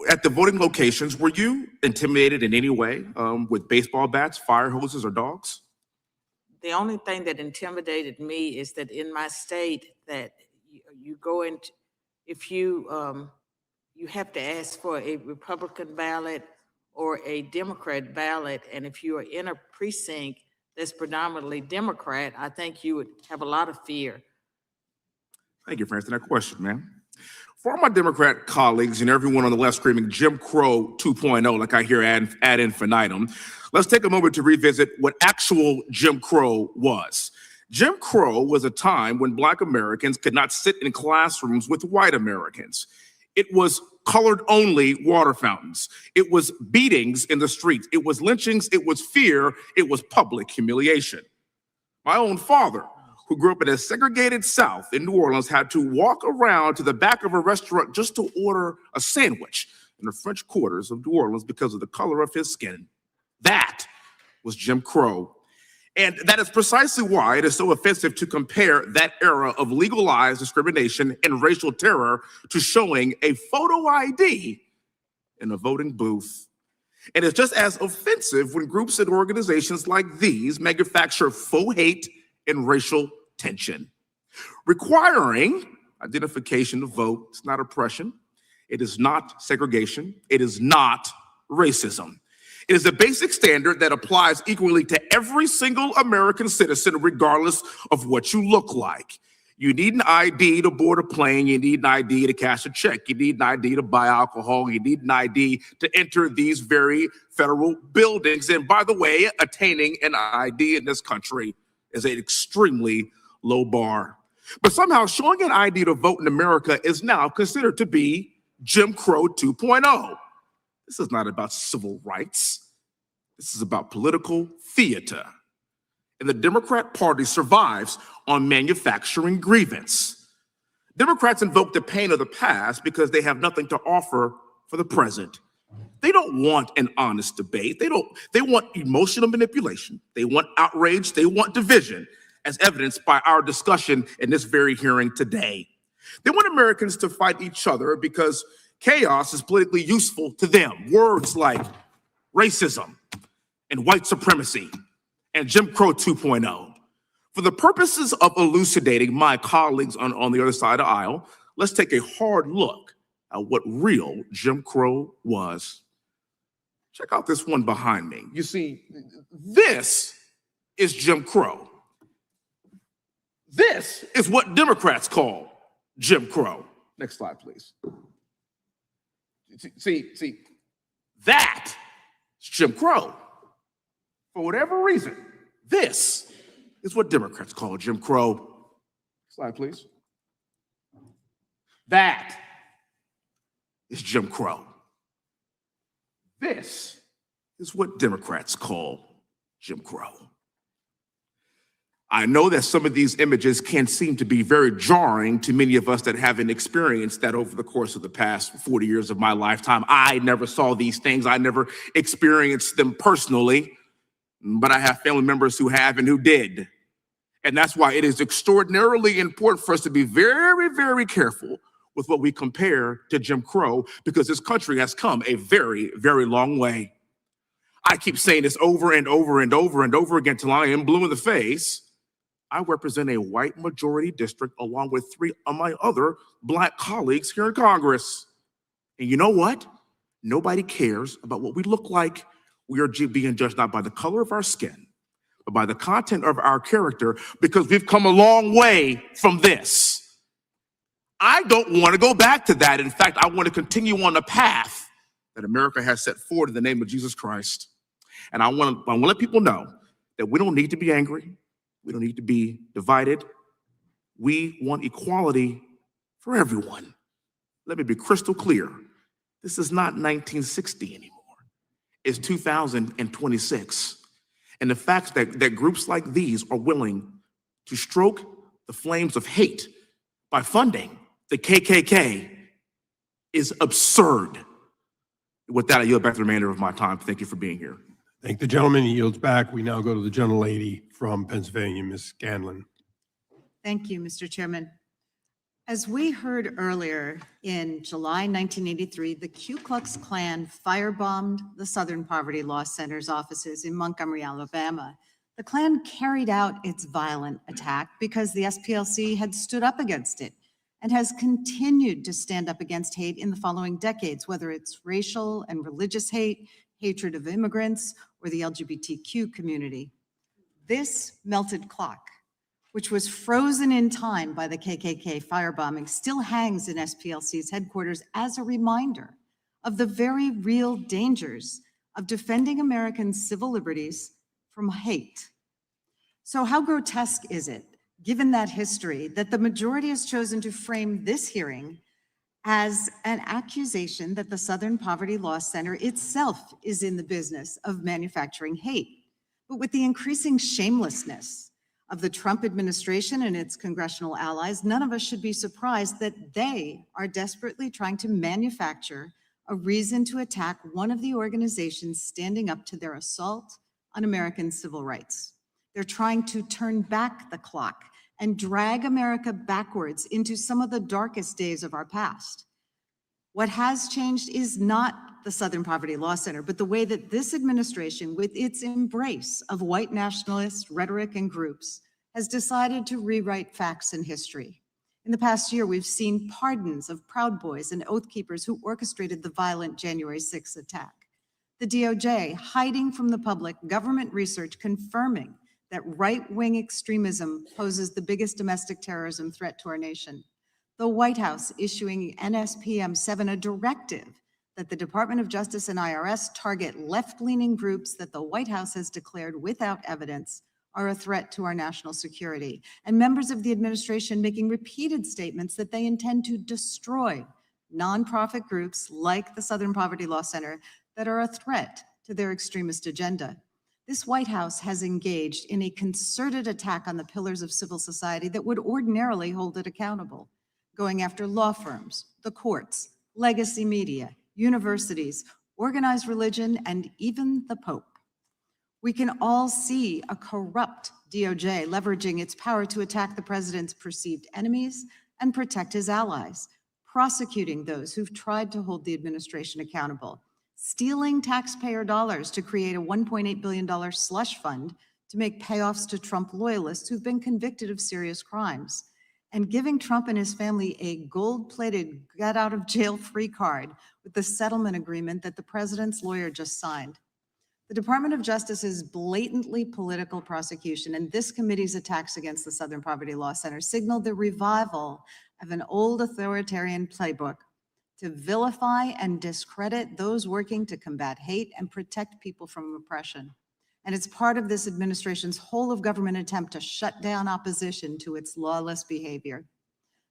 at the voting locations, were you intimidated in any way with baseball bats, fire hoses, or dogs? The only thing that intimidated me is that in my state that you go into, if you have to ask for a Republican ballot or a Democrat ballot, and if you are in a precinct that's predominantly Democrat, I think you would have a lot of fear. Thank you for answering that question, ma'am. For my Democrat colleagues and everyone on the left screaming Jim Crow 2.0, like I hear ad infinitum, let's take a moment to revisit what actual Jim Crow was. Jim Crow was a time when Black Americans could not sit in classrooms with white Americans. It was colored only water fountains. It was beatings in the streets. It was lynchings. It was fear. It was public humiliation. My own father, who grew up in a segregated South in New Orleans, had to walk around to the back of a restaurant just to order a sandwich in the French quarters of New Orleans because of the color of his skin. That was Jim Crow. And that is precisely why it is so offensive to compare that era of legalized discrimination and racial terror to showing a photo ID in a voting booth. And it's just as offensive when groups and organizations like these manufacture faux hate and racial tension. Requiring identification to vote is not oppression. It is not segregation. It is not racism. It is a basic standard that applies equally to every single American citizen, regardless of what you look like. You need an ID to board a plane. You need an ID to cash a check. You need an ID to buy alcohol. You need an ID to enter these very federal buildings. And by the way, attaining an ID in this country is an extremely low bar. But somehow showing an ID to vote in America is now considered to be Jim Crow 2.0. This is not about civil rights. This is about political theater. And the Democrat Party survives on manufacturing grievance. Democrats invoke the pain of the past because they have nothing to offer for the present. They don't want an honest debate. They want emotional manipulation. They want outrage. They want division, as evidenced by our discussion in this very hearing today. They want Americans to fight each other because chaos is politically useful to them. Words like racism and white supremacy and Jim Crow 2.0. For the purposes of elucidating my colleagues on the other side of the aisle, let's take a hard look at what real Jim Crow was. Check out this one behind me. You see, this is Jim Crow. This is what Democrats call Jim Crow. Next slide, please. See, that is Jim Crow. For whatever reason, this is what Democrats call Jim Crow. Slide, please. That is Jim Crow. This is what Democrats call Jim Crow. I know that some of these images can seem to be very jarring to many of us that haven't experienced that over the course of the past 40 years of my lifetime. I never saw these things. I never experienced them personally, but I have family members who have and who did. And that's why it is extraordinarily important for us to be very, very careful with what we compare to Jim Crow, because this country has come a very, very long way. I keep saying this over and over and over and over again till I am blue in the face. I represent a white majority district along with 3 of my other Black colleagues here in Congress. And you know what? Nobody cares about what we look like. We are being judged not by the color of our skin, but by the content of our character, because we've come a long way from this. I don't want to go back to that. In fact, I want to continue on the path that America has set forward in the name of Jesus Christ. And I want to let people know that we don't need to be angry. We don't need to be divided. We want equality for everyone. Let me be crystal clear. This is not 1960 anymore. It's 2026. And the fact that groups like these are willing to stroke the flames of hate by funding the KKK is absurd. With that, I yield back the remainder of my time. Thank you for being here. Thank the gentleman. He yields back. We now go to the gentlelady from Pennsylvania, Ms. Scanlon. Thank you, Mr. Chairman. As we heard earlier, in July 1983, the Ku Klux Klan firebombed the Southern Poverty Law Center's offices in Montgomery, Alabama. The Klan carried out its violent attack because the SPLC had stood up against it and has continued to stand up against hate in the following decades, whether it's racial and religious hate, hatred of immigrants, or the LGBTQ community. This melted clock, which was frozen in time by the KKK firebombing, still hangs in SPLC's headquarters as a reminder of the very real dangers of defending American civil liberties from hate. So how grotesque is it, given that history, that the majority has chosen to frame this hearing as an accusation that the Southern Poverty Law Center itself is in the business of manufacturing hate? But with the increasing shamelessness of the Trump administration and its congressional allies, none of us should be surprised that they are desperately trying to manufacture a reason to attack one of the organizations standing up to their assault on American civil rights. They're trying to turn back the clock and drag America backwards into some of the darkest days of our past. What has changed is not the Southern Poverty Law Center, but the way that this administration, with its embrace of white nationalist rhetoric and groups, has decided to rewrite facts and history. In the past year, we've seen pardons of Proud Boys and Oath Keepers who orchestrated the violent January 6th attack. The DOJ hiding from the public government research confirming that right-wing extremism poses the biggest domestic terrorism threat to our nation. The White House issuing NSPM 7 a directive that the Department of Justice and IRS target left-leaning groups that the White House has declared without evidence are a threat to our national security, and members of the administration making repeated statements that they intend to destroy nonprofit groups like the Southern Poverty Law Center that are a threat to their extremist agenda. This White House has engaged in a concerted attack on the pillars of civil society that would ordinarily hold it accountable, going after law firms, the courts, legacy media, universities, organized religion, and even the Pope. We can all see a corrupt DOJ leveraging its power to attack the president's perceived enemies and protect his allies, prosecuting those who've tried to hold the administration accountable, stealing taxpayer dollars to create a $1.8 billion slush fund to make payoffs to Trump loyalists who've been convicted of serious crimes, and giving Trump and his family a gold-plated get-out-of-jail-free card with the settlement agreement that the president's lawyer just signed. The Department of Justice's blatantly political prosecution and this committee's attacks against the Southern Poverty Law Center signaled the revival of an old authoritarian playbook to vilify and discredit those working to combat hate and protect people from oppression. And it's part of this administration's whole of government attempt to shut down opposition to its lawless behavior.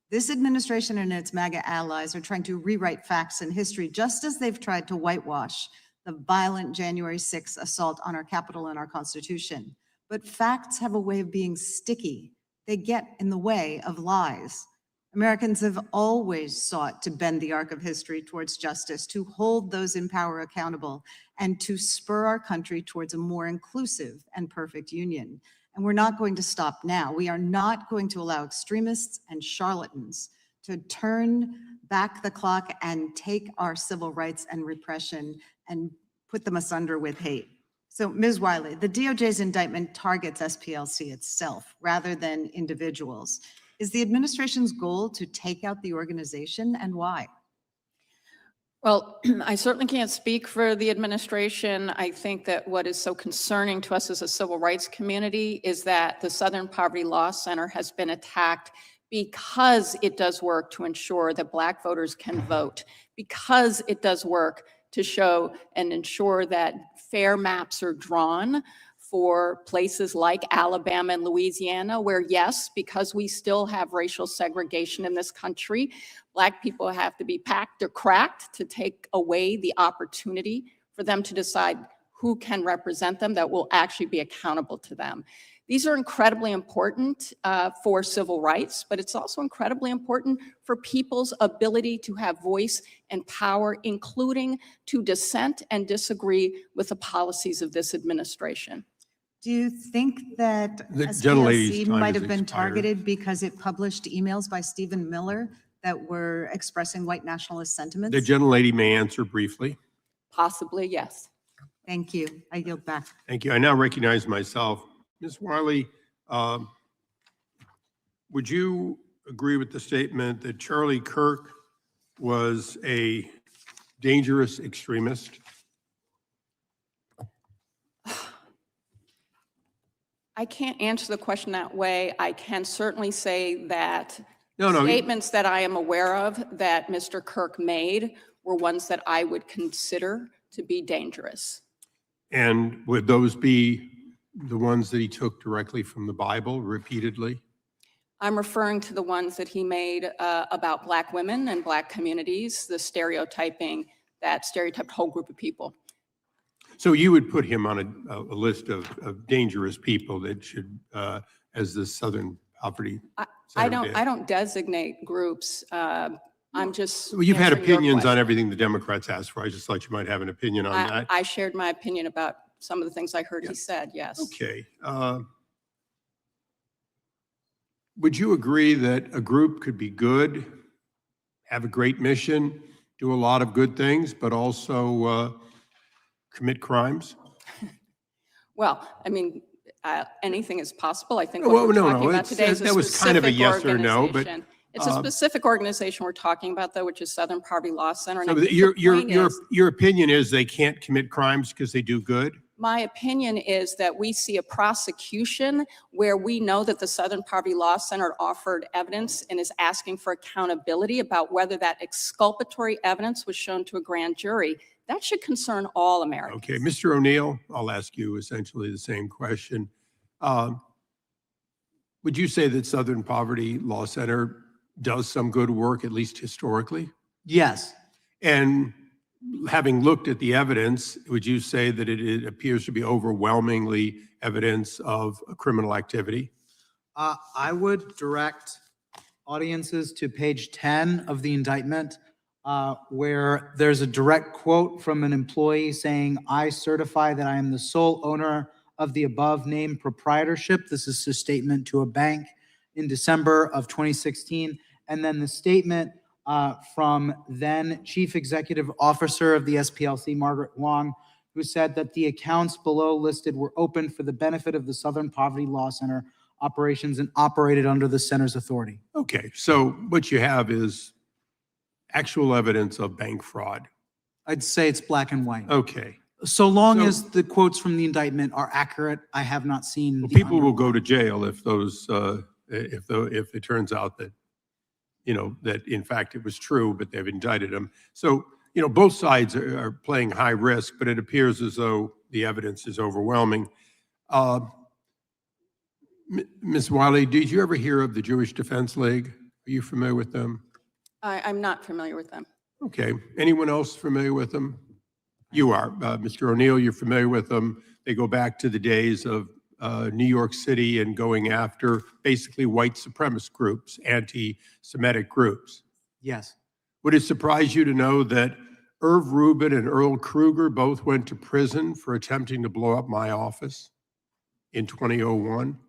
This administration and its MAGA allies are trying to rewrite facts and history just as they've tried to whitewash the violent January 6th assault on our Capitol and our Constitution. But facts have a way of being sticky. They get in the way of lies. Americans have always sought to bend the arc of history towards justice, to hold those in power accountable, and to spur our country towards a more inclusive and perfect union. And we're not going to stop now. We are not going to allow extremists and charlatans to turn back the clock and take our civil rights and repression and put them asunder with hate. So, Ms. Wiley, the DOJ's indictment targets SPLC itself rather than individuals. Is the administration's goal to take out the organization, and why? Well, I certainly can't speak for the administration. I think that what is so concerning to us as a civil rights community is that the Southern Poverty Law Center has been attacked because it does work to ensure that Black voters can vote, because it does work to show and ensure that fair maps are drawn for places like Alabama and Louisiana, where yes, because we still have racial segregation in this country, Black people have to be packed or cracked to take away the opportunity for them to decide who can represent them that will actually be accountable to them. These are incredibly important for civil rights, but it's also incredibly important for people's ability to have voice and power, including to dissent and disagree with the policies of this administration. Do you think that The SPLC gentlelady's time might has have been expired. targeted because it published emails by Stephen Miller that were expressing white nationalist sentiments? The gentlelady may answer briefly. Possibly, yes. Thank you. I yield back. Thank you. I now recognize myself. Ms. Wiley, would you agree with the statement that Charlie Kirk was a dangerous extremist? I can't answer the question that way. I can certainly say that No. statements that I am aware of that Mr. Kirk made were ones that I would consider to be dangerous. And would those be the ones that he took directly from the Bible repeatedly? I'm referring to the ones that he made about Black women and Black communities, the stereotyping that stereotyped whole group of people. So you would put him on a list of dangerous people that should, as the Southern Poverty Center did. I don't designate groups. I'm just. Well, you've had answering your opinions on question. everything the Democrats asked for. I just thought you might have an opinion on that. I shared my opinion about some of the things I heard he said, yes. Okay. Would you agree that a group could be good, have a great mission, do a lot of good things, but also commit crimes? Well, I mean, anything is possible. I think Well, what we're no, talking about it's- today is a that was kind of a specific yes or no, but, organization. It's a specific organization we're talking about, though, which is Southern Poverty Law Center. And I So think your, the your, point your, is- your opinion is they can't commit crimes because they do good? My opinion is that we see a prosecution where we know that the Southern Poverty Law Center offered evidence and is asking for accountability about whether that exculpatory evidence was shown to a grand jury. That should concern all Americans. Okay, Mr. O'Neill, I'll ask you essentially the same question. Would you say that Southern Poverty Law Center does some good work, at least historically? Yes. And having looked at the evidence, would you say that it appears to be overwhelmingly evidence of criminal activity? I would direct audiences to page 10 of the indictment, where there's a direct quote from an employee saying, "I certify that I am the sole owner of the above named proprietorship." This is a statement to a bank in December of 2016. And then the statement from then Chief Executive Officer of the SPLC, Margaret Wong, who said that the accounts below listed were open for the benefit of the Southern Poverty Law Center operations and operated under the center's authority. Okay, so what you have is actual evidence of bank fraud. I'd say it's black and white. Okay. So long So- as the quotes from the indictment are accurate, I have not seen. Well, the people will underlying- go to jail if those, if it turns out that, that in fact it was true, but they've indicted them. So, both sides are playing high risk, but it appears as though the evidence is overwhelming. Ms. Wiley, did you ever hear of the Jewish Defense League? Are you familiar with them? I'm not familiar with them. Okay. Anyone else familiar with them? You are. Mr. O'Neill, you're familiar with them. They go back to the days of New York City and going after basically white supremacist groups, anti-Semitic groups. Yes. Would it surprise you to know that Irv Rubin and Earl Kruger both went to prison for attempting to blow up my office in 2001?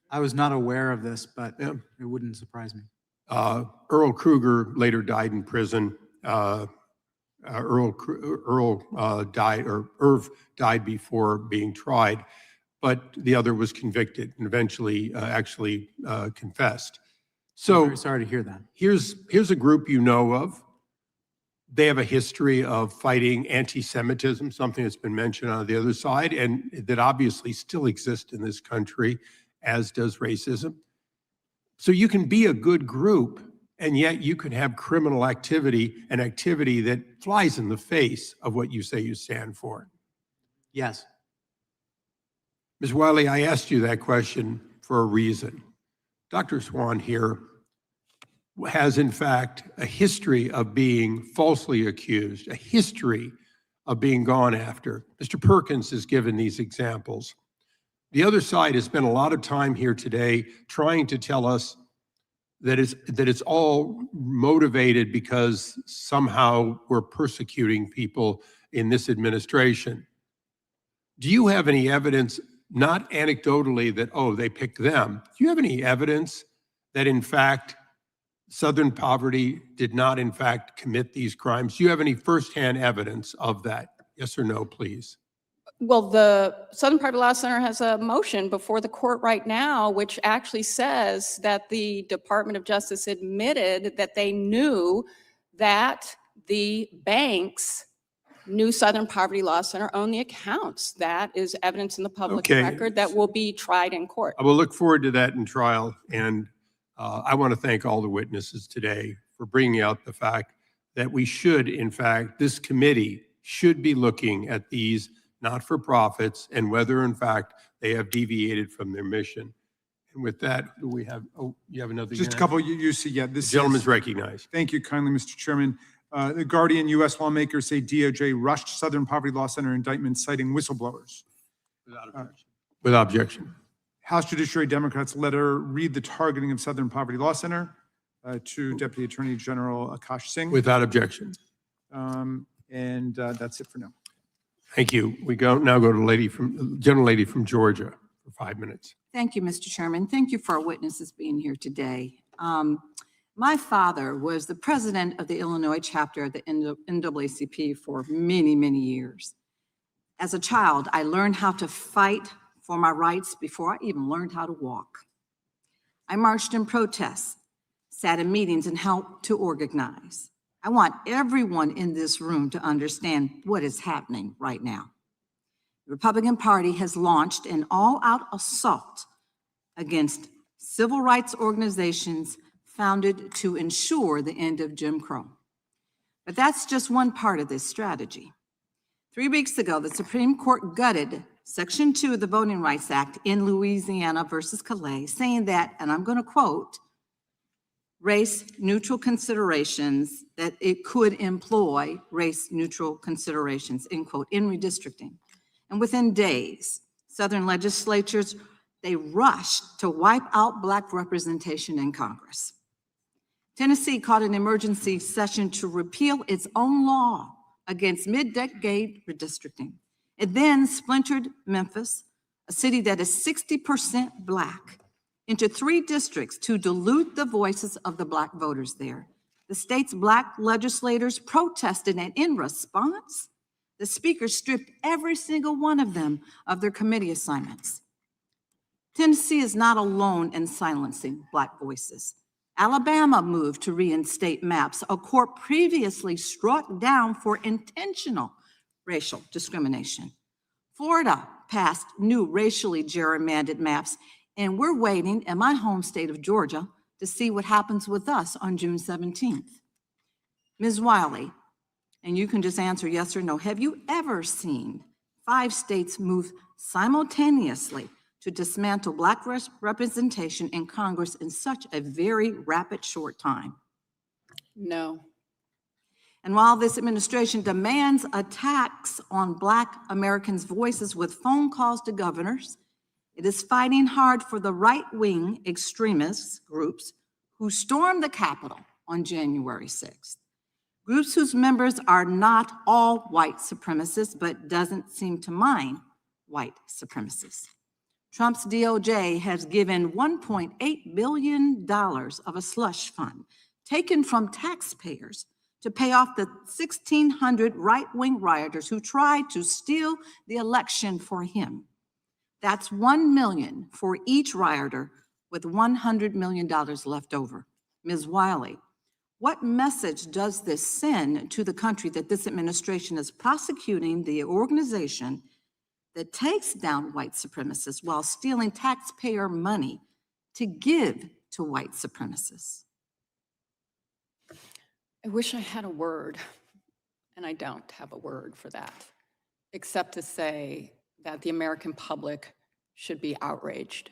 I was not aware of this, but Yeah. it wouldn't surprise me. Earl Kruger later died in prison. Irv died before being tried, but the other was convicted and eventually actually confessed. I'm So very sorry to hear that. here's a group you know of. They have a history of fighting anti-Semitism, something that's been mentioned on the other side, and that obviously still exists in this country, as does racism. So you can be a good group, and yet you can have criminal activity, an activity that flies in the face of what you say you stand for. Yes. Ms. Wiley, I asked you that question for a reason. Dr. Swan here has, in fact, a history of being falsely accused, a history of being gone after. Mr. Perkins has given these examples. The other side has spent a lot of time here today trying to tell us that it's all motivated because somehow we're persecuting people in this administration. Do you have any evidence, not anecdotally that, oh, they picked them? Do you have any evidence that, in fact, Southern poverty did not, in fact, commit these crimes? Do you have any firsthand evidence of that? Yes or no, please? Well, the Southern Poverty Law Center has a motion before the court right now, which actually says that the Department of Justice admitted that they knew that the banks knew Southern Poverty Law Center owned the accounts. That is evidence in the public Okay. record that will be tried in court. I will look forward to that in trial. And I want to thank all the witnesses today for bringing out the fact that we should, in fact, this committee should be looking at these not-for-profits and whether, in fact, they have deviated from their mission. And with that, do we have, oh, you have another? Just a hand? couple, you see, yeah, this The gentleman's is- recognized. Thank you kindly, Mr. Chairman. The Guardian, U.S. lawmakers say DOJ rushed Southern Poverty Law Center indictment citing whistleblowers. Without objection. House Judiciary Democrats letter read the targeting of Southern Poverty Law Center to Deputy Attorney General Akash Singh. Without objection. And that's it for now. Thank you. We now go to gentlelady from Georgia for 5 minutes. Thank you, Mr. Chairman. Thank you for our witnesses being here today. My father was the president of the Illinois chapter of the NAACP for many, many years. As a child, I learned how to fight for my rights before I even learned how to walk. I marched in protests, sat in meetings, and helped to organize. I want everyone in this room to understand what is happening right now. The Republican Party has launched an all-out assault against civil rights organizations founded to ensure the end of Jim Crow. But that's just one part of this strategy. 3 weeks ago, the Supreme Court gutted Section 2 of the Voting Rights Act in Louisiana versus Calais, saying that, and I'm going to quote, race-neutral considerations, that it could employ race-neutral considerations, end quote, in redistricting. And within days, Southern legislatures, they rushed to wipe out Black representation in Congress. Tennessee called an emergency session to repeal its own law against mid-decade redistricting. It then splintered Memphis, a city that is 60% Black, into 3 districts to dilute the voices of the Black voters there. The state's Black legislators protested, and in response, the speaker stripped every single one of them of their committee assignments. Tennessee is not alone in silencing Black voices. Alabama moved to reinstate maps a court previously struck down for intentional racial discrimination. Florida passed new racially gerrymandered maps, and we're waiting in my home state of Georgia to see what happens with us on June 17th. Ms. Wiley, and you can just answer yes or no, have you ever seen 5 states move simultaneously to dismantle Black representation in Congress in such a very rapid, short time? No. And while this administration demands attacks on Black Americans' voices with phone calls to governors, it is fighting hard for the right-wing extremist groups who stormed the Capitol on January 6th. Groups whose members are not all white supremacists, but doesn't seem to mind white supremacists. Trump's DOJ has given $1.8 billion of a slush fund taken from taxpayers to pay off the 1,600 right-wing rioters who tried to steal the election for him. That's $1 million for each rioter, with $100 million left over. Ms. Wiley, what message does this send to the country that this administration is prosecuting the organization that takes down white supremacists while stealing taxpayer money to give to white supremacists? I wish I had a word, and I don't have a word for that, except to say that the American public should be outraged.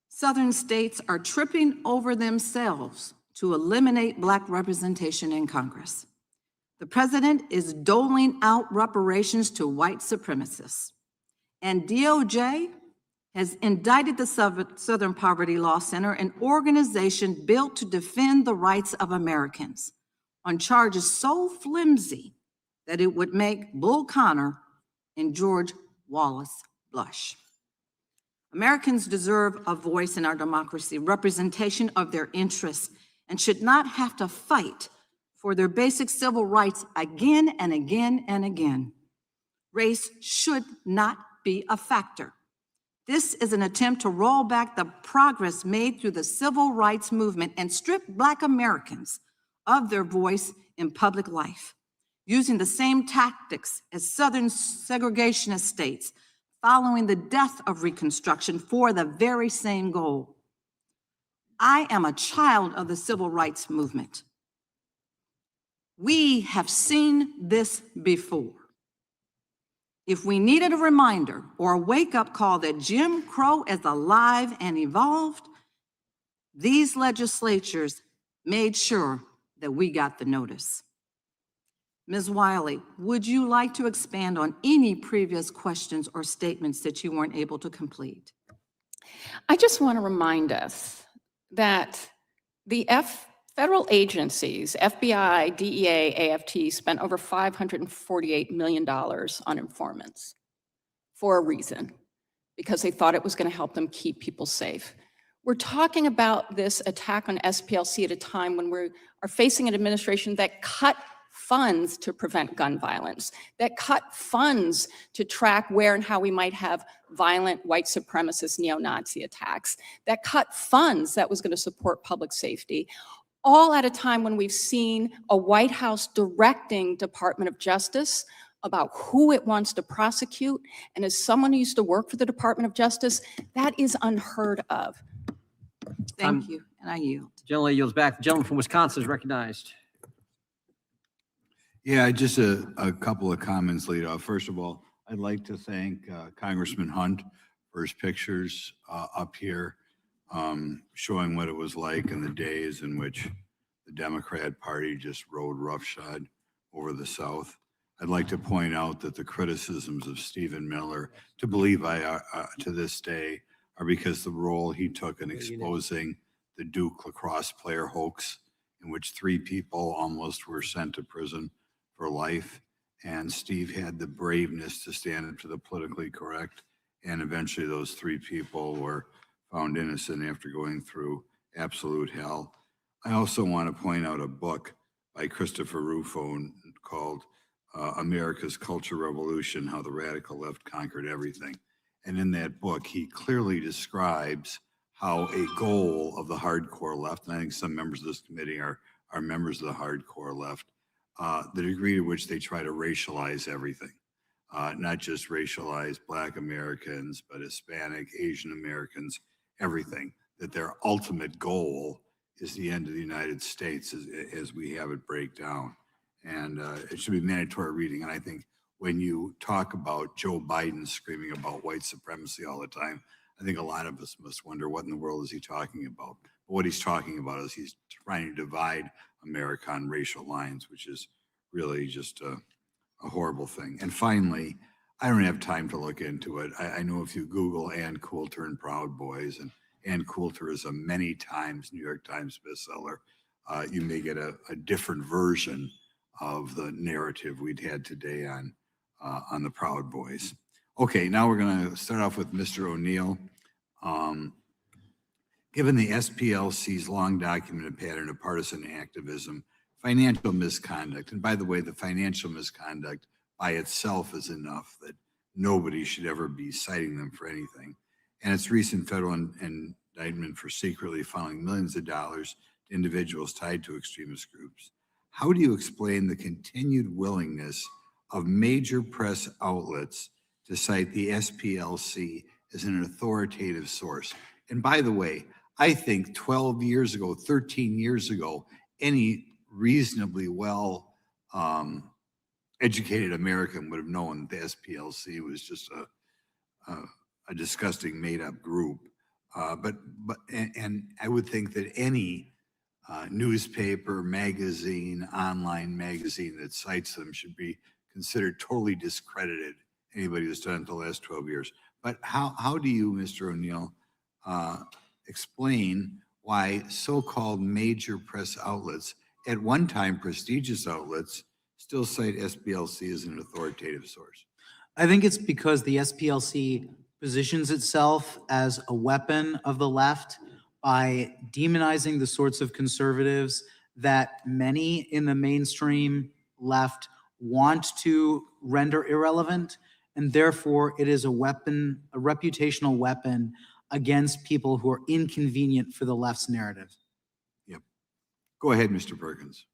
Southern states are tripping over themselves to eliminate Black representation in Congress. The president is doling out reparations to white supremacists, and DOJ has indicted the Southern Poverty Law Center, an organization built to defend the rights of Americans, on charges so flimsy that it would make Bull Connor and George Wallace blush. Americans deserve a voice in our democracy, representation of their interests, and should not have to fight for their basic civil rights again and again and again. Race should not be a factor. This is an attempt to roll back the progress made through the civil rights movement and strip Black Americans of their voice in public life, using the same tactics as Southern segregationist states following the death of Reconstruction for the very same goal. I am a child of the civil rights movement. We have seen this before. If we needed a reminder or a wake-up call that Jim Crow is alive and evolved, these legislatures made sure that we got the notice. Ms. Wiley, would you like to expand on any previous questions or statements that you weren't able to complete? I just want to remind us that the federal agencies, FBI, DEA, AFT, spent over $548 million on informants for a reason, because they thought it was going to help them keep people safe. We're talking about this attack on SPLC at a time when we are facing an administration that cut funds to prevent gun violence, that cut funds to track where and how we might have violent white supremacist neo-Nazi attacks, that cut funds that was going to support public safety, all at a time when we've seen a White House directing Department of Justice about who it wants to prosecute. And as someone who used to work for the Department of Justice, that is unheard of. Thank you, and I yield. Gentleman yields back. The gentleman from Wisconsin is recognized. Yeah, just a couple of comments lead off. First of all, I'd like to thank Congressman Hunt for his pictures up here, showing what it was like in the days in which the Democrat Party just rode roughshod over the South. I'd like to point out that the criticisms of Stephen Miller, to this day, are because the role he took in exposing the Duke lacrosse player hoax, in which 3 people almost were sent to prison for life. And Steve had the braveness to stand up to the politically correct. And eventually those 3 people were found innocent after going through absolute hell. I also want to point out a book by Christopher Rufo called America's Culture Revolution, How the Radical Left Conquered Everything. And in that book, he clearly describes how a goal of the hardcore left, and I think some members of this committee are members of the hardcore left, the degree to which they try to racialize everything. Not just racialize Black Americans, but Hispanic, Asian Americans, everything. That their ultimate goal is the end of the United States as we have it break down. And it should be mandatory reading. And I think when you talk about Joe Biden screaming about white supremacy all the time, I think a lot of us must wonder what in the world is he talking about. But what he's talking about is he's trying to divide America on racial lines, which is really just a horrible thing. And finally, I don't have time to look into it. I know if you Google Ann Coulter and Proud Boys, and Ann Coulter is a many times New York Times bestseller, you may get a different version of the narrative we'd had today on the Proud Boys. Okay, now we're going to start off with Mr. O'Neill. Given the SPLC's long documented pattern of partisan activism, financial misconduct, and by the way, the financial misconduct by itself is enough that nobody should ever be citing them for anything, and its recent federal indictment for secretly funneling millions of dollars to individuals tied to extremist groups, how do you explain the continued willingness of major press outlets to cite the SPLC as an authoritative source? And by the way, I think 12 years ago, 13 years ago, any reasonably well educated American would have known the SPLC was just a disgusting made-up group. But I would think that any newspaper, magazine, online magazine that cites them should be considered totally discredited, anybody who's done it the last 12 years. But how do you, Mr. O'Neill, explain why so-called major press outlets, at one time prestigious outlets, still cite SPLC as an authoritative source? I think it's because the SPLC positions itself as a weapon of the left by demonizing the sorts of conservatives that many in the mainstream left want to render irrelevant, and therefore it is a weapon, a reputational weapon against people who are inconvenient for the left's narrative. Yep. Go ahead, Mr. Perkins.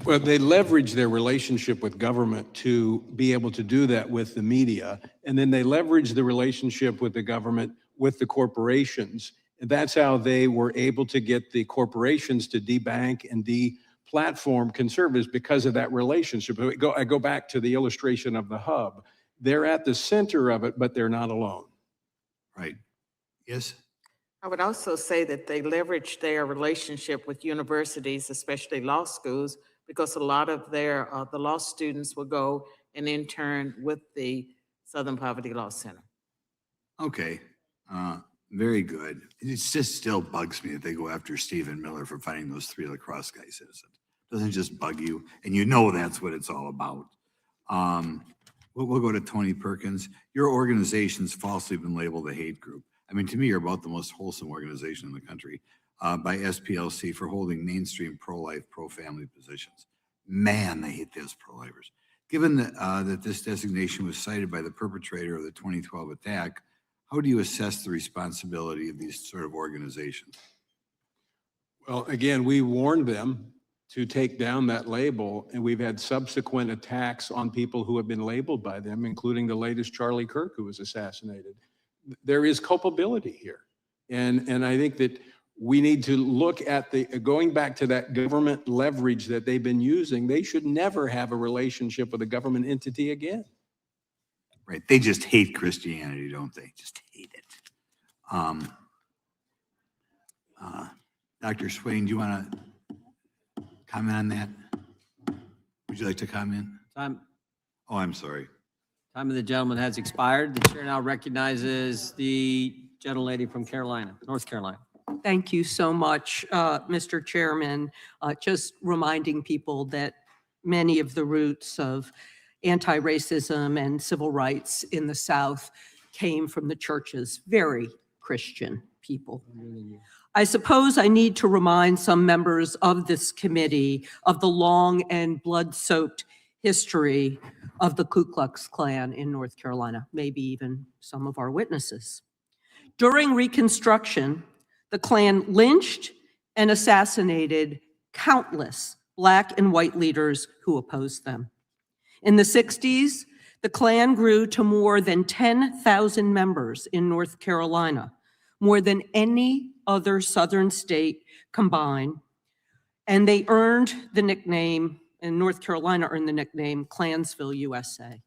Well, they leverage their relationship with government to be able to do that with the media. And then they leverage the relationship with the government with the corporations. And that's how they were able to get the corporations to debank and de-platform conservatives, because of that relationship. I go back to the illustration of the hub. They're at the center of it, but they're not alone. Right. Yes. I would also say that they leverage their relationship with universities, especially law schools, because a lot of their the law students will go and intern with the Southern Poverty Law Center. Okay. Very good. It just still bugs me that they go after Stephen Miller for finding those 3 lacrosse guys innocent. Doesn't just bug you, and you know that's what it's all about. We'll go to Tony Perkins. Your organization's falsely been labeled a hate group. I mean, to me, you're about the most wholesome organization in the country by SPLC for holding mainstream pro-life, pro-family positions. Man, they hate those pro-lifers. Given that this designation was cited by the perpetrator of the 2012 attack, how do you assess the responsibility of these sort of organizations? Well, again, we warned them to take down that label, and we've had subsequent attacks on people who have been labeled by them, including the latest Charlie Kirk, who was assassinated. There is culpability here. And I think that we need to look at going back to that government leverage that they've been using. They should never have a relationship with a government entity again. Right. They just hate Christianity, don't they? Just hate it. Dr. Swain, do you want to comment on that? Would you like to comment? Time. Oh, I'm sorry. Time of the gentleman has expired. The chair now recognizes the gentlelady from Carolina, North Carolina. Thank you so much, Mr. Chairman. Just reminding people that many of the roots of anti-racism and civil rights in the South came from the churches, very Christian people. I suppose I need to remind some members of this committee of the long and blood-soaked history of the Ku Klux Klan in North Carolina, maybe even some of our witnesses. During Reconstruction, the Klan lynched and assassinated countless Black and white leaders who opposed them. In the 60s, the Klan grew to more than 10,000 members in North Carolina, more than any other Southern state combined, and they earned the nickname, and North Carolina earned the nickname Klansville, USA.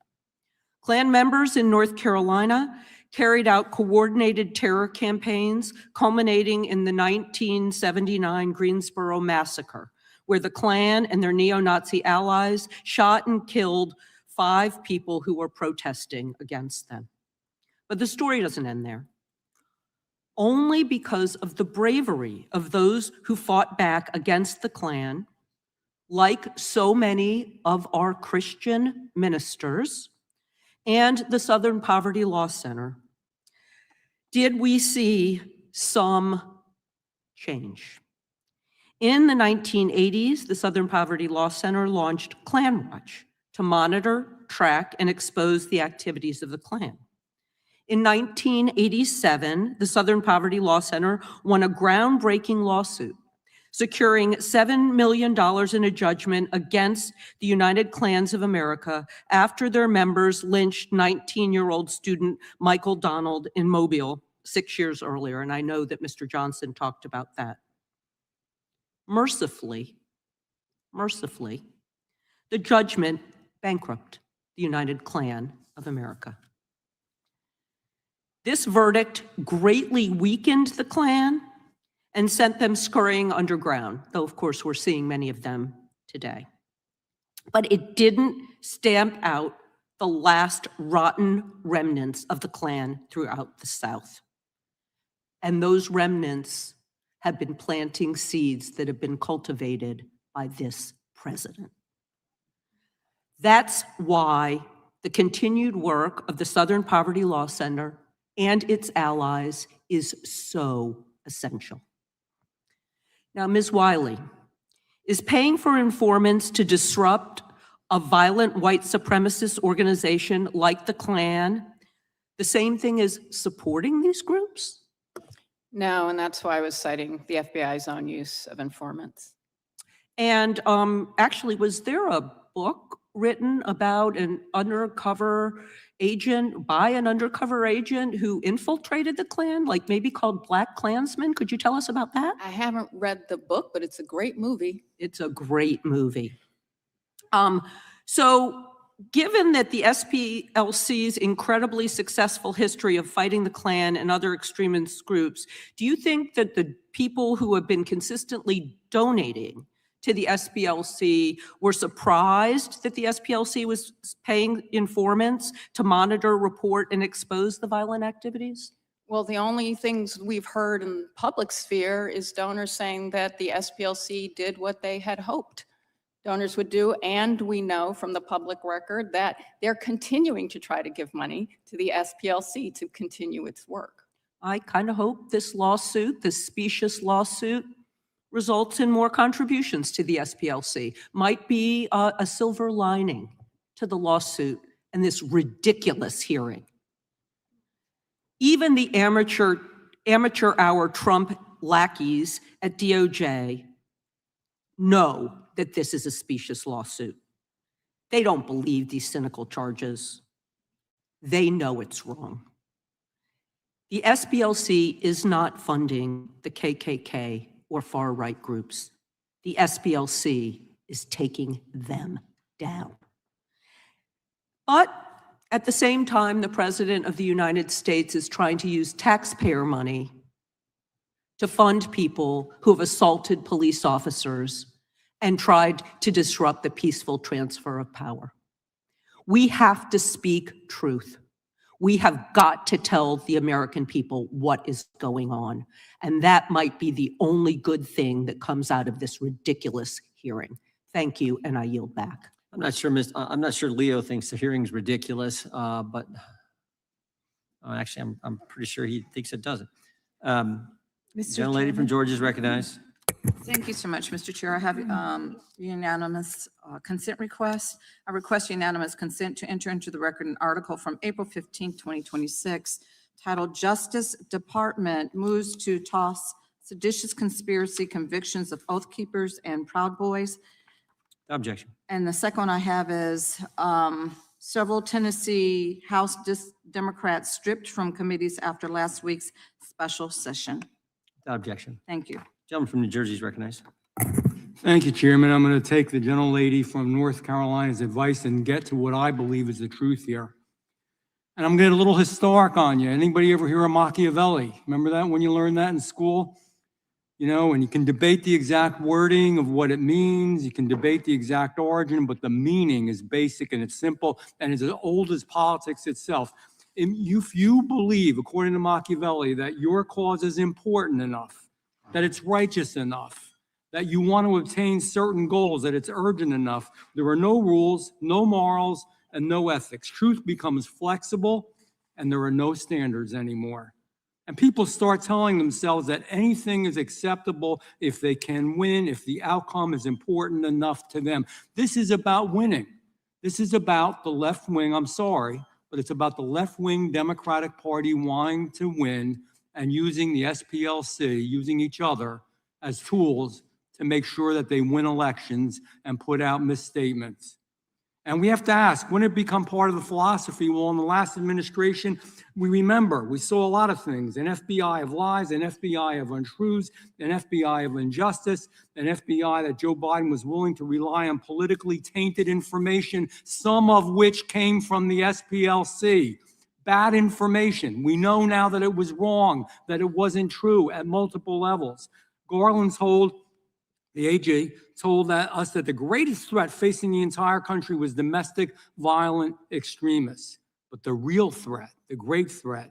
Klan members in North Carolina carried out coordinated terror campaigns culminating in the 1979 Greensboro Massacre, where the Klan and their neo-Nazi allies shot and killed 5 people who were protesting against them. But the story doesn't end there. Only because of the bravery of those who fought back against the Klan, like so many of our Christian ministers and the Southern Poverty Law Center, did we see some change. In the 1980s, the Southern Poverty Law Center launched Klan Watch to monitor, track, and expose the activities of the Klan. In 1987, the Southern Poverty Law Center won a groundbreaking lawsuit, securing $7 million in a judgment against the United Klans of America after their members lynched 19-year-old student Michael Donald in Mobile 6 years earlier, and I know that Mr. Johnson talked about that. Mercifully, the judgment bankrupted the United Klan of America. This verdict greatly weakened the Klan and sent them scurrying underground, though of course we're seeing many of them today. But it didn't stamp out the last rotten remnants of the Klan throughout the South. And those remnants have been planting seeds that have been cultivated by this president. That's why the continued work of the Southern Poverty Law Center and its allies is so essential. Now, Ms. Wiley, is paying for informants to disrupt a violent white supremacist organization like the Klan the same thing as supporting these groups? No, and that's why I was citing the FBI's own use of informants. And actually, was there a book written about an undercover agent, by an undercover agent who infiltrated the Klan, like maybe called Black Klansman? Could you tell us about that? I haven't read the book, but it's a great movie. It's a great movie. So given that the SPLC's incredibly successful history of fighting the Klan and other extremist groups, do you think that the people who have been consistently donating to the SPLC were surprised that the SPLC was paying informants to monitor, report, and expose the violent activities? Well, the only things we've heard in the public sphere is donors saying that the SPLC did what they had hoped donors would do, and we know from the public record that they're continuing to try to give money to the SPLC to continue its work. I kind of hope this lawsuit, this specious lawsuit, results in more contributions to the SPLC. Might be a silver lining to the lawsuit and this ridiculous hearing. Even the amateur hour Trump lackeys at DOJ know that this is a specious lawsuit. They don't believe these cynical charges. They know it's wrong. The SPLC is not funding the KKK or far-right groups. The SPLC is taking them down. But at the same time, the President of the United States is trying to use taxpayer money to fund people who have assaulted police officers and tried to disrupt the peaceful transfer of power. We have to speak truth. We have got to tell the American people what is going on. And that might be the only good thing that comes out of this ridiculous hearing. Thank you, and I yield back. I'm not sure Leo thinks the hearing's ridiculous, but actually, I'm pretty sure he thinks it doesn't. Gentlelady from Georgia is recognized. Thank you so much, Mr. Chair. I have unanimous consent request. I request unanimous consent to enter into the record an article from April 15, 2026, titled Justice Department Moves to Toss Seditious Conspiracy Convictions of Oath Keepers and Proud Boys. Objection. And the second one I have is several Tennessee House Democrats stripped from committees after last week's special session. Objection. Thank you. Gentleman from New Jersey is recognized. Thank you, Chairman. I'm going to take the gentlelady from North Carolina's advice and get to what I believe is the truth here. And I'm going to get a little historic on you. Anybody ever hear of Machiavelli? Remember that when you learned that in school? You know, and you can debate the exact wording of what it means. You can debate the exact origin, but the meaning is basic and it's simple and it's as old as politics itself. If you believe, according to Machiavelli, that your cause is important enough, that it's righteous enough, that you want to obtain certain goals, that it's urgent enough, there are no rules, no morals, and no ethics. Truth becomes flexible and there are no standards anymore. And people start telling themselves that anything is acceptable if they can win, if the outcome is important enough to them. This is about winning. This is about the left wing, I'm sorry, but it's about the left-wing Democratic Party wanting to win and using the SPLC, using each other as tools to make sure that they win elections and put out misstatements. And we have to ask, when it become part of the philosophy? Well, in the last administration, we saw a lot of things, an FBI of lies, an FBI of untruths, an FBI of injustice, an FBI that Joe Biden was willing to rely on politically tainted information, some of which came from the SPLC. Bad information. We know now that it was wrong, that it wasn't true at multiple levels. Garland told the AG told us that the greatest threat facing the entire country was domestic violent extremists. But the real threat, a great threat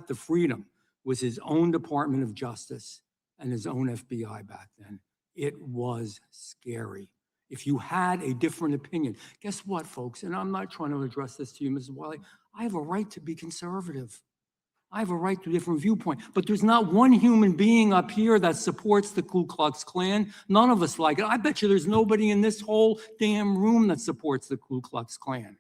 to freedom was his own Department of Justice and his own FBI back then. It was scary. If you had a different opinion, guess what, folks? And I'm not trying to address this to you, Mrs. Wiley. I have a right to be conservative. I have a right to a different viewpoint, but there's not one human being up here that supports the Ku Klux Klan. None of us like it. I bet you there's nobody in this whole damn room that supports the Ku Klux Klan.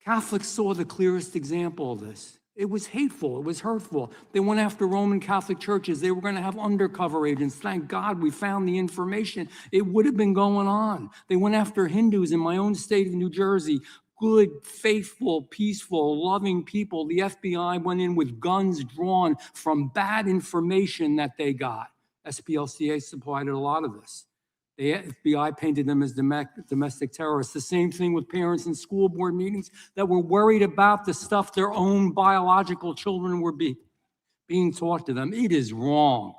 Catholics saw the clearest example of this. It was hateful. It was hurtful. They went after Roman Catholic churches. They were going to have undercover agents. Thank God we found the information. It would have been going on. They went after Hindus in my own state of New Jersey. Good, faithful, peaceful, loving people. The FBI went in with guns drawn from bad information that they got. SPLCA supplied a lot of this. The FBI painted them as domestic terrorists. The same thing with parents in school board meetings that were worried about the stuff their own biological children were being taught to them. It is wrong.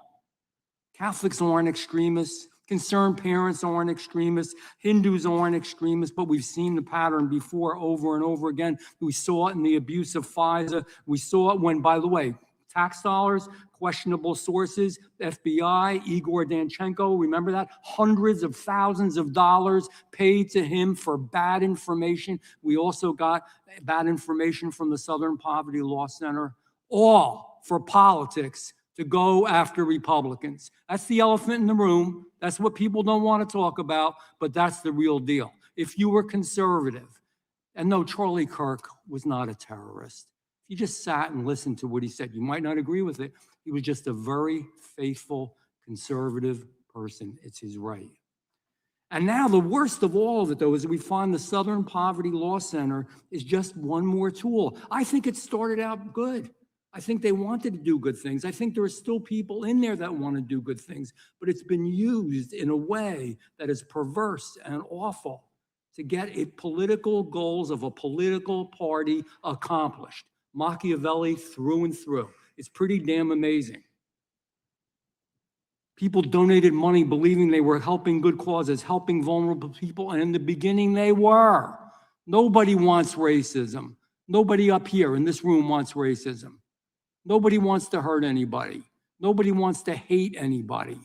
Catholics aren't extremists. Concerned parents aren't extremists. Hindus aren't extremists, but we've seen the pattern before over and over again. We saw it in the abuse of FISA. We saw it when, by the way, tax dollars, questionable sources, FBI, Igor Danchenko, remember that? Hundreds of thousands of dollars paid to him for bad information. We also got bad information from the Southern Poverty Law Center, all for politics to go after Republicans. That's the elephant in the room. That's what people don't want to talk about, but that's the real deal. If you were conservative, and no, Charlie Kirk was not a terrorist. If you just sat and listened to what he said, you might not agree with it. He was just a very faithful, conservative person. It's his right. And now the worst of all of it, though, is we find the Southern Poverty Law Center is just one more tool. I think it started out good. I think they wanted to do good things. I think there are still people in there that want to do good things, but it's been used in a way that is perverse and awful to get political goals of a political party accomplished. Machiavelli through and through. It's pretty damn amazing. People donated money believing they were helping good causes, helping vulnerable people, and in the beginning they were. Nobody wants racism. Nobody up here in this room wants racism. Nobody wants to hurt anybody. Nobody wants to hate anybody.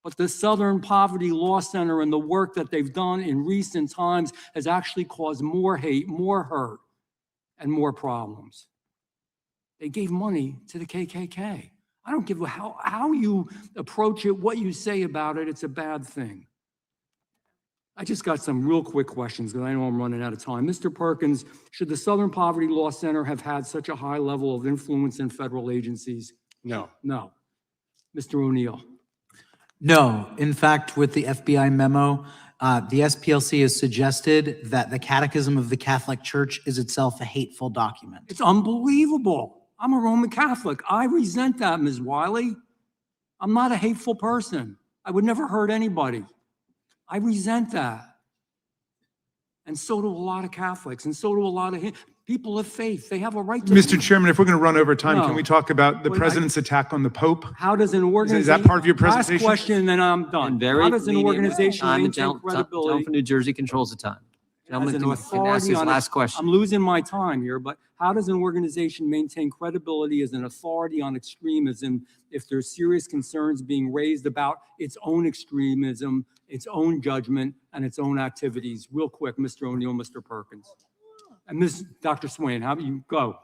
But the Southern Poverty Law Center and the work that they've done in recent times has actually caused more hate, more hurt, and more problems. They gave money to the KKK. I don't give a how you approach it, what you say about it, it's a bad thing. I just got some real quick questions because I know I'm running out of time. Mr. Perkins, should the Southern Poverty Law Center have had such a high level of influence in federal agencies? No. No. Mr. O'Neill. No, in fact, with the FBI memo, the SPLC has suggested that the Catechism of the Catholic Church is itself a hateful document. It's unbelievable. I'm a Roman Catholic. I resent that, Ms. Wiley. I'm not a hateful person. I would never hurt anybody. I resent that. And so do a lot of Catholics, and so do a lot of people of faith. They have a right to. Mr. Chairman, if we're going to run over time, No. can we talk about the Wait, president's attack on the Pope? How does an organization? Is that part of your presentation? Last question, then I'm done. And very How does an lenient with organization time, and maintain gentleman credibility? from New Jersey controls the time. As Gentleman an can ask authority his on last question. I'm losing my time here, but how does an organization maintain credibility as an authority on extremism if there's serious concerns being raised about its own extremism, its own judgment, and its own activities? Real quick, Mr. O'Neill, Mr. Perkins. And Dr. Swain, how about you go?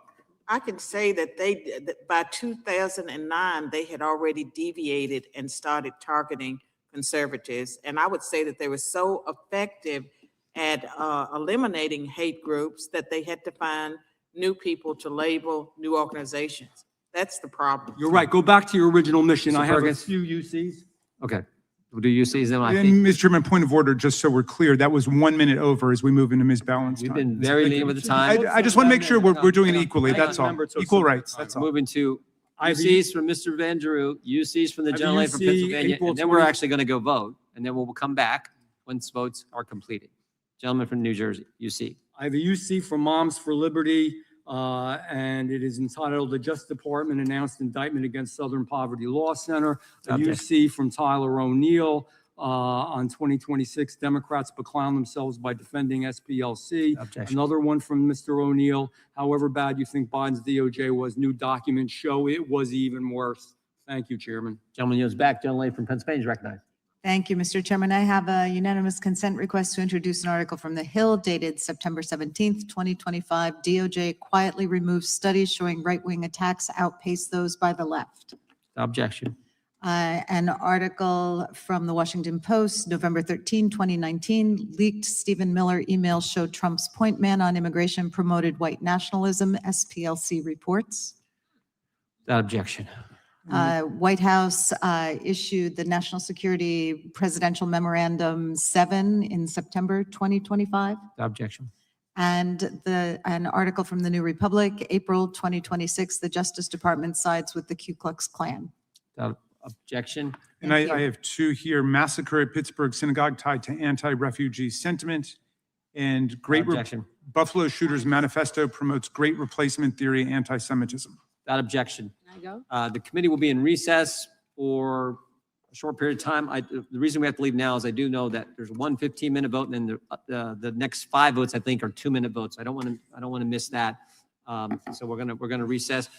I can say that that by 2009, they had already deviated and started targeting conservatives. And I would say that they were so effective at eliminating hate groups that they had to find new people to label new organizations. That's the problem. You're right. Go back to your original mission. Mr. I have a Perkins? few UCs. Okay. Do you see them? I And think Mr. Chairman, point of order, just so we're clear, that was 1 minute over as we move into Ms. Balance we've time. been very lenient with the time. I just want to make sure we're doing it equally, Hang on, that's all. member, it's Equal okay. rights, that's all. Moving to I have a UCs from Mr. Van Drew, UCs from the I have a gentleman from UC Pennsylvania, April and then we're 20 actually going to go vote, and then we'll come back once votes are completed. Gentleman from New Jersey, UC. I have a UC from Moms for Liberty, and it is entitled "The Justice Department Announced Indictment Against Southern Poverty Law Center." A Okay. UC from Tyler O'Neill on 2026, Democrats beclown themselves by defending SPLC. Objection. Another one from Mr. O'Neill. However bad you think Biden's DOJ was, new documents show it was even worse. Thank you, Chairman. Gentleman yields back. Gentleman from Pennsylvania is recognized. Thank you, Mr. Chairman. I have a unanimous consent request to introduce an article from the Hill dated September 17th, 2025. DOJ quietly removes studies showing right-wing attacks outpace those by the left. Objection. An article from the Washington Post, November 13, 2019, leaked Stephen Miller emails show Trump's point man on immigration promoted white nationalism, SPLC reports. Without objection. White House issued the National Security Presidential Memorandum 7 in September 2025. Without objection. And an article from the New Republic, April 2026, the Justice Department sides with the Ku Klux Klan. Without objection. And Thank I you. have two here, massacre at Pittsburgh synagogue tied to anti-refugee sentiment, and Objection. Buffalo Shooters Manifesto promotes great replacement theory, anti-Semitism. Without objection. Can I go? The committee will be in recess for a short period of time. The reason we have to leave now is I do know that there's one 15-minute vote, and then the next 5 votes I think are 2-minute votes. I don't want to miss that. So we're gonna recess.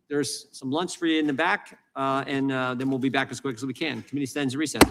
There's some lunch for you in the back, and then we'll be back as quick as we can. Committee stands in recess.